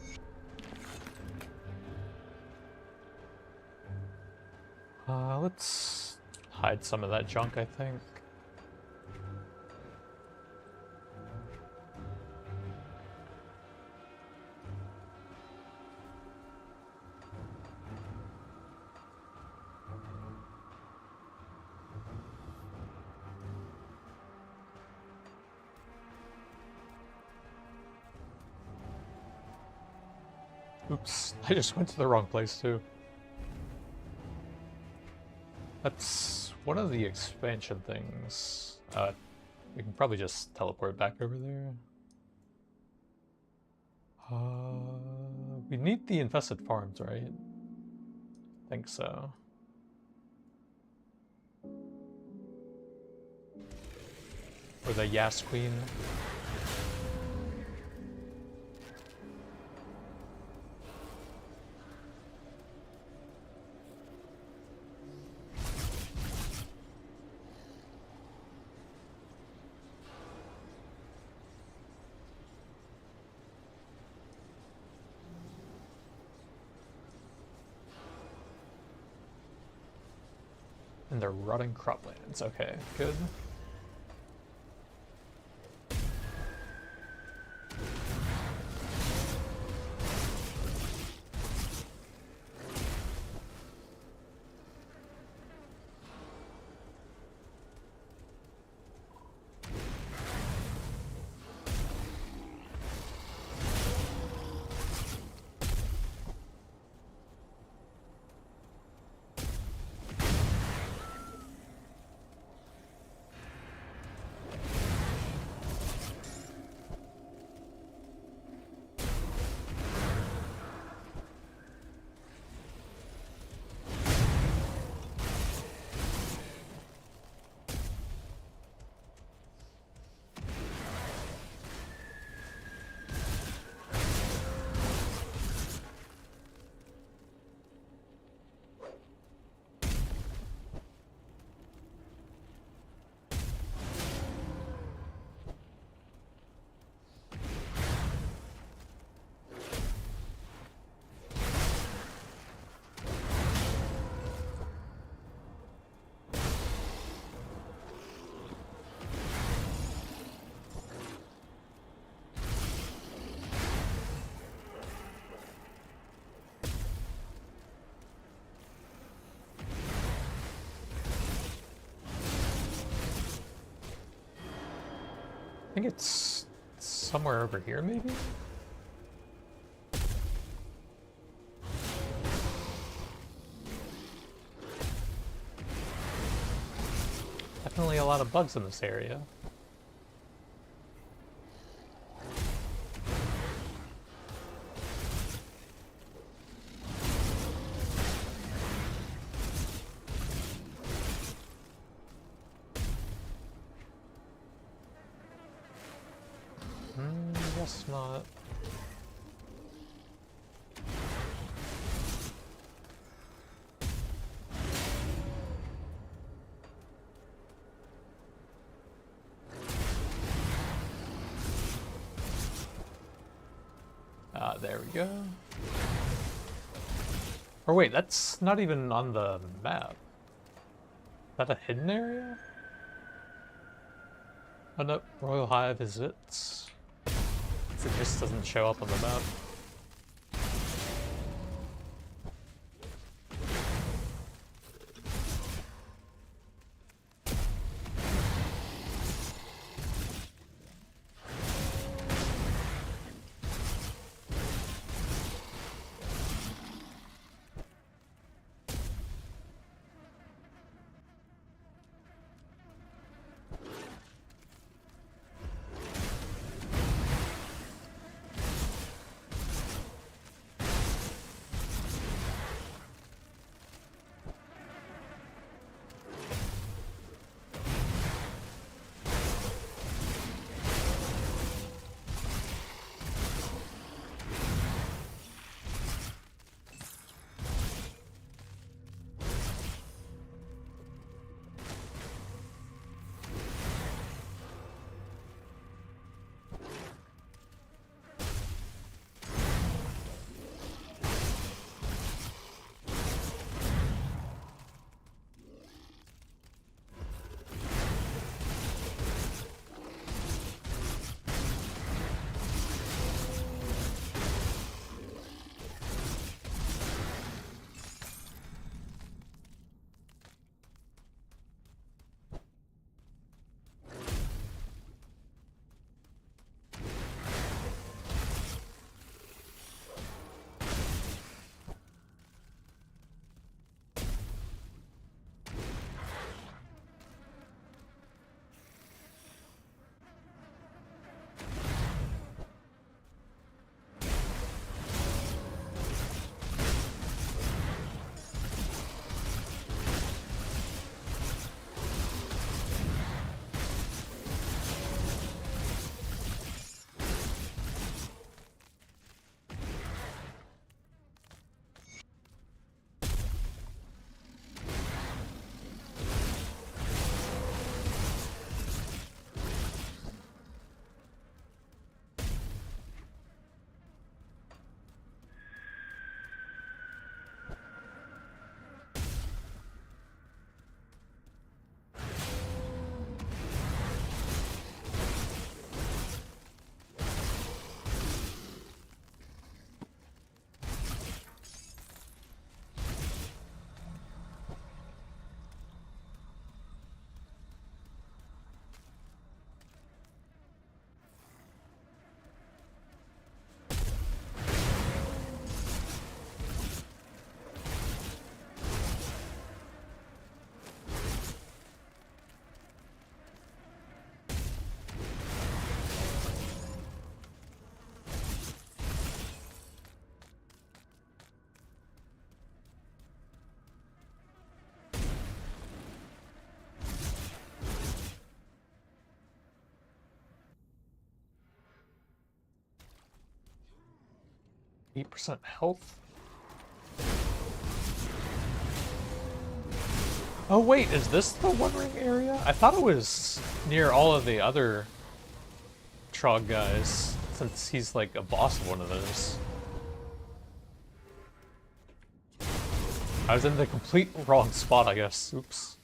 Let's hide some of that junk, I think. Oops, I just went to the wrong place too. That's one of the expansion things. We can probably just teleport back over there. We need the infested farms, right? I think so. Or the Yas Queen. And they're rotting croplands. Okay, good. I think it's somewhere over here, maybe? Definitely a lot of bugs in this area. Guess not. There we go. Or wait, that's not even on the map. Is that a hidden area? Oh no, Royal Hive is it. It just doesn't show up on the map. 8% health. Oh wait, is this the One Ring area? I thought it was near all of the other Trog guys, since he's like a boss of one of those. I was in the complete wrong spot, I guess. Oops.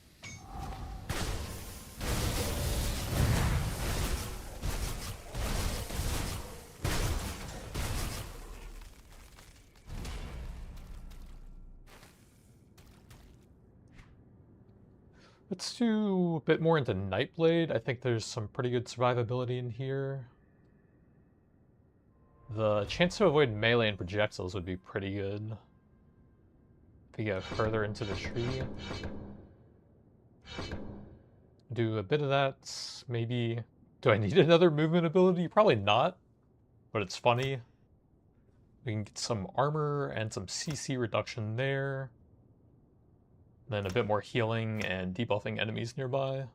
Let's do a bit more into Nightblade. I think there's some pretty good survivability in here. The chance to avoid melee and projectiles would be pretty good. If we go further into the tree. Do a bit of that, maybe. Do I need another movement ability? Probably not, but it's funny. We can get some armor and some CC reduction there. Then a bit more healing and debuffing enemies nearby.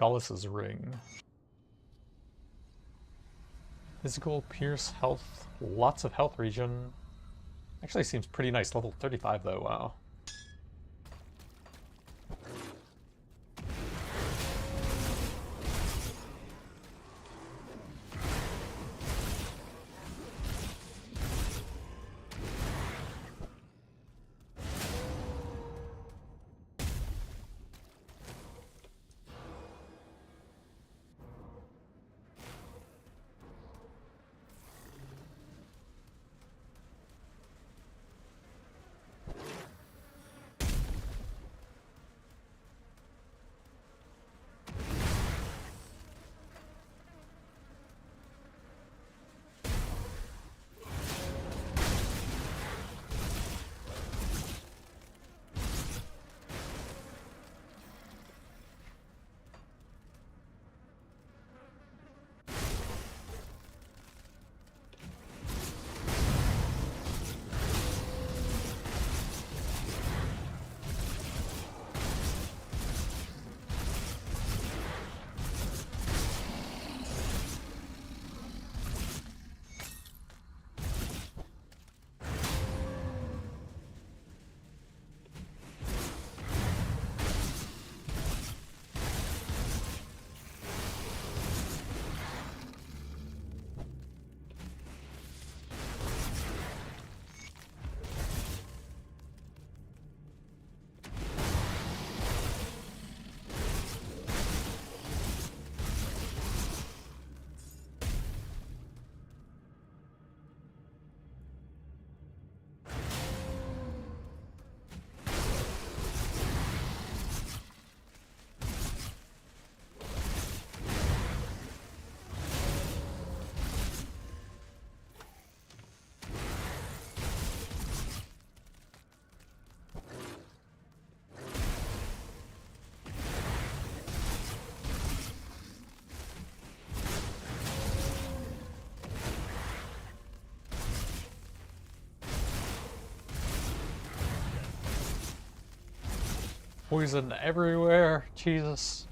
Gallus's ring. Physical, pierce, health, lots of health regen. Actually seems pretty nice. Level 35 though, wow. Poison everywhere, Jesus.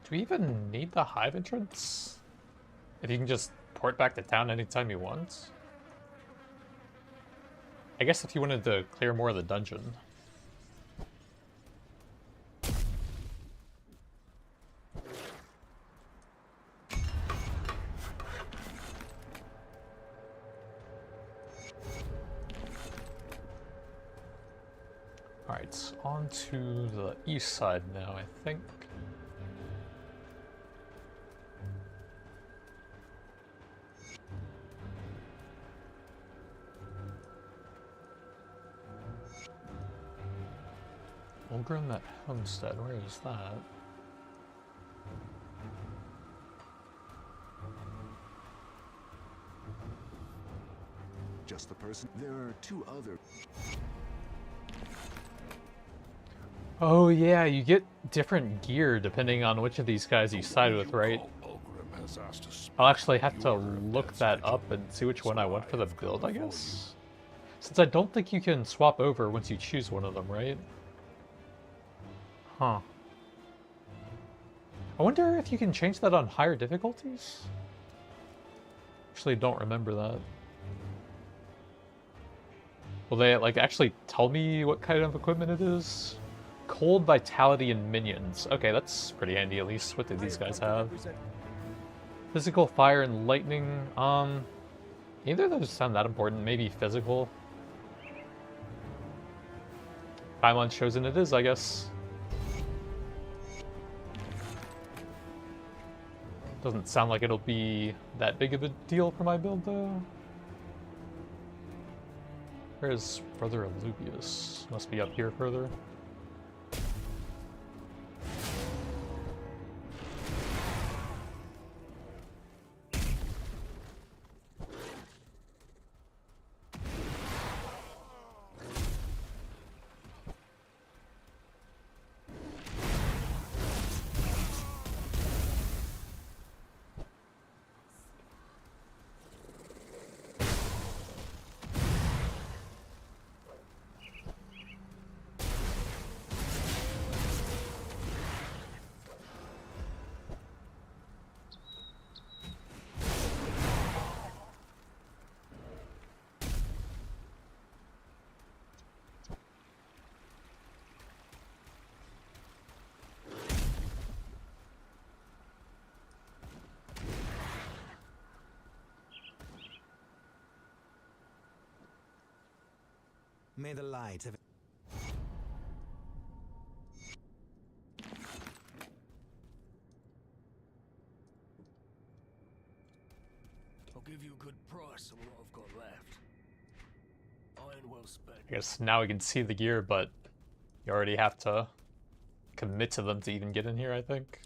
Do we even need the hive entrance? If you can just port back to town anytime you want? I guess if you wanted to clear more of the dungeon. Alright, on to the east side now, I think. Ulgrim at Homestead, where is that? Just the person. There are two other. Oh yeah, you get different gear depending on which of these guys you side with, right? I'll actually have to look that up and see which one I want for the build, I guess? Since I don't think you can swap over once you choose one of them, right? Huh. I wonder if you can change that on higher difficulties? Actually, don't remember that. Will they, like, actually tell me what kind of equipment it is? Cold, Vitality, and Minions. Okay, that's pretty handy at least. What do these guys have? Physical, Fire, and Lightning. Neither of those sound that important. Maybe Physical. Paimon chosen it is, I guess. Doesn't sound like it'll be that big of a deal for my build, though. Where's Brother Alubius? Must be up here further. May the light of I'll give you a good price on what I've got left. Iron well spent. I guess now we can see the gear, but you already have to commit to them to even get in here, I think.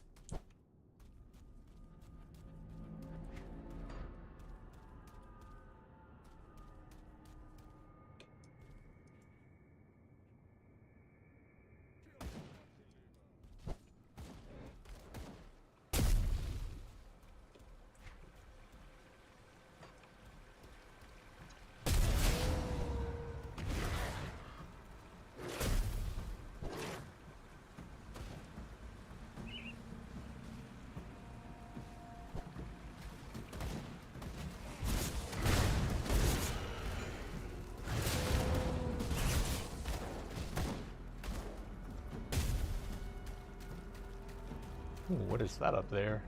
Ooh, what is that up there?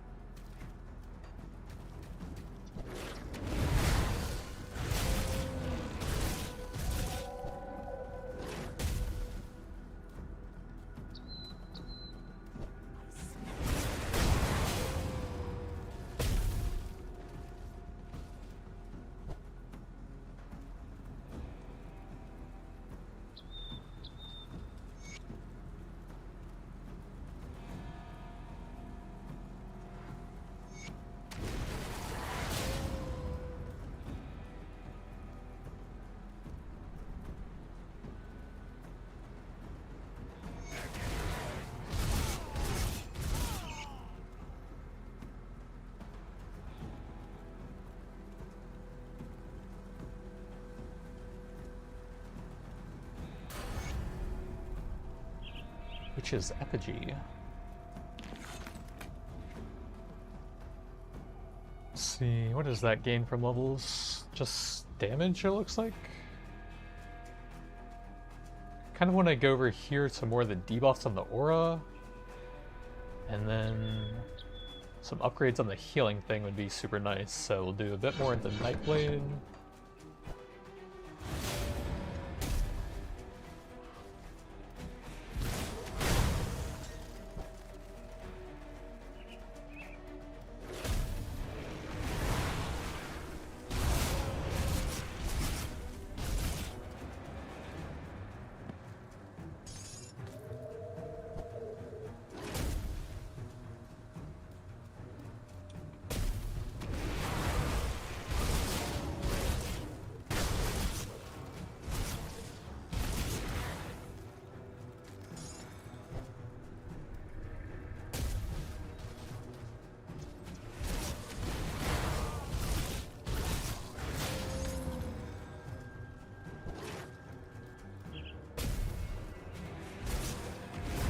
Which is effigy. Let's see, what does that gain from levels? Just damage, it looks like? Kind of want to go over here to more of the debuffs on the aura. And then some upgrades on the healing thing would be super nice. So we'll do a bit more into Nightblade.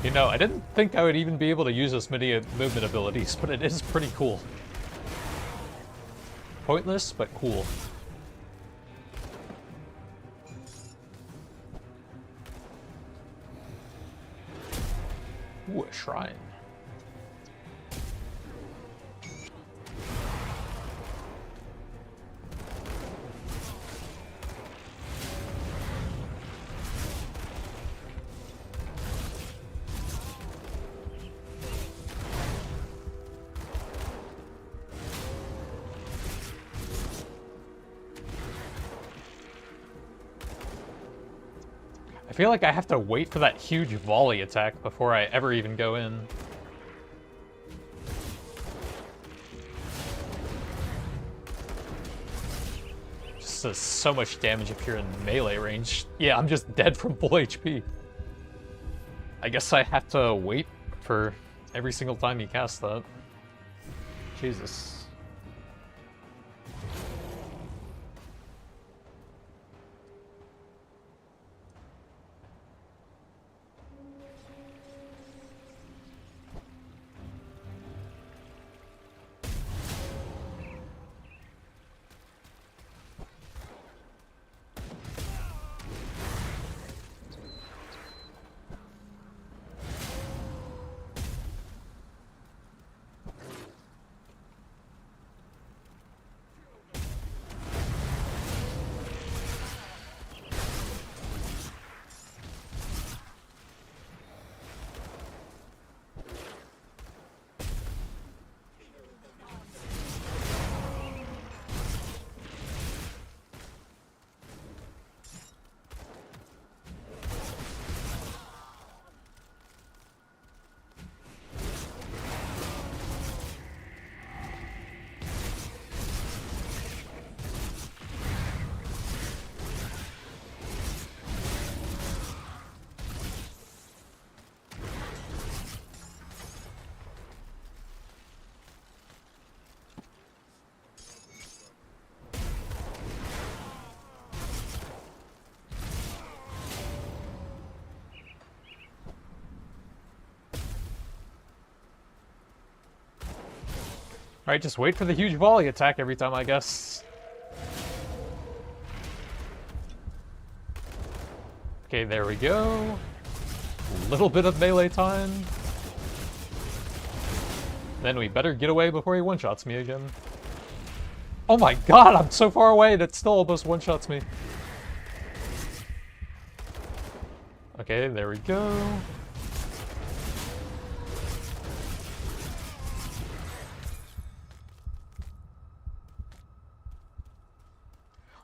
You know, I didn't think I would even be able to use this many movement abilities, but it is pretty cool. Pointless, but cool. Ooh, a shrine. I feel like I have to wait for that huge volley attack before I ever even go in. Just does so much damage if you're in melee range. Yeah, I'm just dead from full HP. I guess I have to wait for every single time you cast that. Jesus. Alright, just wait for the huge volley attack every time, I guess. Okay, there we go. A little bit of melee time. Then we better get away before he one-shots me again. Oh my god, I'm so far away that still almost one-shots me. Okay, there we go.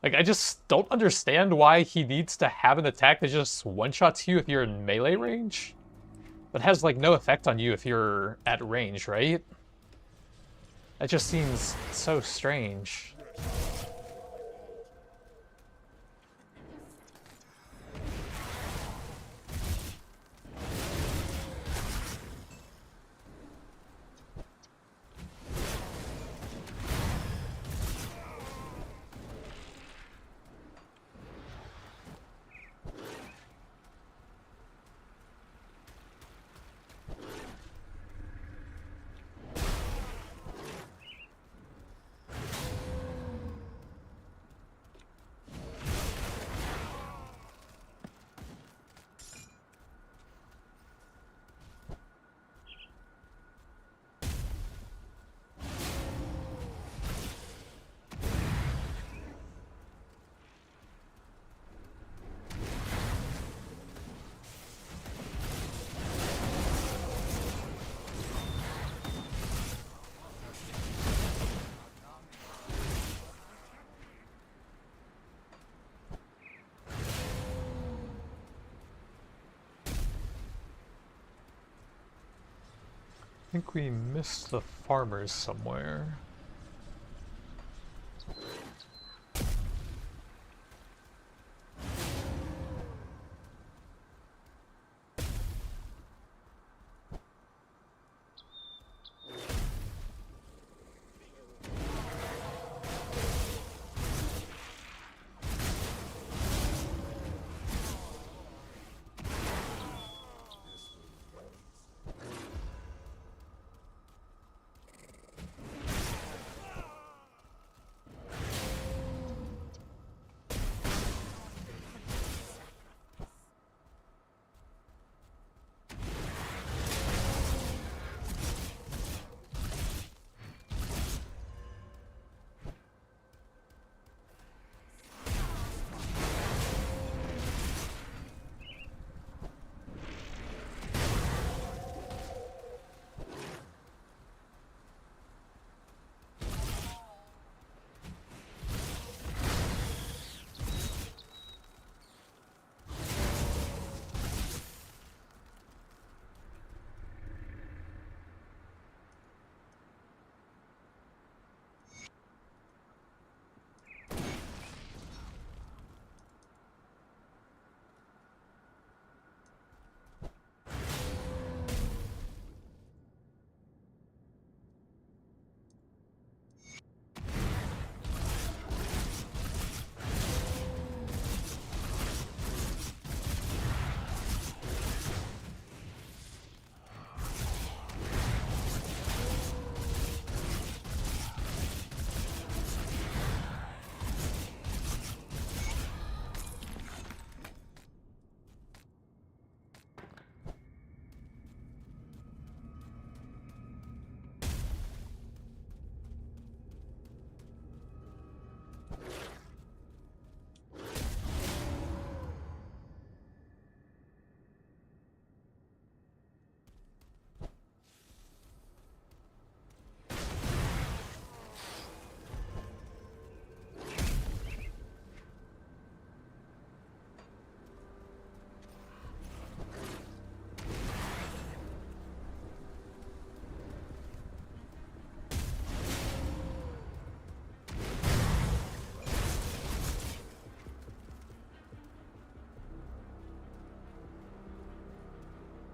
Like, I just don't understand why he needs to have an attack that just one-shots you if you're in melee range. But has, like, no effect on you if you're at range, right? That just seems so strange. I think we missed the farmers somewhere.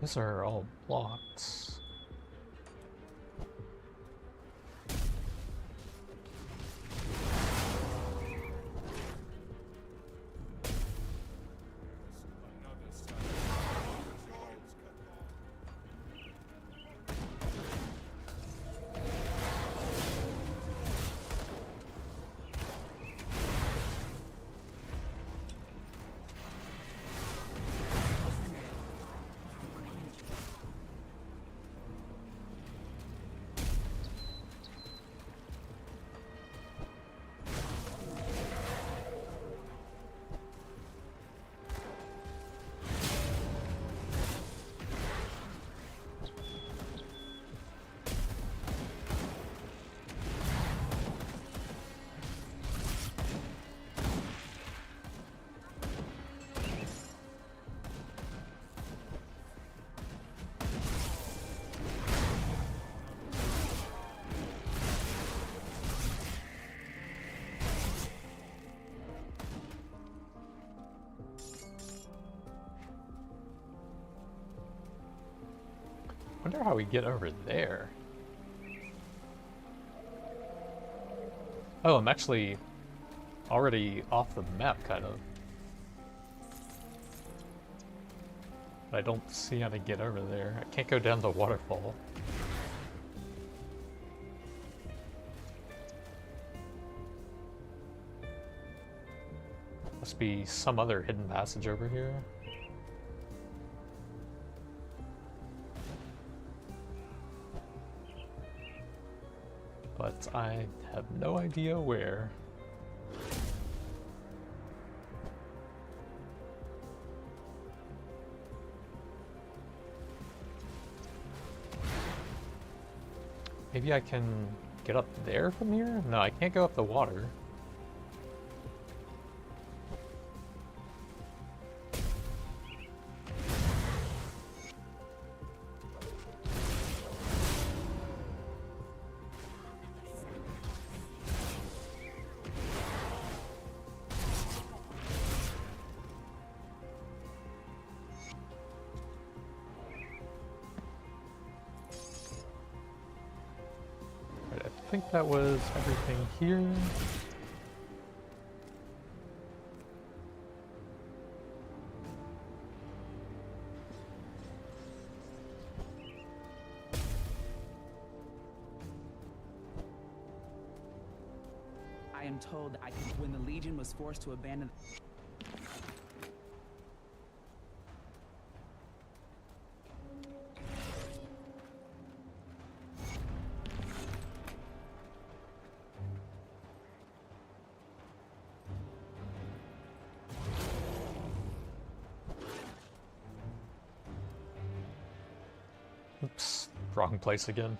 These are all blocked. Wonder how we get over there. Oh, I'm actually already off the map, kind of. But I don't see how to get over there. I can't go down the waterfall. Must be some other hidden passage over here. But I have no idea where. Maybe I can get up there from here? No, I can't go up the water. think that was everything here. I am told that when the Legion was forced to abandon. Oops, wrong place again.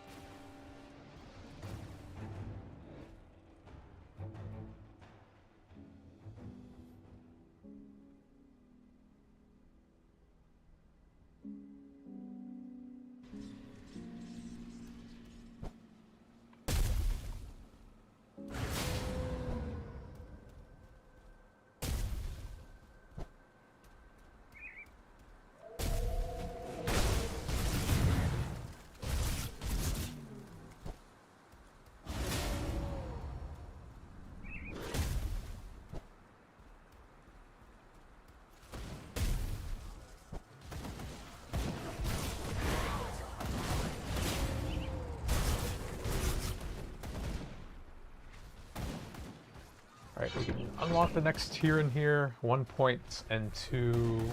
Alright, we can unlock the next tier in here. 1 point and 2...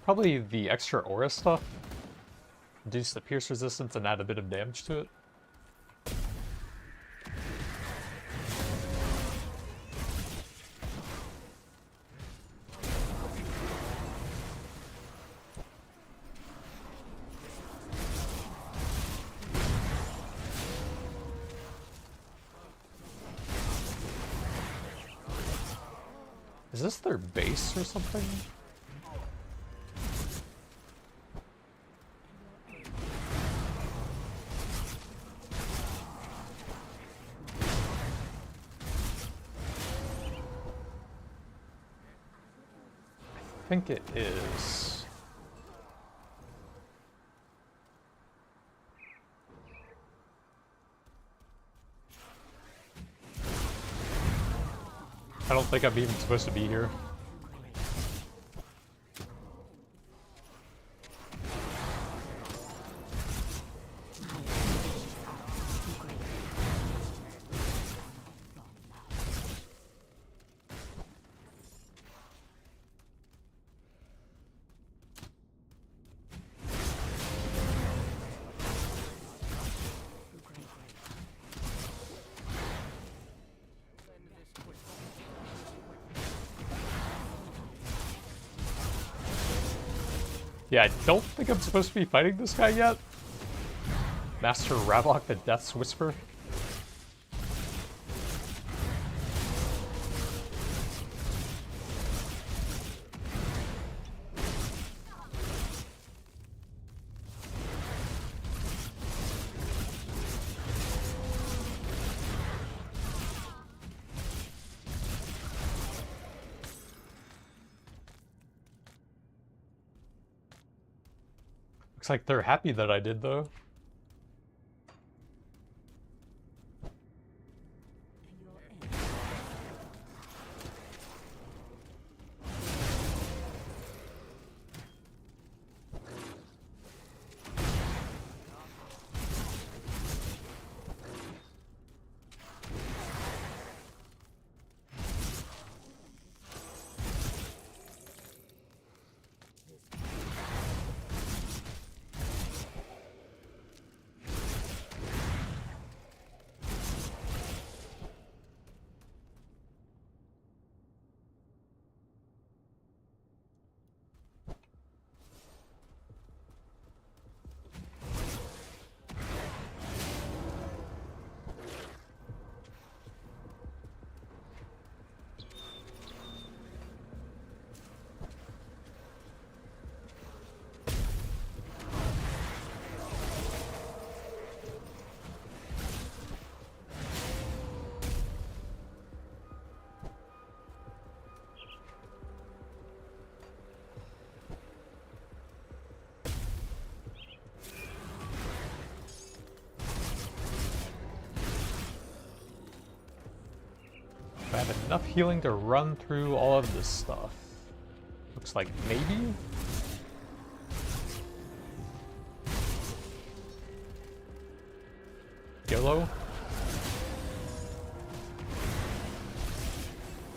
Probably the extra aura stuff. Reduce the pierce resistance and add a bit of damage to it. Is this their base or something? I think it is. I don't think I'm even supposed to be here. Yeah, I don't think I'm supposed to be fighting this guy yet. Master Ravlock the Death's Whisper. Looks like they're happy that I did, though. have enough healing to run through all of this stuff. Looks like maybe? YOLO?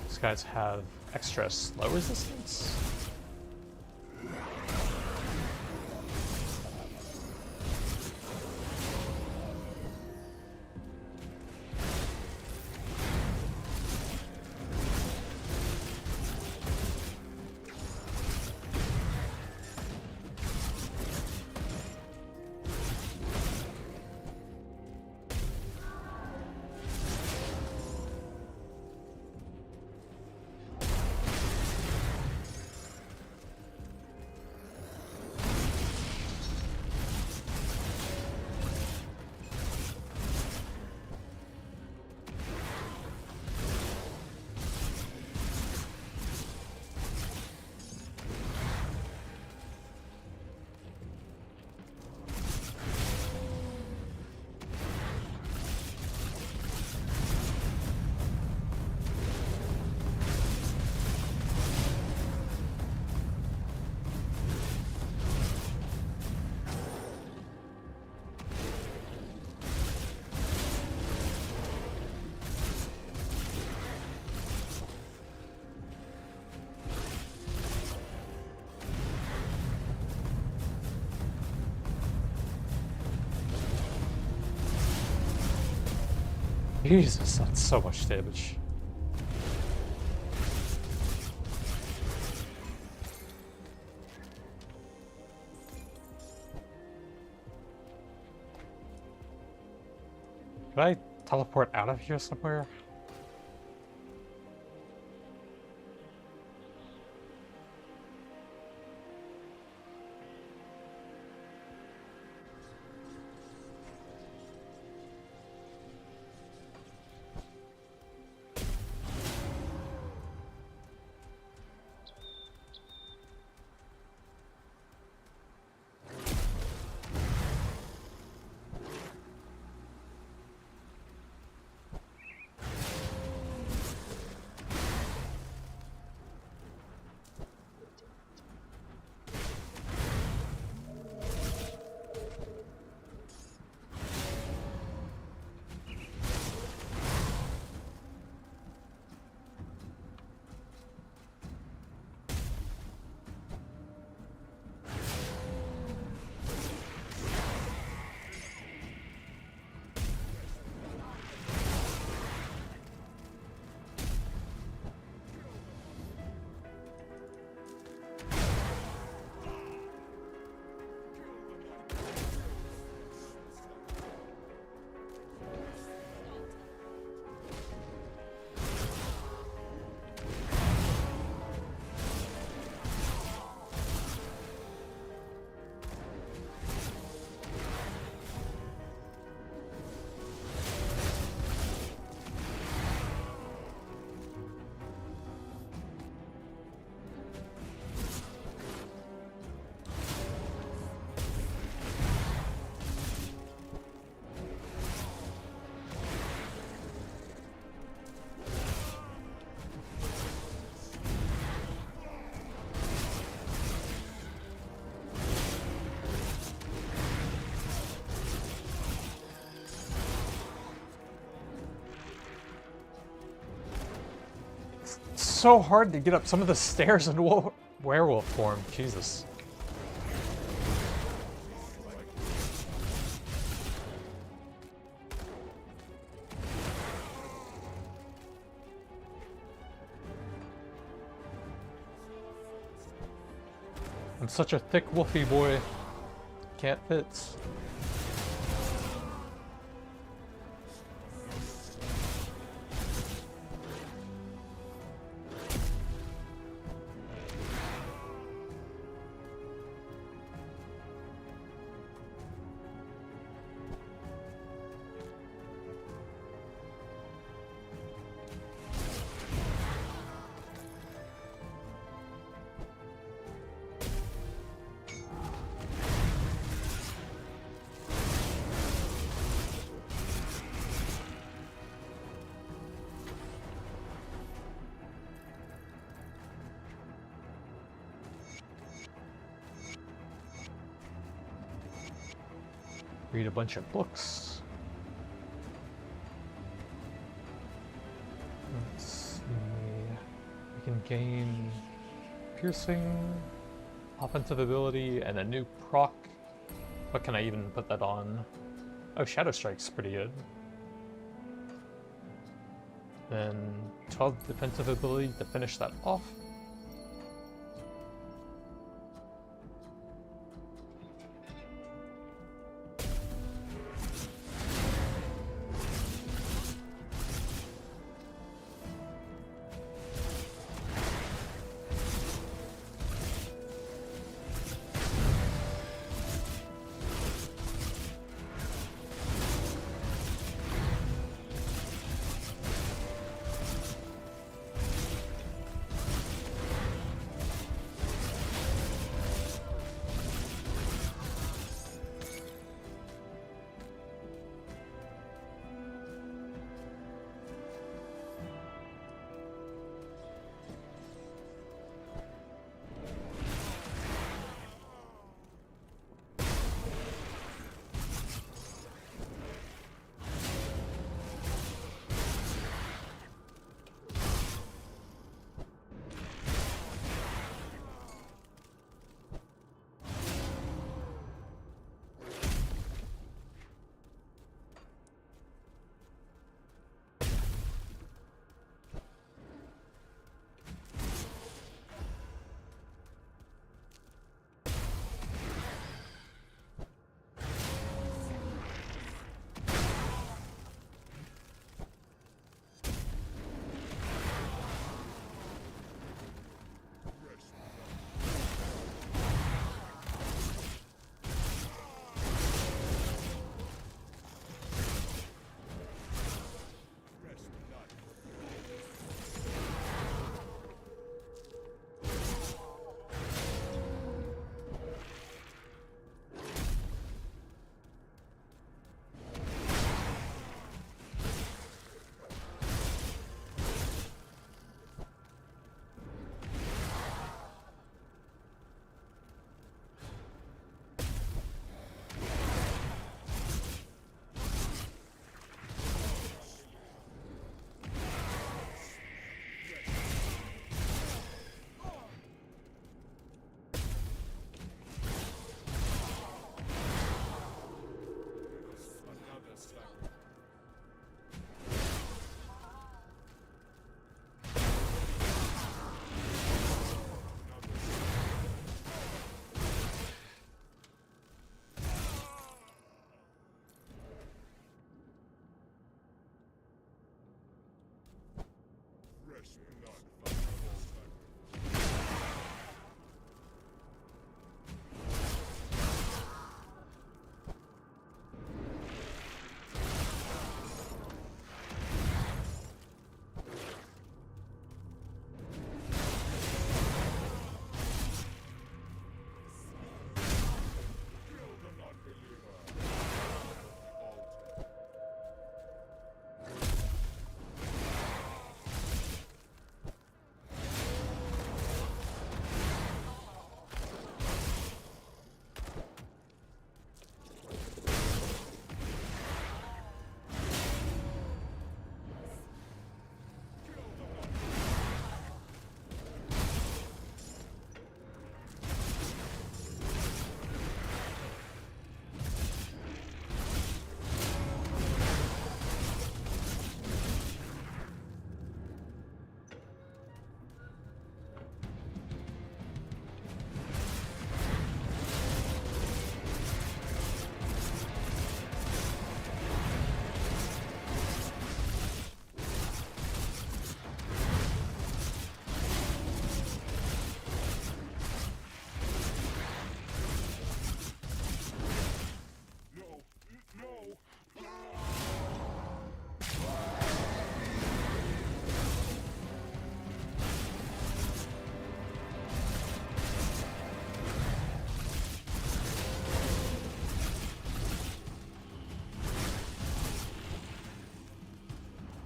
These guys have extra slow resistance? Jesus, that's so much damage. Could I teleport out of here somewhere? So hard to get up some of the stairs in werewolf form. Jesus. I'm such a thick wolfy boy. Can't fit. Read a bunch of books. Let's see. We can gain piercing, offensive ability, and a new proc. What can I even put that on? Oh, Shadow Strike's pretty good. Then 12 defensive ability to finish that off.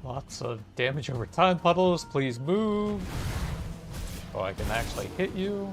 Lots of damage over time puddles, please move. Oh, I can actually hit you.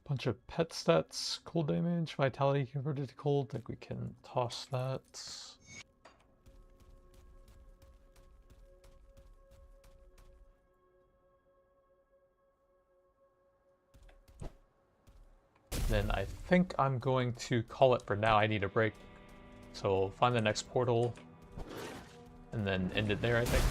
Bunch of pet stats, cold damage, vitality converted to cold. I think we can toss that. Then I think I'm going to call it for now. I need a break. So find the next portal and then end it there, I think.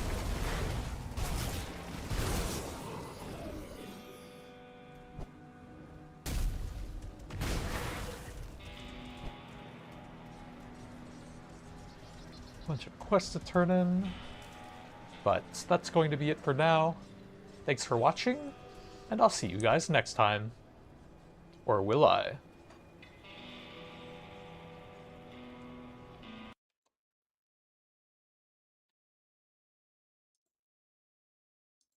Bunch of quests to turn in. But that's going to be it for now. Thanks for watching, and I'll see you guys next time. Or will I?